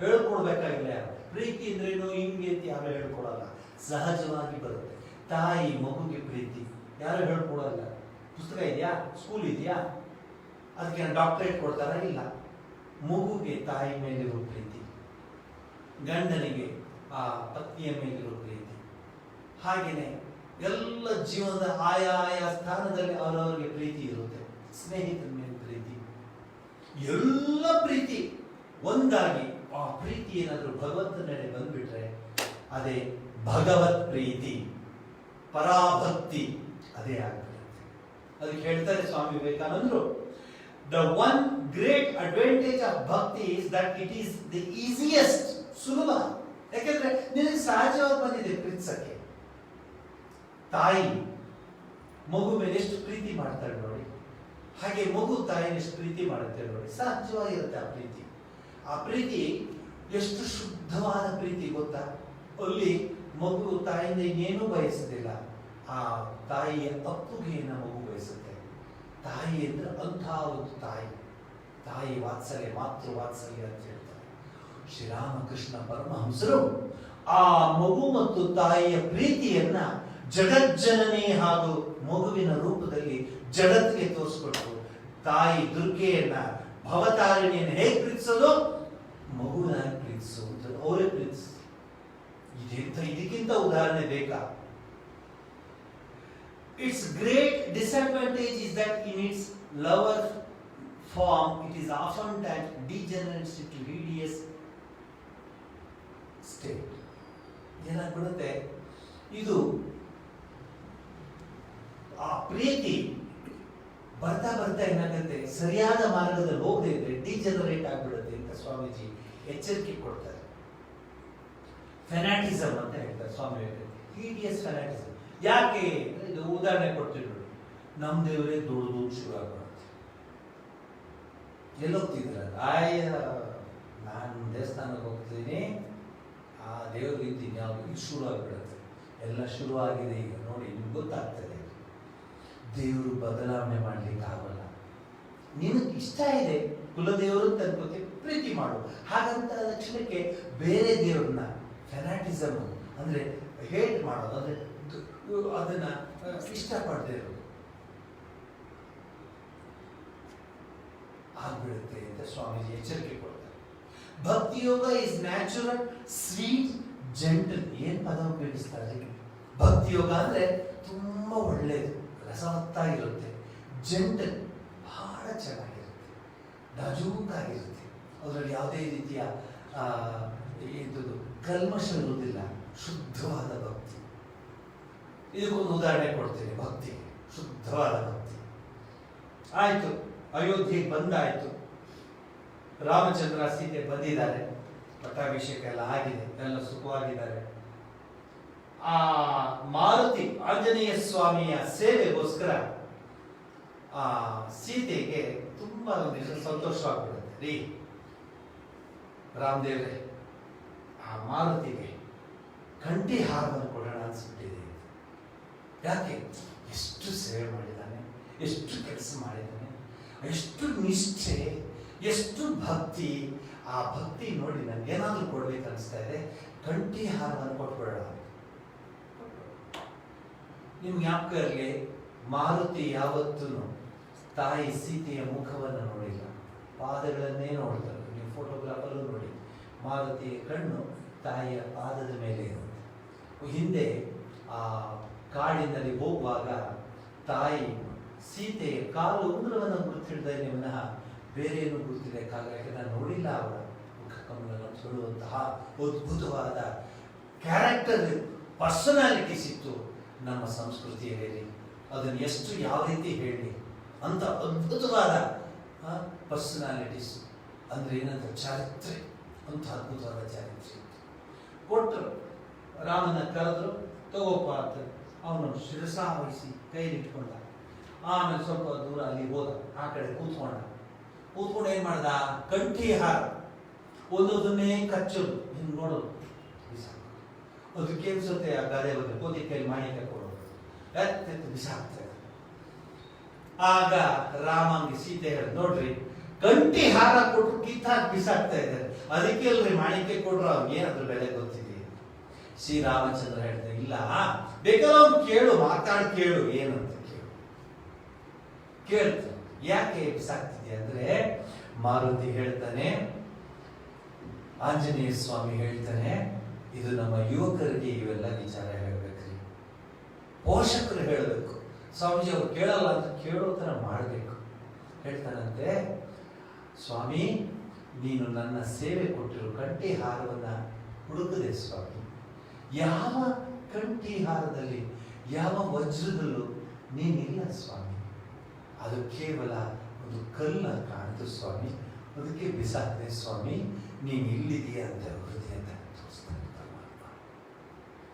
ಹೇಳ್ಕೊಡ್ಬೇಕಾಗಿಲ್ಲ ಯಾರು. ಪ್ರೀತಿ ಅಂದ್ರೇನು ಹಿಂಗೆ ಅಂತ ಯಾರು ಹೇಳ್ಕೊಡಲ್ಲ, ಸಹಜವಾಗಿ ಬರುತ್ತೆ. ತಾಯಿ ಮಗುಗೆ ಪ್ರೀತಿ ಯಾರು ಹೇಳ್ಕೊಡಲ್ಲ. ಪುಸ್ತಕ ಇದೆಯಾ? ಸ್ಕೂಲ್ ಇದೆಯಾ? ಅದಕ್ಕೆ ಡಾಕ್ಟರೇಟ್ ಕೊಡ್ತಾರ? ಇಲ್ಲ. ಮಗುಗೆ ತಾಯಿ ಮೇಲಿರೋ ಪ್ರೀತಿ, ಗಂಡನಿಗೆ ಆ ಪತ್ನಿಯ ಮೇಲಿರೋ ಪ್ರೀತಿ, ಹಾಗೇನೆ ಎಲ್ಲ ಜೀವನದ ಆಯಾ ಆಯಾ ಸ್ಥಾನದಲ್ಲಿ ಅವರವರಿಗೆ ಪ್ರೀತಿ ಇರುತ್ತೆ. ಸ್ನೇಹಿತರ ಮೇಲೆ ಪ್ರೀತಿ, ಎಲ್ಲ ಪ್ರೀತಿ ಒಂದಾಗಿ ಆ ಪ್ರೀತಿ ಏನಾದರೂ ಭಗವಂತನೆಡೆ ಬಂದ್ಬಿಟ್ರೆ ಅದೇ ಭಗವತ್ ಪ್ರೀತಿ, ಪರಾಭಕ್ತಿ, ಅದೇ ಆಗ್ಬಿಡುತ್ತೆ. ಅದಕ್ಕೆ ಹೇಳ್ತಾರೆ ಸ್ವಾಮಿ ವಿವೇಕಾನಂದರು, the one great advantage of bhakti is that it is the easiest, ಸುಲಭ. ಯಾಕೆಂದ್ರೆ ನಿನಗೆ ಸಹಜವಾಗಿ ಬಂದಿದೆ ಪ್ರೀತಿಸಕ್ಕೆ. ತಾಯಿ ಮಗು ಮೇಲೆ ಎಷ್ಟು ಪ್ರೀತಿ ಮಾಡ್ತಾಳೆ ನೋಡಿ, ಹಾಗೆ ಮಗು ತಾಯಿನ ಎಷ್ಟು ಪ್ರೀತಿ ಮಾಡುತ್ತೆ ನೋಡಿ. ಸಹಜವಾಗಿರುತ್ತೆ ಆ ಪ್ರೀತಿ. ಆ ಪ್ರೀತಿ ಎಷ್ಟು ಶುದ್ಧವಾದ ಪ್ರೀತಿ ಗೊತ್ತಾ? ಅಲ್ಲಿ ಮಗು ತಾಯಿಯಿಂದ ಇನ್ನೇನು ಬಯಸುದಿಲ್ಲ, ಆ ತಾಯಿಯ ಅಪ್ಪುಗೆಯನ್ನು ಮಗು ಬಯಸುತ್ತೆ. ತಾಯಿ ಅಂದ್ರೆ ಅಂತಹ ಒಂದು ತಾಯಿ. ತಾಯಿ ವಾತ್ಸಲ್ಯ, ಮಾತೃ ವಾತ್ಸಲ್ಯ ಅಂತ ಹೇಳ್ತಾರೆ. ಶ್ರೀರಾಮಕೃಷ್ಣ ಪರಮಹಂಸರು ಆ ಮಗು ಮತ್ತು ತಾಯಿಯ ಪ್ರೀತಿಯನ್ನ ಜಗಜ್ಜನನಿ ಹಾಗೂ ಮಗುವಿನ ರೂಪದಲ್ಲಿ ಜಗತ್ತಿಗೆ ತೋರಿಸ್ಕೊಟ್ರು. ತಾಯಿ ದುರ್ಗೆಯನ್ನ, ಭವತಾರಿಣಿಯನ್ನು ಹೇಗೆ ಪ್ರೀತಿಸೋದು? ಮಗುವಿನ ಪ್ರೀತಿಸು ಅಂತ ಅವರೇ ಪ್ರೀತಿಸ್ತಾರೆ. ಇದಕ್ಕಿಂತ ಉದಾಹರಣೆ ಬೇಕಾ? Its great disadvantage is that in its lower form it is often that degenerates into hideous state. ಏನಾಗ್ಬಿಡುತ್ತೆ, ಇದು ಆ ಪ್ರೀತಿ ಬರ್ತಾ ಬರ್ತಾ ಏನಾಗುತ್ತೆ, ಸರಿಯಾದ ಮಾರ್ಗದಲ್ಲಿ ಹೋಗದೆ ಇದ್ರೆ ಡಿಜನರೇಟ್ ಆಗ್ಬಿಡುತ್ತೆ ಅಂತ ಸ್ವಾಮೀಜಿ ಎಚ್ಚರಿಕೆ ಕೊಡ್ತಾರೆ. ಫೆನಾಟಿಸಮ್ ಅಂತ ಹೇಳ್ತಾರೆ ಸ್ವಾಮಿ. ಹಿಡಿಯಸ್ ಫೆನಾಟಿಸಮ್ ಯಾಕೆ? ಇದು ಉದಾಹರಣೆ ಕೊಡ್ತೀವಿ ನೋಡಿ. ನಮ್ಮ ದೇವರೇ ದೊಡ್ಡದು ಶುರು ಆಗ್ಬಿಡುತ್ತೆ. ಎಲ್ಲೋಗ್ತಿದ್ರ? ನಾನು ದೇವಸ್ಥಾನಕ್ಕೆ ಹೋಗ್ತೀನಿ, ಆ ದೇವ್ರಿಗೆ ಇದ್ದೀನಿ ಯಾವುದು, ಇದು ಶುರು ಆಗ್ಬಿಡುತ್ತೆ. ಎಲ್ಲ ಶುರು ಆಗಿದೆ ಈಗ ನೋಡಿ, ನಿಮ್ಗೆ ಗೊತ್ತಾಗ್ತದೆ. ದೇವರು ಬದಲಾವಣೆ ಮಾಡ್ಲಿಕ್ಕೆ ಆಗಲ್ಲ. ನಿನಗೆ ಇಷ್ಟ ಇದೆ ಕುಲದೇವರು ಅಂತ ಅನ್ಕೋತಿ, ಪ್ರೀತಿ ಮಾಡು. ಹಾಗಂತ ತಕ್ಷಣಕ್ಕೆ ಬೇರೆ ದೇವ್ರನ್ನ ಫೆನಾಟಿಸಮ್ ಅಂದ್ರೆ ಹೇಟ್ ಮಾಡೋದು, ಅಂದ್ರೆ ಅದನ್ನ ಇಷ್ಟಪಡದೇ ಇರೋದು ಆಗ್ಬಿಡುತ್ತೆ ಅಂತ ಸ್ವಾಮೀಜಿ ಎಚ್ಚರಿಕೆ ಕೊಡ್ತಾರೆ. ಭಕ್ತಿ yoga is natural, sweet, gentle. ಏನ್ ಪದ ಉಪಯೋಗಿಸ್ತಾರೆ? ಭಕ್ತಿ ಯೋಗ ಅಂದ್ರೆ ತುಂಬಾ ಒಳ್ಳೆಯದು, ರಸವತ್ತಾಗಿರುತ್ತೆ, ಜೆಂಟಲ್, ಬಹಳ ಚೆನ್ನಾಗಿರುತ್ತೆ, ನಾಜೂಕಾಗಿರುತ್ತೆ. ಅದರಲ್ಲಿ ಯಾವುದೇ ರೀತಿಯ ಎಂಥದ್ದು ಕಲ್ಮಶ ಇರುವುದಿಲ್ಲ, ಶುದ್ಧವಾದ ಭಕ್ತಿ. ಇದಕ್ಕೊಂದು ಉದಾಹರಣೆ ಕೊಡ್ತೀನಿ. ಭಕ್ತಿ, ಶುದ್ಧವಾದ ಭಕ್ತಿ. ಆಯ್ತು, ಅಯೋಧ್ಯೆಗೆ ಬಂದಾಯ್ತು, ರಾಮಚಂದ್ರ ಸೀತೆ ಬಂದಿದ್ದಾರೆ, ಪಟ್ಟಾಭಿಷೇಕ ಎಲ್ಲ ಆಗಿದೆ, ಎಲ್ಲ ಸುಖವಾಗಿದ್ದಾರೆ. ಆ ಮಾರುತಿ ಆಂಜನೇಯ ಸ್ವಾಮಿಯ ಸೇವೆಗೋಸ್ಕರ ಆ ಸೀತೆಗೆ ತುಂಬಾ ಸಂತೋಷವಾಗ್ಬಿಡುತ್ತೆ. ರೀ ರಾಮದೇವ್ರೆ, ಆ ಮಾರುತಿಗೆ ಕಂಠಿ ಹಾರವನ್ನು ಕೊಡೋಣ ಅನ್ಸ್ಬಿಟ್ಟಿದೆ. ಯಾಕೆ? ಎಷ್ಟು ಸೇವೆ ಮಾಡಿದ್ದಾನೆ, ಎಷ್ಟು ಕೆಲಸ ಮಾಡಿದ್ದಾನೆ, ಎಷ್ಟು ನಿಷ್ಠೆ, ಎಷ್ಟು ಭಕ್ತಿ. ಆ ಭಕ್ತಿ ನೋಡಿ ನನಗೆ ಏನಾದರೂ ಕೊಡ್ಬೇಕು ಅನಿಸ್ತಾ ಇದೆ, ಕಂಠಿ ಹಾರವನ್ನು ಕೊಟ್ಬಿಡೋಣ. ನಿಮ್ಗೆ ಜ್ಞಾಪಕ ಇರಲಿ, ಮಾರುತಿ ಯಾವತ್ತೂ ತಾಯಿ ಸೀತೆಯ ಮುಖವನ್ನು ನೋಡಿಲ್ಲ, ಪಾದಗಳನ್ನೇ ನೋಡ್ತಾರೆ. ನೀವು ಫೋಟೋಗ್ರಾಫಲ್ಲೂ ನೋಡಿ, ಮಾರುತಿಯ ಕಣ್ಣು ತಾಯಿಯ ಪಾದದ ಮೇಲೆ ಇರುತ್ತೆ. ಹಿಂದೆ ಆ ಕಾಡಿನಲ್ಲಿ ಹೋಗುವಾಗ ತಾಯಿ ಸೀತೆಯ ಕಾಲು ಉಂಗುರವನ್ನು ಗುರುತಿಡ್ದೇ ವಿನಃ ಬೇರೆ ಏನು ಗುರುತಿಡಕ್ಕಾಗಕ್ಕೆ ನಾನು ನೋಡಿಲ್ಲ. ಅವರ ಮುಖ ಕಮಲನ್ನು ಹೇಳುವಂತಹ ಅದ್ಭುತವಾದ ಕ್ಯಾರೆಕ್ಟರ್, ಪರ್ಸನಾಲಿಟಿ ಸಿಕ್ತು ನಮ್ಮ ಸಂಸ್ಕೃತಿಯಲ್ಲಿ. ಅದನ್ನು ಎಷ್ಟು ಯಾವ ರೀತಿ ಹೇಳಿ ಅಂತ ಅದ್ಭುತವಾದ ಪರ್ಸನಾಲಿಟೀಸ್ ಅಂದ್ರೆ ಏನಂತ ಚಾರಿತ್ರೆ, ಅಂತ ಅದ್ಭುತವಾದ ಚಾರಿತ್ರೆ ಕೊಟ್ಟರು. ರಾಮನ ಕರೆದ್ರು, ತಗೋಪ್ಪ ಅಂತ ಅವನು ಶಿರಸಾವಹಿಸಿ ಕೈಲಿಟ್ಕೊಂಡ. ಆಮೇಲೆ ಸ್ವಲ್ಪ ದೂರ ಅಲ್ಲಿ ಹೋದ, ಆ ಕಡೆ ಕೂತ್ಕೊಂಡು ಏನ್ ಮಾಡ್ದ, ಕಂಠಿ ಹಾರ ಒಂದೊಂದನ್ನೇ ಕಚ್ಚೋದು, ಹಿಂಗೆ ನೋಡೋದು, ಅದಕ್ಕೆ ಅನ್ಸುತ್ತೆ ಆ ಗಾದೆ ಬಂದ್ರೆ ಕೋತಿ ಕೈ ಮಾಣಿಕ ಕೊಡೋದು, ಎತ್ತೆತ್ತು ಬಿಸಾಕ್ತಾರೆ. ಆಗ ರಾಮಂಗೆ ಸೀತೆ ಹೇಳಿ, ನೋಡ್ರಿ ಕಂಠಿ ಹಾರ ಕೊಟ್ಟು ಕಿತ್ತಾಕ್ ಬಿಸಾಕ್ತಾ ಇದ್ದಾರೆ, ಅದಕ್ಕೆ ಅಲ್ರಿ ಮಾಣಿಕೆ ಕೊಟ್ರು, ಅವ್ರಿಗೆ ಏನಾದ್ರು ಬೆಲೆ ಗೊತ್ತಿದೆ. ಶ್ರೀರಾಮಚಂದ್ರ ಹೇಳ್ತಾರೆ, ಇಲ್ಲ ಬೇಕಾದ್ರೆ ಅವ್ನು ಕೇಳು, ಮಾತಾಡಿ ಕೇಳು, ಏನಂತ ಕೇಳ್ತಾನೆ. ಯಾಕೆ ಬಿಸಾಕ್ತಿದೆ ಅಂದ್ರೆ ಮಾರುತಿ ಹೇಳ್ತಾನೆ, ಆಂಜನೇಯ ಸ್ವಾಮಿ ಹೇಳ್ತಾನೆ, ಇದು ನಮ್ಮ ಯುವಕರಿಗೆ ಇವೆಲ್ಲ ವಿಚಾರ ಹೇಳ್ಬೇಕ್ರಿ, ಪೋಷಕರು ಹೇಳಬೇಕು. ಸ್ವಾಮೀಜಿ ಅವ್ರು ಕೇಳಲ್ಲ ಅಂತ ಕೇಳೋ ತರ ಮಾಡಬೇಕು. ಹೇಳ್ತಾನಂತೆ, ಸ್ವಾಮಿ ನೀನು ನನ್ನ ಸೇವೆ ಕೊಟ್ಟಿರೋ ಕಂಠಿ ಹಾರವನ್ನ ಹುಡುಕದೆ ಸ್ವಾಮಿ, ಯಾವ ಕಂಠಿ ಹಾರದಲ್ಲಿ ಯಾವ ವಜ್ರದಲ್ಲೂ ನೀನಿಲ್ಲ ಸ್ವಾಮಿ, ಅದು ಕೇವಲ ಒಂದು ಕಲ್ಲ ಕಾಣ್ತು ಸ್ವಾಮಿ, ಅದಕ್ಕೆ ಬಿಸಾಕ್ದೆ ಸ್ವಾಮಿ, ನೀನು ಇಲ್ಲಿದೆಯಾ ಅಂತ ಹೃದಯ ತೋರಿಸ್ತಾನೆ ಪರಮಾತ್ಮ.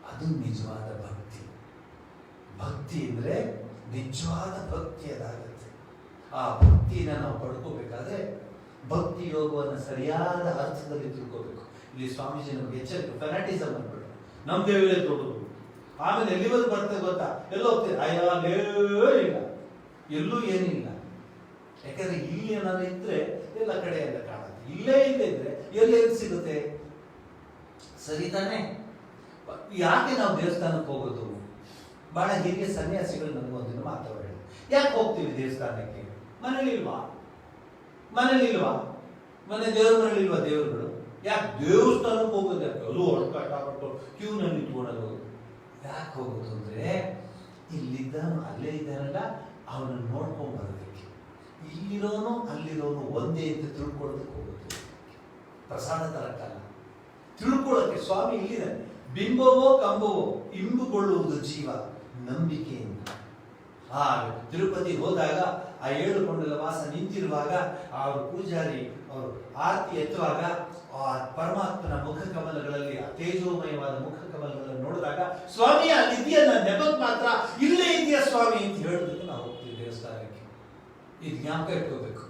ಅದು ನಿಜವಾದ ಭಕ್ತಿ. ಭಕ್ತಿ ಅಂದ್ರೆ ನಿಜವಾದ ಭಕ್ತಿ ಅದಾಗುತ್ತೆ. ಆ ಭಕ್ತಿನ ನಾವು ಪಡ್ಕೋಬೇಕಾದ್ರೆ ಭಕ್ತಿ ಯೋಗವನ್ನು ಸರಿಯಾದ ಅರ್ಥದಲ್ಲಿ ತಿಳ್ಕೋಬೇಕು. ಇಲ್ಲಿ ಸ್ವಾಮೀಜಿ ನಮ್ಗೆ ಎಚ್ಚರಿಕೆ, ಫೆನಾಟಿಸಮ್ ಅನ್ಬಿಟ್ಟು ನಮ್ ದೇವರೇ ದೊಡ್ಡದು, ಆಮೇಲೆ ಎಲ್ಲಿವರೆಗೂ ಬರ್ತದೆ ಗೊತ್ತಾ, ಎಲ್ಲೋ ಹೋಗ್ತೀರಿ, ಇಲ್ಲ, ಎಲ್ಲೂ ಏನಿಲ್ಲ. ಯಾಕಂದ್ರೆ ಇಲ್ಲಿ ಏನಾದ್ರು ಇದ್ರೆ ಎಲ್ಲ ಕಡೆ ಎಲ್ಲ ಕಾಣುತ್ತೆ, ಇಲ್ಲೇ ಇದ್ರೆ ಎಲ್ಲಿ ಸಿಗುತ್ತೆ? ಸರಿ ತಾನೆ? ಯಾಕೆ ನಾವು ದೇವಸ್ಥಾನಕ್ಕೆ ಹೋಗೋದು? ಬಹಳ ಹಿರಿಯ ಸನ್ಯಾಸಿಗಳು ನನಗೊಂದಿನ ಮಾತಾಡಿ, ಯಾಕೆ ಹೋಗ್ತೀವಿ ದೇವಸ್ಥಾನಕ್ಕೆ? ಮನೇಲಿಲ್ವಾ? ಮನೆ ದೇವ್ರ ಮನೇಲಿಲ್ವಾ ದೇವರುಗಳು? ಯಾಕೆ ದೇವಸ್ಥಾನಕ್ಕೆ ಹೋಗೋದು ಯಾಕೆ? ಅದು ಅಷ್ಟು ಕಷ್ಟಪಟ್ಟು ಕ್ಯೂನಲ್ಲಿ ನಿಂತ್ಕೊಳ್ಳೋದು ಯಾಕೆ ಹೋಗೋದು ಅಂದರೆ ಇಲ್ಲಿದ್ದಾನು ಅಲ್ಲೇ ಇದ್ದಾನಲ್ಲ ಅವನನ್ನು ನೋಡ್ಕೊಂಡು ಬರೋದಕ್ಕೆ. ಇಲ್ಲಿರೋನು ಅಲ್ಲಿರೋನು ಒಂದೇ ಅಂತ ತಿಳ್ಕೊಳ್ಳೋದಕ್ಕೆ ಹೋಗುತ್ತೆ. ಪ್ರಸಾದ ತರಕ್ಕಲ್ಲ, ತಿಳ್ಕೊಳ್ಳೋಕ್ಕೆ. ಸ್ವಾಮಿ ಇಲ್ಲಿದೆ. ಬಿಂಬವೋ ಕಂಬವೋ ಇಂಬುಗೊಳ್ಳುವುದು ಜೀವ ನಂಬಿಕೆಯಿಂದ. ಆ ತಿರುಪತಿ ಹೋದಾಗ ಆ 7 ಕೊಂಡಲ ವಾಸ ನಿಂತಿರುವಾಗ ಅವರು ಪೂಜಾರಿ ಅವರು ಆರತಿ ಎತ್ತುವಾಗ ಆ ಪರಮಾತ್ಮನ ಮುಖ ಕಮಲಗಳಲ್ಲಿ, ಆ ತೇಜೋಮಯವಾದ ಮುಖ ಕಮಲಗಳನ್ನು ನೋಡಿದಾಗ ಸ್ವಾಮಿ ಅಲ್ಲಿದೆಯಾ, ನನ್ನ ನೆಪಕ್ಕೆ ಮಾತ್ರ ಇಲ್ಲೇ ಇದೆಯಾ ಸ್ವಾಮಿ ಅಂತ ಹೇಳೋದಕ್ಕೆ ನಾವು ಹೋಗ್ತೀವಿ ದೇವಸ್ಥಾನಕ್ಕೆ. ಇದು ಜ್ಞಾಪಕ ಇಟ್ಕೋಬೇಕು.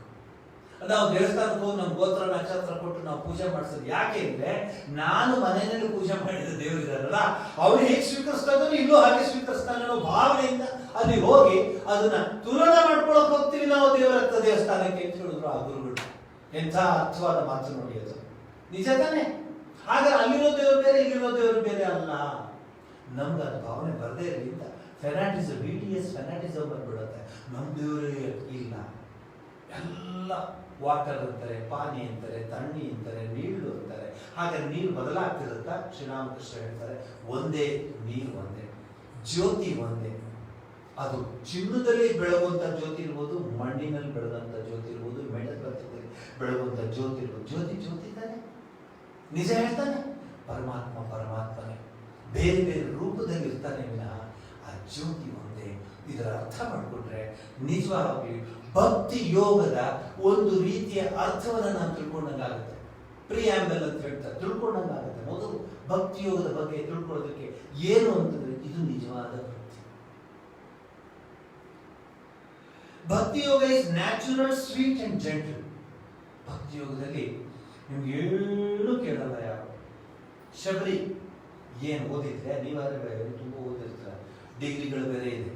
ನಾವು ದೇವಸ್ಥಾನಕ್ಕೆ ಹೋಗಿ ನಮ್ಮ ಗೋತ್ರ ನಕ್ಷತ್ರ ಕೊಟ್ಟು ನಾವು ಪೂಜೆ ಮಾಡಿಸೋದು ಯಾಕೆ ಅಂದ್ರೆ, ನಾನು ಮನೆಯಲ್ಲಿ ಪೂಜೆ ಮಾಡಿದ ದೇವರಿದಾರಲ್ಲ ಅವ್ರು ಹೇಗೆ ಸ್ವೀಕರಿಸ್ತಾ ಇದ್ದಾರೋ ಇಲ್ಲೂ ಹಾಗೆ ಸ್ವೀಕರಿಸ್ತಾನೆ ಅನ್ನೋ ಭಾವನೆಯಿಂದ ಅಲ್ಲಿ ಹೋಗಿ ಅದನ್ನ ತುಲನಾ ಮಾಡ್ಕೊಳಕ್ ಹೋಗ್ತೀವಿ ನಾವು ದೇವರ ದೇವಸ್ಥಾನಕ್ಕೆ ಅಂತ ಹೇಳಿದ್ರು ಆ ಗುರುಗಳು. ಎಂಥ ಅರ್ಥವಾದ ಮಾತು ನೋಡಿ ಅದು. ನಿಜ ತಾನೆ? ಹಾಗಾದ್ರೆ ಅಲ್ಲಿರೋ ದೇವರು ಬೇರೆ ಇಲ್ಲಿರೋ ದೇವರು ಬೇರೆ ಅಲ್ಲ. ನಮ್ಗೆ ಅದು ಭಾವನೆ ಬರದೇ ಇರಲಿಲ್ಲ. ಫೆನಾಟಿಸಮ್, BTS ಫೆನಾಟಿಸಮ್ ಬಂದ್ಬಿಡುತ್ತೆ. ನಮ್ಮ ದೇವರೇ ಇಲ್ಲ, ಎಲ್ಲ ವಾಟರ್ ಅಂತಾರೆ, ಪಾನಿ ಅಂತಾರೆ, ತಣ್ಣಿ ಅಂತಾರೆ, ನೀರು ಅಂತಾರೆ. ಹಾಗೆ ನೀರು ಬದಲಾಗ್ತಿರುತ್ತಾ? ಶ್ರೀರಾಮಕೃಷ್ಣ ಹೇಳ್ತಾರೆ ಒಂದೇ ನೀರು, ಒಂದೇ ಜ್ಯೋತಿ, ಒಂದೇ. ಅದು ಚಿನ್ನದಲ್ಲಿ ಬೆಳಗುವಂತ ಜ್ಯೋತಿ ಇರ್ಬೋದು, ಮಣ್ಣಿನಲ್ಲಿ ಬೆಳೆದಂತ ಜ್ಯೋತಿ ಇರ್ಬೋದು, ಮೆಣದಲ್ಲಿ ಬೆಳಗುವಂತ ಜ್ಯೋತಿ ಇರ್ಬೋದು. ಜ್ಯೋತಿ ಜ್ಯೋತಿ ತಾನೆ, ನಿಜ ಹೇಳ್ತಾನೆ. ಪರಮಾತ್ಮ ಪರಮಾತ್ಮನೇ, ಬೇರೆ ಬೇರೆ ರೂಪದಲ್ಲಿ ಇರ್ತಾನೆ ವಿನಃ ಆ ಜ್ಯೋತಿ ಒಂದೇ. ಇದರ ಅರ್ಥ ಮಾಡಿಕೊಂಡ್ರೆ ನಿಜವಾಗಿ ಭಕ್ತಿ ಯೋಗದ ಒಂದು ರೀತಿಯ ಅರ್ಥವನ್ನು ನಾನು ತಿಳ್ಕೊಂಡಂಗಾಗುತ್ತೆ. ಪ್ರಿಯಾಂಬಲ್ ಅಂತ ಹೇಳ್ತಾರೆ, ತಿಳ್ಕೊಂಡಂಗಾಗುತ್ತೆ. ಮೊದಲು ಭಕ್ತಿ ಯೋಗದ ಬಗ್ಗೆ ತಿಳ್ಕೊಳ್ಳೋದಕ್ಕೆ ಏನು ಅಂತಂದ್ರೆ ಇದು ನಿಜವಾದ ಭಕ್ತಿ. Bhakti yoga is natural, sweet and gentle. ಭಕ್ತಿ ಯೋಗದಲ್ಲಿ ನಿಮ್ಗೆ ಏನು ಕೇಳಲ್ಲ ಯಾರು. ಶಬರಿ ಏನು ಓದಿದ್ರೆ ನೀವಾದ್ರೆ ತುಂಬ ಓದಿರ್ತೀರ, ಡಿಗ್ರಿಗಳು ಬೇರೆ ಇದೆ,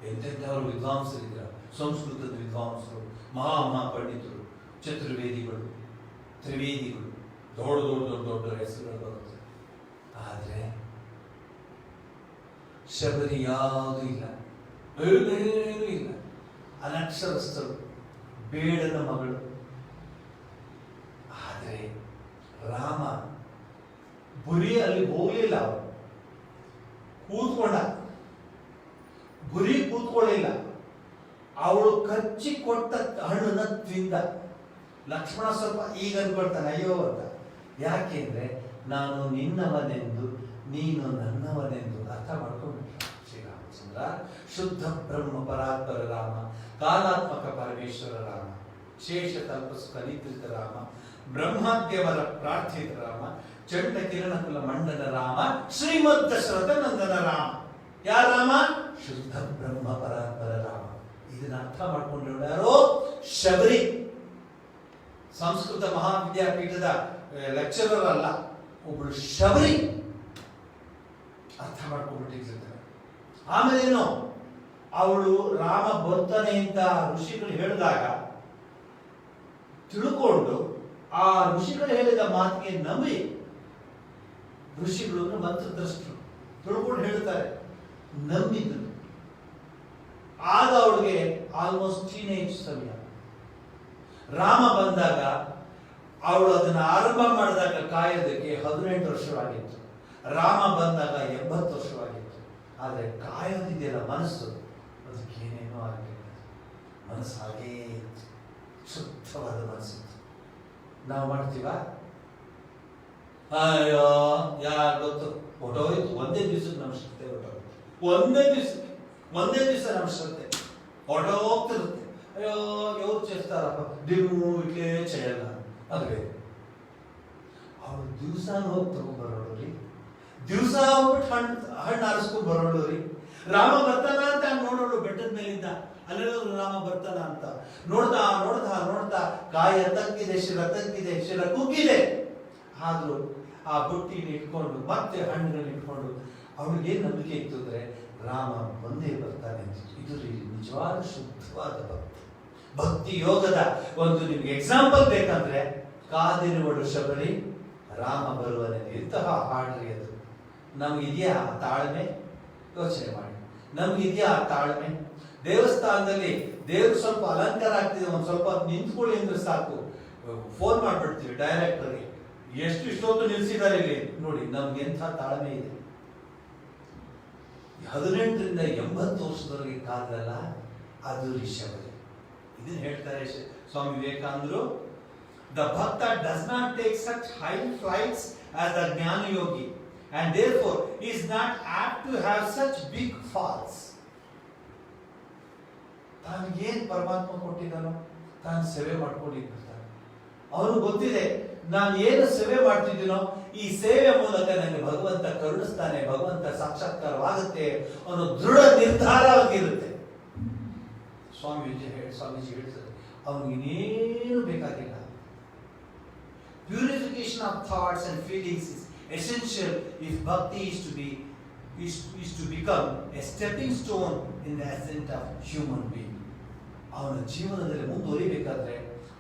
ಎಂತೆಂಥವ್ರು ವಿದ್ವಾಂಸರಿದ್ರ, ಸಂಸ್ಕೃತದ ವಿದ್ವಾಂಸರು, ಮಹಾ ಪಂಡಿತರು, ಚತುರ್ವೇದಿಗಳು, ತ್ರಿವೇದಿಗಳು, ದೊಡ್ಡ ದೊಡ್ಡ ದೊಡ್ಡ ದೊಡ್ಡ ಹೆಸರುಗಳು ಬರುತ್ತೆ. ಆದರೆ ಶಬರಿ ಯಾವುದೂ ಇಲ್ಲ, ಏನೂ ಇಲ್ಲ. ಅನಕ್ಷರಸ್ಥರು, ಬೇಡನ ಮಗಳು. ಆದರೆ ರಾಮ ಬುರಿ ಅಲ್ಲಿ ಹೋಗಲಿಲ್ಲ, ಅವರು ಕೂತ್ಕೊಂಡ. ಬುರಿ ಕೂತ್ಕೊಳ್ಳಿಲ್ಲ, ಅವಳು ಕಚ್ಚಿ ಕೊಟ್ಟ ಹಣ್ಣನ್ನ ತಿಂದ. ಲಕ್ಷ್ಮಣ ಸ್ವಲ್ಪ ಈಗ ಅನ್ಕೊಳ್ತಾನೆ ಅಯ್ಯೋ ಅಂತ. ಯಾಕೆಂದ್ರೆ ನಾನು ನಿನ್ನವನೆಂದು ನೀನು ನನ್ನವನೆಂದು ಅರ್ಥ ಮಾಡ್ಕೊಂಡ್ಬಿಟ್ಟ ಶ್ರೀರಾಮಚಂದ್ರ. ಶುದ್ಧ ಬ್ರಹ್ಮ ಪರಾತ್ಪರ ರಾಮ, ಕಾಲಾತ್ಮಕ ಪರಮೇಶ್ವರ ರಾಮ, ಶೇಷ ತಲ್ಪಸು ಕಲಿಕೃತ ರಾಮ, ಬ್ರಹ್ಮಾದ್ಯವರ ಪ್ರಾರ್ಥಿತ ರಾಮ, ಚಂಡ ಕಿರಣಕುಲ ಮಂಡನ ರಾಮ, ಶ್ರೀಮದ್ ದಶರಥ ನಂದನ ರಾಮ. ಯಾರ ರಾಮ? ಶುದ್ಧ ಬ್ರಹ್ಮ ಪರಾತ್ಪರ ರಾಮ. ಇದನ್ನ ಅರ್ಥ ಮಾಡ್ಕೊಂಡು ಯಾರೋ ಶಬರಿ, ಸಂಸ್ಕೃತ ಮಹಾವಿದ್ಯಾಪೀಠದ ಲೆಕ್ಚರರ್ ಅಲ್ಲ, ಒಬ್ಬಳು ಶಬರಿ ಅರ್ಥ ಮಾಡ್ಕೊಂಡ್ಬಿಟ್ಟಿರ್ತಾರೆ. ಆಮೇಲೇನು ಅವಳು ರಾಮ ಬರ್ತಾನೆ ಅಂತ ಋಷಿಗಳು ಹೇಳಿದಾಗ ತಿಳ್ಕೊಂಡು ಆ ಋಷಿಗಳು ಹೇಳಿದ ಮಾತಿಗೆ ನಂಬಿ, ಋಷಿಗಳು ಮಂತ್ರದೃಷ್ಟರು ತಿಳ್ಕೊಂಡು ಹೇಳ್ತಾರೆ, ನಂಬಿದ್ರು. ಆಗ ಅವಳಿಗೆ ಆಲ್ಮೋಸ್ಟ್ ಟೀನೇಜ್ ಸಮಯ. ರಾಮ ಬಂದಾಗ ಅವಳು ಅದನ್ನು ಆರಂಭ ಮಾಡಿದಾಗ ಕಾಯೋದಕ್ಕೆ 18 ವರ್ಷವಾಗಿತ್ತು. ರಾಮ ಬಂದಾಗ 80 ವರ್ಷವಾಗಿತ್ತು. ಆದರೆ ಕಾಯೋದಿದೆಯಲ್ಲ ಮನಸ್ಸು, ಅದಕ್ಕೇನೇನೋ ಆಗಬೇಕು. ಮನಸ್ಸು ಹಾಗೇ ಇತ್ತು, ಶುದ್ಧವಾದ ಮನಸ್ಸಿತ್ತು. ನಾವು ಮಾಡ್ತೀವ? ಅಯ್ಯೋ ಯಾರು ಗೊತ್ತು, ಹೊಟ್ಟೋಯ್ತು. ಒಂದೇ ದಿವಸಕ್ಕೆ ನಮ್ಮ ಶ್ರದ್ಧೆ ಹೊಟ್ಟೋಗುತ್ತೆ. ಒಂದೇ ದಿವಸ ನಮ್ಮ ಶ್ರದ್ಧೆ ಹೊಟ್ಟೋಗ್ತಿರುತ್ತೆ. ಅಯ್ಯೋ ಇವ್ರು చేస్తారಪ್ಪ, ದಿಮ್ಮು ಇಟ್ಲೇ చేయಲ್ಲ ಅದೇ. ಅವ್ರು ದಿವಸ ಹೋಗಿ ತಗೊಂಡ್ಬರೋಳ್ರಿ, ದಿವಸ ಹೋಗ್ಬಿಟ್ಟು ಹಣ್ಣು ಆರಿಸ್ಕೊಂಡ್ ಬರೋಳ್ರಿ. ರಾಮ ಬರ್ತಾನ ಅಂತ ನೋಡೋಳು ಬೆಟ್ಟದ ಮೇಲಿಂದ, ಅಲ್ಲೆಲ್ಲೂ ರಾಮ ಬರ್ತಾನ ಅಂತ ನೋಡ್ತಾ ನೋಡ್ತಾ ನೋಡ್ತಾ ಕಾಯ ತಗ್ಗಿದೆ, ಶಿರ ತಗ್ಗಿದೆ, ಶಿರ ಕುಗ್ಗಿದೆ. ಆದ್ರೂ ಆ ಬುಟ್ಟಿನ ಇಟ್ಕೊಂಡು ಮತ್ತೆ ಹಣ್ಣುಗಳನ್ನ ಇಟ್ಕೊಂಡು ಅವಳಿಗೇನು ನಂಬಿಕೆ ಇತ್ತು ಅಂದ್ರೆ ರಾಮ ಬಂದೇ ಬರ್ತಾನೆ ಅಂತ. ಇದು ನಿಜವಾದ ಶುದ್ಧವಾದ ಭಕ್ತಿ. ಭಕ್ತಿ ಯೋಗದ ಒಂದು ನಿಮ್ಗೆ ಎಕ್ಸಾಂಪಲ್ ಬೇಕಂದ್ರೆ ಕಾದಿರುವಳು ಶಬರಿ, ರಾಮ ಬರುವನೆ. ಇಂತಹ ಹಾಡ್ರಿ ಅದು. ನಮ್ಗಿದೆಯಾ ಆ ತಾಳ್ಮೆ? ಯೋಚನೆ ಮಾಡಿ, ನಮ್ಗಿದೆಯಾ ಆ ತಾಳ್ಮೆ? ದೇವಸ್ಥಾನದಲ್ಲಿ ದೇವ್ರು ಸ್ವಲ್ಪ ಅಲಂಕಾರ ಆಗ್ತಿದೆ, ಒಂದ್ ಸ್ವಲ್ಪ ನಿಂತ್ಕೊಳ್ಳಿ ಅಂದ್ರೆ ಸಾಕು, ಫೋನ್ ಮಾಡ್ಬಿಡ್ತೀವಿ ಡೈರೆಕ್ಟರ್ಗೆ, ಇಷ್ಟೊತ್ತು ನಿಲ್ಲಿಸಿದ್ದಾರೆ ಇಲ್ಲಿ ನೋಡಿ. ನಮ್ಗೆ ಎಂಥ ತಾಳ್ಮೆ ಇದೆ. 18ರಿಂದ 80 ವರ್ಷದವರೆಗೆ ಕಾದಲ್ಲ, ಅದು ರಿಷಭದೆ. ಇದನ್ನ ಹೇಳ್ತಾರೆ ಸ್ವಾಮಿ ವಿವೇಕಾನಂದರು. ದ ಭಕ್ತ does not take such high flights as the ಜ್ಞಾನ Yogi and therefore he is not apt to have such big falls. ತಾನಿಗೇನು ಪರಮಾತ್ಮ ಕೊಟ್ಟಿದ್ದಾನೋ ತಾನು ಸೇವೆ ಮಾಡ್ಕೊಂಡಿರ್ತಾನೆ. ಅವನು ಗೊತ್ತಿದೆ ನಾನು ಏನು ಸೇವೆ ಮಾಡ್ತಿದ್ದೀನೋ ಈ ಸೇವೆ ಮೂಲಕ ನನಗೆ ಭಗವಂತ ಕರುಣಿಸ್ತಾನೆ, ಭಗವಂತ ಸಾಕ್ಷಾತ್ಕಾರವಾಗುತ್ತೆ ಅನ್ನೋ ದೃಢ ನಿರ್ಧಾರವಾಗಿರುತ್ತೆ. ಸ್ವಾಮೀಜಿ ಹೇಳ್ತಾರೆ ಅವನಿಗೇನು ಬೇಕಾಗಿಲ್ಲ. Purification of thoughts and feelings is essential if bhakti is to become a stepping stone in the ascent of human being. ಅವನ ಜೀವನದಲ್ಲಿ ಮುಂದುವರಿಬೇಕಾದ್ರೆ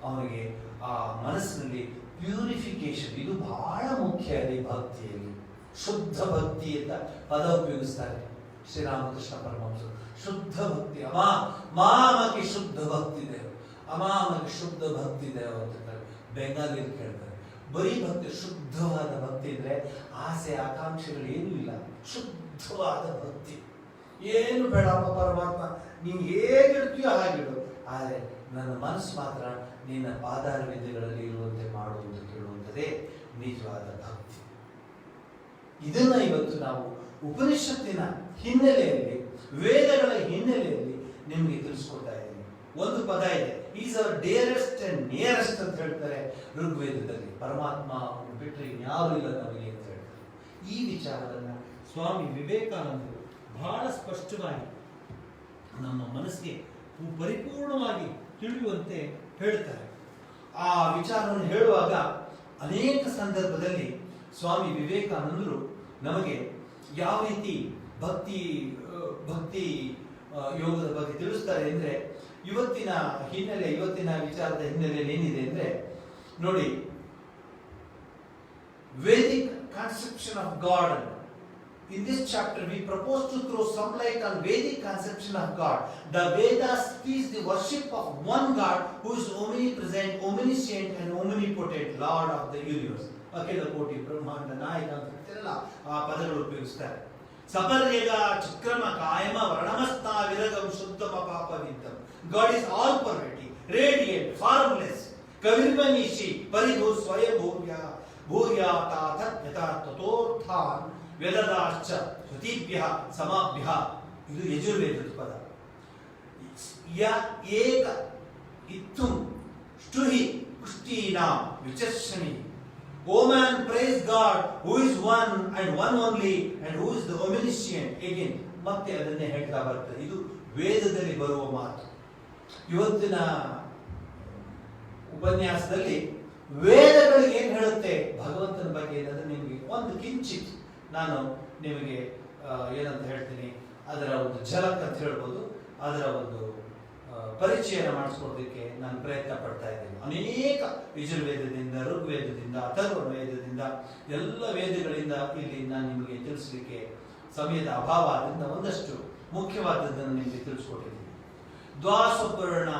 ಅವನಿಗೆ ಆ ಮನಸ್ಸಿನಲ್ಲಿ ಪ್ಯೂರಿಫಿಕೇಶನ್ ಇದು ಬಹಳ ಮುಖ್ಯ ಇದೆ. ಭಕ್ತಿಯಲ್ಲಿ ಶುದ್ಧ ಭಕ್ತಿ ಅಂತ ಪದ ಉಪಯೋಗಿಸ್ತಾರೆ ಶ್ರೀರಾಮಕೃಷ್ಣ ಪರಮಹಂಸರು. ಶುದ್ಧ ಭಕ್ತಿ ಅಮಾಮಕ್ಕೆ ಶುದ್ಧ ಭಕ್ತಿ ದೇವ, ಅಮಾಮಕ್ಕೆ ಶುದ್ಧ ಭಕ್ತಿ ದೇವ ಅಂತ ಬೆಂಗಾಲಿ ಕೇಳ್ತಾರೆ. ಬರೀ ಭಕ್ತಿ, ಶುದ್ಧವಾದ ಭಕ್ತಿ ಇದ್ರೆ ಆಸೆ ಆಕಾಂಕ್ಷೆಗಳು ಏನೂ ಇಲ್ಲ. ಶುದ್ಧವಾದ ಭಕ್ತಿ, ಏನು ಬೇಡಪ್ಪ ಪರಮಾತ್ಮ ನೀನು ಹೇಗಿಡ್ತೀಯೋ ಹಾಗಿಡು, ಆದರೆ ನನ್ನ ಮನಸ್ಸು ಮಾತ್ರ ನಿನ್ನ ಪಾದಾರವಿಂದಗಳಲ್ಲಿ ಇರುವಂತೆ ಮಾಡುವಂತೆ ಕೇಳುವಂಥದ್ದೇ ನಿಜವಾದ ಭಕ್ತಿ. ಇದನ್ನ ಇವತ್ತು ನಾವು ಉಪನಿಷತ್ತಿನ ಹಿನ್ನೆಲೆಯಲ್ಲಿ, ವೇದಗಳ ಹಿನ್ನೆಲೆಯಲ್ಲಿ ನಿಮಗೆ ತಿಳಿಸ್ಕೊಡ್ತಾ ಇದ್ದೀನಿ. ಒಂದು ಪದ ಇದೆ, is our dearest and nearest ಅಂತ ಹೇಳ್ತಾರೆ ಋಗ್ವೇದದಲ್ಲಿ. ಪರಮಾತ್ಮ ಬಿಟ್ಟರೆ ಇನ್ಯಾರು ಇಲ್ಲ ನಮಗೆ ಅಂತ ಹೇಳ್ತಾರೆ. ಈ ವಿಚಾರವನ್ನು ಸ್ವಾಮಿ ವಿವೇಕಾನಂದರು ಬಹಳ ಸ್ಪಷ್ಟವಾಗಿ ನಮ್ಮ ಮನಸ್ಸಿಗೆ ಪರಿಪೂರ್ಣವಾಗಿ ತಿಳಿಯುವಂತೆ ಹೇಳ್ತಾರೆ. ಆ ವಿಚಾರವನ್ನು ಹೇಳುವಾಗ ಅನೇಕ ಸಂದರ್ಭದಲ್ಲಿ ಸ್ವಾಮಿ ವಿವೇಕಾನಂದರು ನಮಗೆ ಯಾವ ರೀತಿ ಭಕ್ತಿ ಯೋಗದ ಬಗ್ಗೆ ತಿಳಿಸ್ತಾರೆ ಅಂದ್ರೆ, ಇವತ್ತಿನ ವಿಚಾರದ ಹಿನ್ನೆಲೆಯಲ್ಲಿ ಏನಿದೆ ಅಂದ್ರೆ ನೋಡಿ, Vedic conception of god. In this chapter we propose to throw some light on Vedic conception of God. The Vedas teach the worship of one God who is omnipresent, omniscient and omnipotent, Lord of the universe. ಅಖಿಲ ಕೋಟಿ ಬ್ರಹ್ಮಾಂಡ ನಾಯಕ ಅಂತೆಲ್ಲ ಆ ಪದಗಳು ಉಪಯೋಗಿಸ್ತಾರೆ. ಸಪರ್ಯಗ ಚಕ್ರಮ ಕಾಯಮ ವರ್ಣಮಸ್ತಾ ವಿರಗಂ ಶುದ್ಧಮ ಪಾಪವಿದ್ದಂ. God is all pervading, radiant, formless, ಕವಿರ್ಮನೀಷಿ ಪರಿಧು ಸ್ವಯಂ ಭೂರ್ಯಾತಾಥ ಯಥಾ ತಥೋರ್ಥಾನ್ ವೇದದಾಶ್ಚ ಶ್ರುತಿಭ್ಯಃ ಸಮಾಭ್ಯಃ. ಇದು ಯಜುರ್ವೇದದ ಪದ. ಏಕ ಇತ್ತುಂ ಷ್ಟುಹಿ ಪುಷ್ಟೀನಾಂ ವಿಚರ್ಷಣಿ. O man, praise God who is one and one only and who is the omniscient. Again ಮತ್ತೆ ಅದನ್ನೇ ಹೇಳ್ತಾ ಬರ್ತದೆ. ಇದು ವೇದದಲ್ಲಿ ಬರುವ ಮಾತು. ಇವತ್ತಿನ ಉಪನ್ಯಾಸದಲ್ಲಿ ವೇದಗಳಿಗೆ ಏನ್ ಹೇಳುತ್ತೆ ಭಗವಂತನ ಬಗ್ಗೆ ಅನ್ನೋದು ನಿಮಗೆ ಒಂದು ಕಿಂಚಿತ್ ನಾನು ನಿಮಗೆ ಏನಂತ ಹೇಳ್ತೀನಿ, ಅದರ ಒಂದು ಝಲಕ್ ಅಂತ ಹೇಳ್ಬೋದು, ಅದರ ಒಂದು ಪರಿಚಯನ ಮಾಡಿಸ್ಕೊಡೋದಕ್ಕೆ ನಾನು ಪ್ರಯತ್ನ ಪಡ್ತಾ ಇದ್ದೇನೆ. ಅನೇಕ ಯಜುರ್ವೇದದಿಂದ, ಋಗ್ವೇದದಿಂದ, ಅಥರ್ವ ವೇದದಿಂದ, ಎಲ್ಲ ವೇದಗಳಿಂದ ಇಲ್ಲಿ ನಾನು ನಿಮಗೆ ತಿಳಿಸಲಿಕ್ಕೆ ಸಮಯದ ಅಭಾವ ಆದ್ರಿಂದ ಒಂದಷ್ಟು ಮುಖ್ಯವಾದದ್ದನ್ನು ನಿಮಗೆ ತಿಳಿಸ್ಕೊಟ್ಟಿದ್ದೀನಿ. ದ್ವಾಸಪರ್ಣ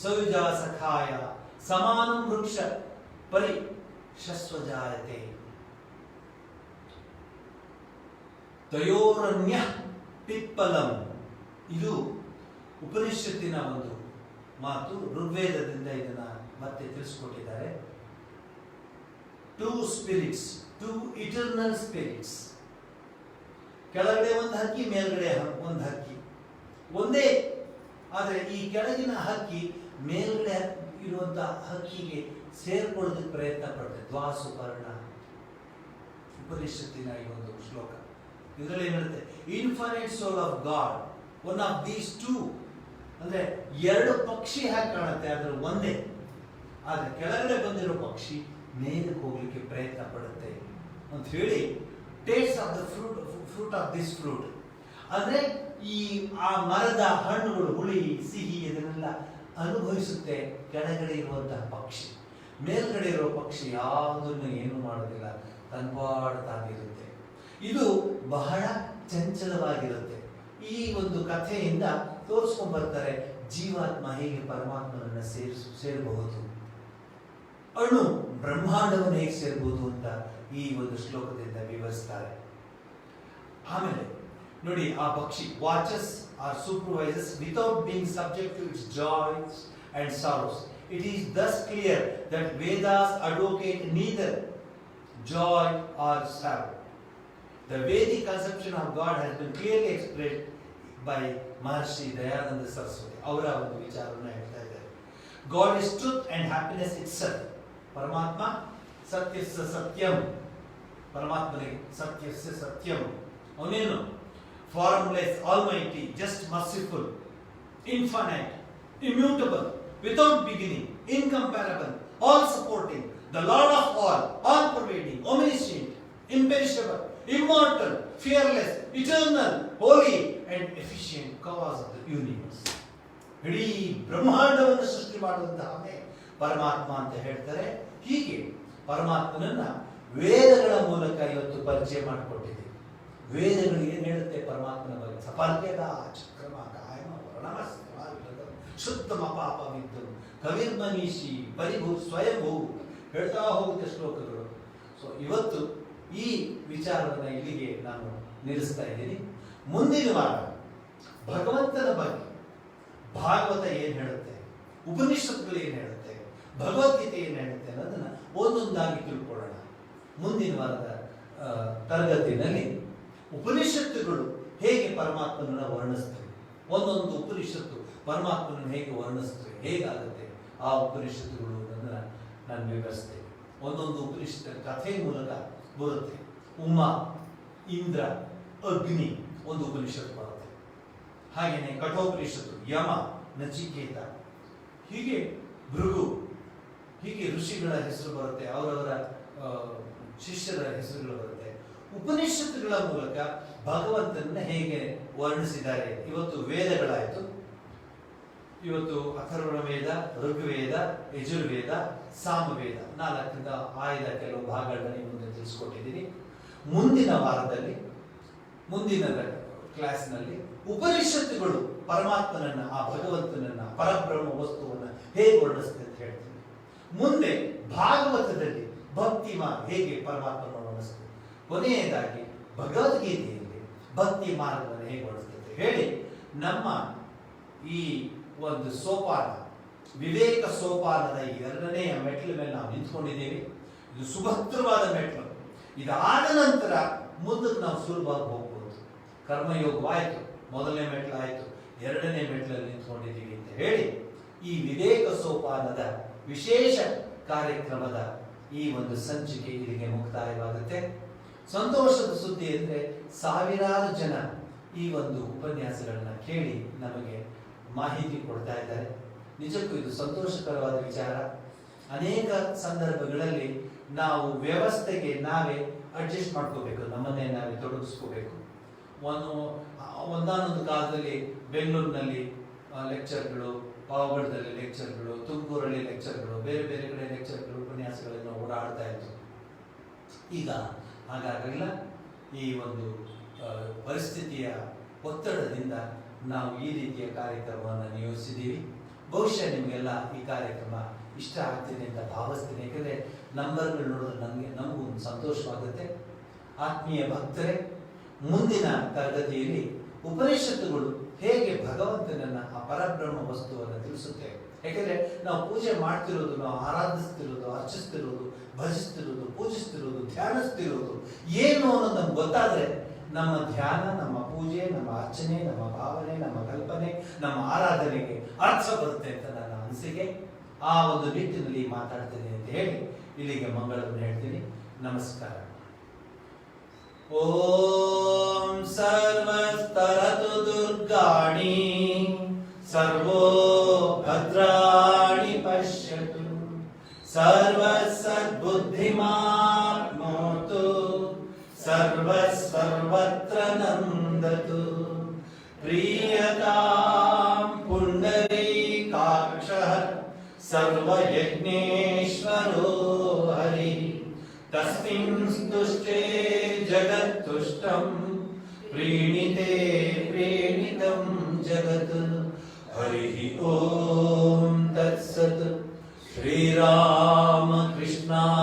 ಸಯುಜ ಸಖಾಯ ಸಮಾನಂ ವೃಕ್ಷ ಪರಿ ಶಸ್ವಜಾಯತೆ ತಯೋರನ್ಯ ಪಿಪ್ಪಲಂ. ಇದು ಉಪನಿಷತ್ತಿನ ಒಂದು ಮಾತು. ಋಗ್ವೇದದಿಂದ ಇದನ್ನ ಮತ್ತೆ ತಿಳಿಸ್ಕೊಟ್ಟಿದ್ದಾರೆ. Two spirits, two eternal spirits. ಕೆಳಗಡೆ ಒಂದು ಹಕ್ಕಿ, ಮೇಲ್ಗಡೆ ಒಂದು ಹಕ್ಕಿ, ಒಂದೇ. ಆದರೆ ಈ ಕೆಳಗಿನ ಹಕ್ಕಿ ಮೇಲ್ಗಡೆ ಇರುವಂತಹ ಹಕ್ಕಿಗೆ ಸೇರ್ಕೊಳ್ಳೋದಕ್ಕೆ ಪ್ರಯತ್ನ ಪಡ್ತದೆ. ದ್ವಾಸುಪರ್ಣ ಉಪನಿಷತ್ತಿನ ಈ ಒಂದು ಶ್ಲೋಕ. ಇದರಲ್ಲಿ ಏನಿರುತ್ತೆ, infinite soul of God, one of these two. ಅಂದ್ರೆ ಎರಡು ಪಕ್ಷಿ ಹಾಕಿ ಕಾಣುತ್ತೆ, ಆದ್ರೆ ಒಂದೇ. ಆದ್ರೆ ಕೆಳಗಡೆ ಬಂದಿರೋ ಪಕ್ಷಿ ಮೇಲಕ್ಕೆ ಹೋಗ್ಲಿಕ್ಕೆ ಪ್ರಯತ್ನ ಪಡುತ್ತೆ ಅಂತ ಹೇಳಿ, taste of the fruit of this fruit ಅಂದ್ರೆ ಆ ಮರದ ಹಣ್ಣುಗಳು ಹುಳಿ ಸಿಹಿ ಇದನ್ನೆಲ್ಲ ಅನುಭವಿಸುತ್ತೆ ಕೆಳಗಡೆ ಇರುವಂತಹ ಪಕ್ಷಿ. ಮೇಲ್ಗಡೆ ಇರುವ ಪಕ್ಷಿ ಯಾವುದನ್ನು ಏನು ಮಾಡೋದಿಲ್ಲ, ತಾಗಿರುತ್ತೆ. ಇದು ಬಹಳ ಚಂಚಲವಾಗಿರುತ್ತೆ. ಈ ಒಂದು ಕಥೆಯಿಂದ ತೋರಿಸ್ಕೊಂಡ್ ಬರ್ತಾರೆ ಜೀವಾತ್ಮ ಹೇಗೆ ಪರಮಾತ್ಮನನ್ನ ಸೇರಬಹುದು. ಅಣು ಬ್ರಹ್ಮಾಂಡವನ್ನು ಹೇಗೆ ಸೇರ್ಬೋದು ಅಂತ ಈ ಒಂದು ಶ್ಲೋಕದಿಂದ ವಿವರಿಸ್ತಾರೆ. ಆಮೇಲೆ ನೋಡಿ, ಆ ಪಕ್ಷಿ watches or supervises without being subject to its joys and sorrows. It is thus clear that Vedas advocate neither joy or sorrow. The Vedic conception of God has been clearly expressed by Maharshi Dayananda Saraswati. ಅವರ ಒಂದು ವಿಚಾರವನ್ನು ಹೇಳ್ತಾ ಇದ್ದಾರೆ. God is truth and happiness itself. ಪರಮಾತ್ಮ ಸತ್ಯಸ್ಯ ಸತ್ಯಂ. ಪರಮಾತ್ಮನಿಗೆ ಸತ್ಯಸ್ಯ ಸತ್ಯಂ. ಅವನೇನು? Formless, almighty, just merciful, infinite, immutable, without beginning, incomparable, all supporting, the Lord of all pervading, omniscient, imperishable, immortal, fearless, eternal, holy and efficient cause of the universe. ಇಡೀ ಬ್ರಹ್ಮಾಂಡವನ್ನು ಸೃಷ್ಟಿ ಮಾಡುವಂತಹ ಪರಮಾತ್ಮ ಅಂತ ಹೇಳ್ತಾರೆ. ಹೀಗೆ ಪರಮಾತ್ಮನನ್ನ ವೇದಗಳ ಮೂಲಕ ಇವತ್ತು ಪರಿಚಯ ಮಾಡಿಕೊಟ್ಟಿದೆ. ವೇದಗಳು ಏನ್ ಹೇಳುತ್ತೆ ಪರಮಾತ್ಮನ ಬಗ್ಗೆ? ಸಪರ್ಯದ ಚಕ್ರಮ ಕಾಯಮ ವರ್ಣಮಸ್ತ ಶುದ್ಧ ಮಪಾಪವಿದ್ದು ಕವಿರ್ಮನೀಷಿ ಪರಿಭೂ ಸ್ವಯಂಭೂ ಹೇಳ್ತಾ ಹೋಗುತ್ತೆ ಶ್ಲೋಕಗಳು. ಸೊ ಇವತ್ತು ಈ ವಿಚಾರವನ್ನು ಇಲ್ಲಿಗೆ ನಾನು ನಿಲ್ಲಿಸ್ತಾ ಇದ್ದೀನಿ. ಮುಂದಿನ ವಾರ ಭಗವಂತನ ಬಗ್ಗೆ ಭಾಗವತ ಏನ್ ಹೇಳುತ್ತೆ, ಉಪನಿಷತ್ತುಗಳು ಏನ್ ಹೇಳುತ್ತೆ, ಭಗವದ್ಗೀತೆ ಏನ್ ಹೇಳುತ್ತೆ ಅನ್ನೋದನ್ನ ಒಂದೊಂದಾಗಿ ತಿಳ್ಕೊಳ್ಳೋಣ. ಮುಂದಿನ ವಾರದ ತರಗತಿಯಲ್ಲಿ ಉಪನಿಷತ್ತುಗಳು ಹೇಗೆ ಪರಮಾತ್ಮನನ್ನ ವರ್ಣಿಸ್ತವೆ, ಒಂದೊಂದು ಉಪನಿಷತ್ತು ಪರಮಾತ್ಮನನ್ನು ಹೇಗೆ ವರ್ಣಿಸ್ತವೆ, ಹೇಗಾಗುತ್ತೆ ಆ ಉಪನಿಷತ್ತುಗಳು ಅನ್ನೋದನ್ನ ನಾನು ವಿವರಿಸ್ತೇನೆ. ಒಂದೊಂದು ಉಪನಿಷತ್ತು ಕಥೆ ಮೂಲಕ ಬರುತ್ತೆ. ಉಮಾ, ಇಂದ್ರ, ಅಗ್ನಿ ಒಂದು ಉಪನಿಷತ್ತು ಬರುತ್ತೆ. ಹಾಗೇನೆ ಕಠೋಪನಿಷತ್ತು ಯಮ, ನಚಿಕೇತ, ಹೀಗೆ ಭೃಗು, ಹೀಗೆ ಋಷಿಗಳ ಹೆಸರು ಬರುತ್ತೆ, ಅವರವರ ಶಿಷ್ಯರ ಹೆಸರುಗಳು ಬರುತ್ತೆ. ಉಪನಿಷತ್ತುಗಳ ಮೂಲಕ ಭಗವಂತನನ್ನ ಹೇಗೆ ವರ್ಣಿಸಿದ್ದಾರೆ. ಇವತ್ತು ವೇದಗಳಾಯಿತು. ಇವತ್ತು ಅಥರ್ವಣ ವೇದ, ಋಗ್ವೇದ, ಯಜುರ್ವೇದ, ಸಾಮವೇದ 4ರಿಂದ ಆಯ್ದ ಕೆಲವು ಭಾಗಗಳನ್ನ ಮುಂದೆ ತಿಳಿಸ್ಕೊಟ್ಟಿದ್ದೀನಿ. ಮುಂದಿನ ವಾರದಲ್ಲಿ, ಮುಂದಿನ ಕ್ಲಾಸ್ನಲ್ಲಿ ಉಪನಿಷತ್ತುಗಳು ಪರಮಾತ್ಮನನ್ನ, ಆ ಭಗವಂತನನ್ನ, ಪರಬ್ರಹ್ಮ ವಸ್ತುವನ್ನ ಹೇಗೆ ವರ್ಣಿಸ್ತದೆ ಅಂತ ಹೇಳ್ತೀನಿ. ಮುಂದೆ ಭಾಗವತದಲ್ಲಿ ಭಕ್ತಿ ಹೇಗೆ ಪರಮಾತ್ಮನ ವರ್ಣಿಸ್ತದೆ. ಕೊನೆಯದಾಗಿ ಭಗವದ್ಗೀತೆಯಲ್ಲಿ ಭಕ್ತಿ ಮಾರ್ಗವನ್ನು ಹೇಗೆ ವರ್ಣಿಸ್ತದೆ ಹೇಳಿ ನಮ್ಮ ಈ ಒಂದು ಸೋಪಾನ, ವಿವೇಕ ಸೋಪಾನದ 2ನೇ ಮೆಟ್ಲ ಮೇಲೆ ನಾವು ನಿಂತ್ಕೊಂಡಿದ್ದೀವಿ. ಇದು ಸುಭದ್ರವಾದ ಮೆಟ್ಲು. ಇದಾದ ನಂತರ ಮುಂದಕ್ಕೆ ನಾವು ಸುಲಭವಾಗಿ ಹೋಗ್ಬೋದು. ಕರ್ಮಯೋಗವಾಯಿತು, 1ನೇ ಮೆಟ್ಲು ಆಯಿತು, 2ನೇ ಮೆಟ್ಲಲ್ಲಿ ನಿಂತ್ಕೊಂಡಿದ್ದೀವಿ ಅಂತ ಹೇಳಿ ಈ ವಿವೇಕ ಸೋಪಾನದ ವಿಶೇಷ ಕಾರ್ಯಕ್ರಮದ ಈ ಒಂದು ಸಂಚಿಕೆ ಇಲ್ಲಿಗೆ ಮುಕ್ತಾಯವಾಗುತ್ತೆ. ಸಂತೋಷದ ಸುದ್ದಿ ಅಂದರೆ ಸಾವಿರಾರು ಜನ ಈ ಒಂದು ಉಪನ್ಯಾಸಗಳನ್ನ ಕೇಳಿ ನಮಗೆ ಮಾಹಿತಿ ಕೊಡ್ತಾ ಇದ್ದಾರೆ. ನಿಜಕ್ಕೂ ಇದು ಸಂತೋಷಕರವಾದ ವಿಚಾರ. ಅನೇಕ ಸಂದರ್ಭಗಳಲ್ಲಿ ನಾವು ವ್ಯವಸ್ಥೆಗೆ ನಾವೇ ಅಡ್ಜಸ್ಟ್ ಮಾಡ್ಕೋಬೇಕು, ನಮ್ಮನ್ನೇ ನಾವೇ ತೊಡಗಿಸ್ಕೋಬೇಕು. ಒಂದಾನೊಂದು ಕಾಲದಲ್ಲಿ ಬೆಂಗಳೂರಿನಲ್ಲಿ ಲೆಕ್ಚರ್ಗಳು, ಪಾವಗಡದಲ್ಲಿ ಲೆಕ್ಚರ್ಗಳು, ತುಮಕೂರಲ್ಲಿ ಲೆಕ್ಚರ್ಗಳು, ಬೇರೆ ಬೇರೆ ಕಡೆ ಲೆಕ್ಚರ್ಗಳು, ಉಪನ್ಯಾಸಗಳನ್ನು ಓಡಾಡ್ತಾ ಇತ್ತು. ಈಗ ಹಾಗಾಗಲಿಲ್ಲ. ಈ ಒಂದು ಪರಿಸ್ಥಿತಿಯ ಒತ್ತಡದಿಂದ ನಾವು ಈ ರೀತಿಯ ಕಾರ್ಯಕ್ರಮವನ್ನು ನಿಯೋಜಿಸಿದ್ದೀವಿ. ಬಹುಶಃ ನಿಮಗೆಲ್ಲ ಈ ಕಾರ್ಯಕ್ರಮ ಇಷ್ಟ ಆಗ್ತಿದೆ ಅಂತ ಭಾವಿಸ್ತೀನಿ. ಯಾಕಂದರೆ ನಂಬರ್ಗಳು ನೋಡಿದ್ರೆ ನಮಗೂ ಒಂದು ಸಂತೋಷವಾಗುತ್ತೆ. ಆತ್ಮೀಯ ಭಕ್ತರೇ, ಮುಂದಿನ ತರಗತಿಯಲ್ಲಿ ಉಪನಿಷತ್ತುಗಳು ಹೇಗೆ ಭಗವಂತನನ್ನ, ಆ ಪರಬ್ರಹ್ಮ ವಸ್ತುವನ್ನು ತಿಳಿಸುತ್ತೇವೆ. ಯಾಕೆಂದರೆ ನಾವು ಪೂಜೆ ಮಾಡ್ತಿರೋದು, ನಾವು ಆರಾಧಿಸ್ತಿರೋದು, ಅರ್ಚಿಸ್ತಿರೋದು, ಭಜಿಸ್ತಿರೋದು, ಪೂಜಿಸ್ತಿರೋದು, ಧ್ಯಾನಿಸ್ತಿರೋದು ಏನು ಅನ್ನೋದು ನಮ್ಗೆ ಗೊತ್ತಾದರೆ ನಮ್ಮ ಧ್ಯಾನ, ನಮ್ಮ ಪೂಜೆ, ನಮ್ಮ ಅರ್ಚನೆ, ನಮ್ಮ ಭಾವನೆ, ನಮ್ಮ ಕಲ್ಪನೆ, ನಮ್ಮ ಆರಾಧನೆಗೆ ಅರ್ಥ ಬರುತ್ತೆ ಅಂತ ನನ್ನ ಅನಿಸಿಕೆ. ಆ ಒಂದು ನಿಟ್ಟಿನಲ್ಲಿ ಮಾತಾಡ್ತೇನೆ ಅಂತ ಹೇಳಿ ಇಲ್ಲಿಗೆ ಮಂಗಳವನ್ನು ಹೇಳ್ತೀನಿ. ನಮಸ್ಕಾರ. ಓಂ ಸರ್ವಸ್ತರತು ದುರ್ಗಾಣಿ ಸರ್ವೋ ಭದ್ರಾಣಿ ಪಶ್ಯತು ಸರ್ವಸದ್ಬುದ್ಧಿಮಾಪ್ನೋತು ಸರ್ವತ್ರ ನಂದತು ಪ್ರೀಯತಾಂ ಪುಂಡರೀಕಾಕ್ಷಃ ಸರ್ವಯಜ್ಞೇಶ್ವರೋ ಹರಿ ತಸ್ಮಿನ್ ಸ್ತುಷ್ಟೇ ಜಗತ್ತುಷ್ಟಂ ಪ್ರೀಣಿತೆ ಪ್ರೇಣಿತಂ ಜಗತ್. ಹರಿ ಓಂ ತತ್ಸತ್. ಶ್ರೀರಾಮ ಕೃಷ್ಣ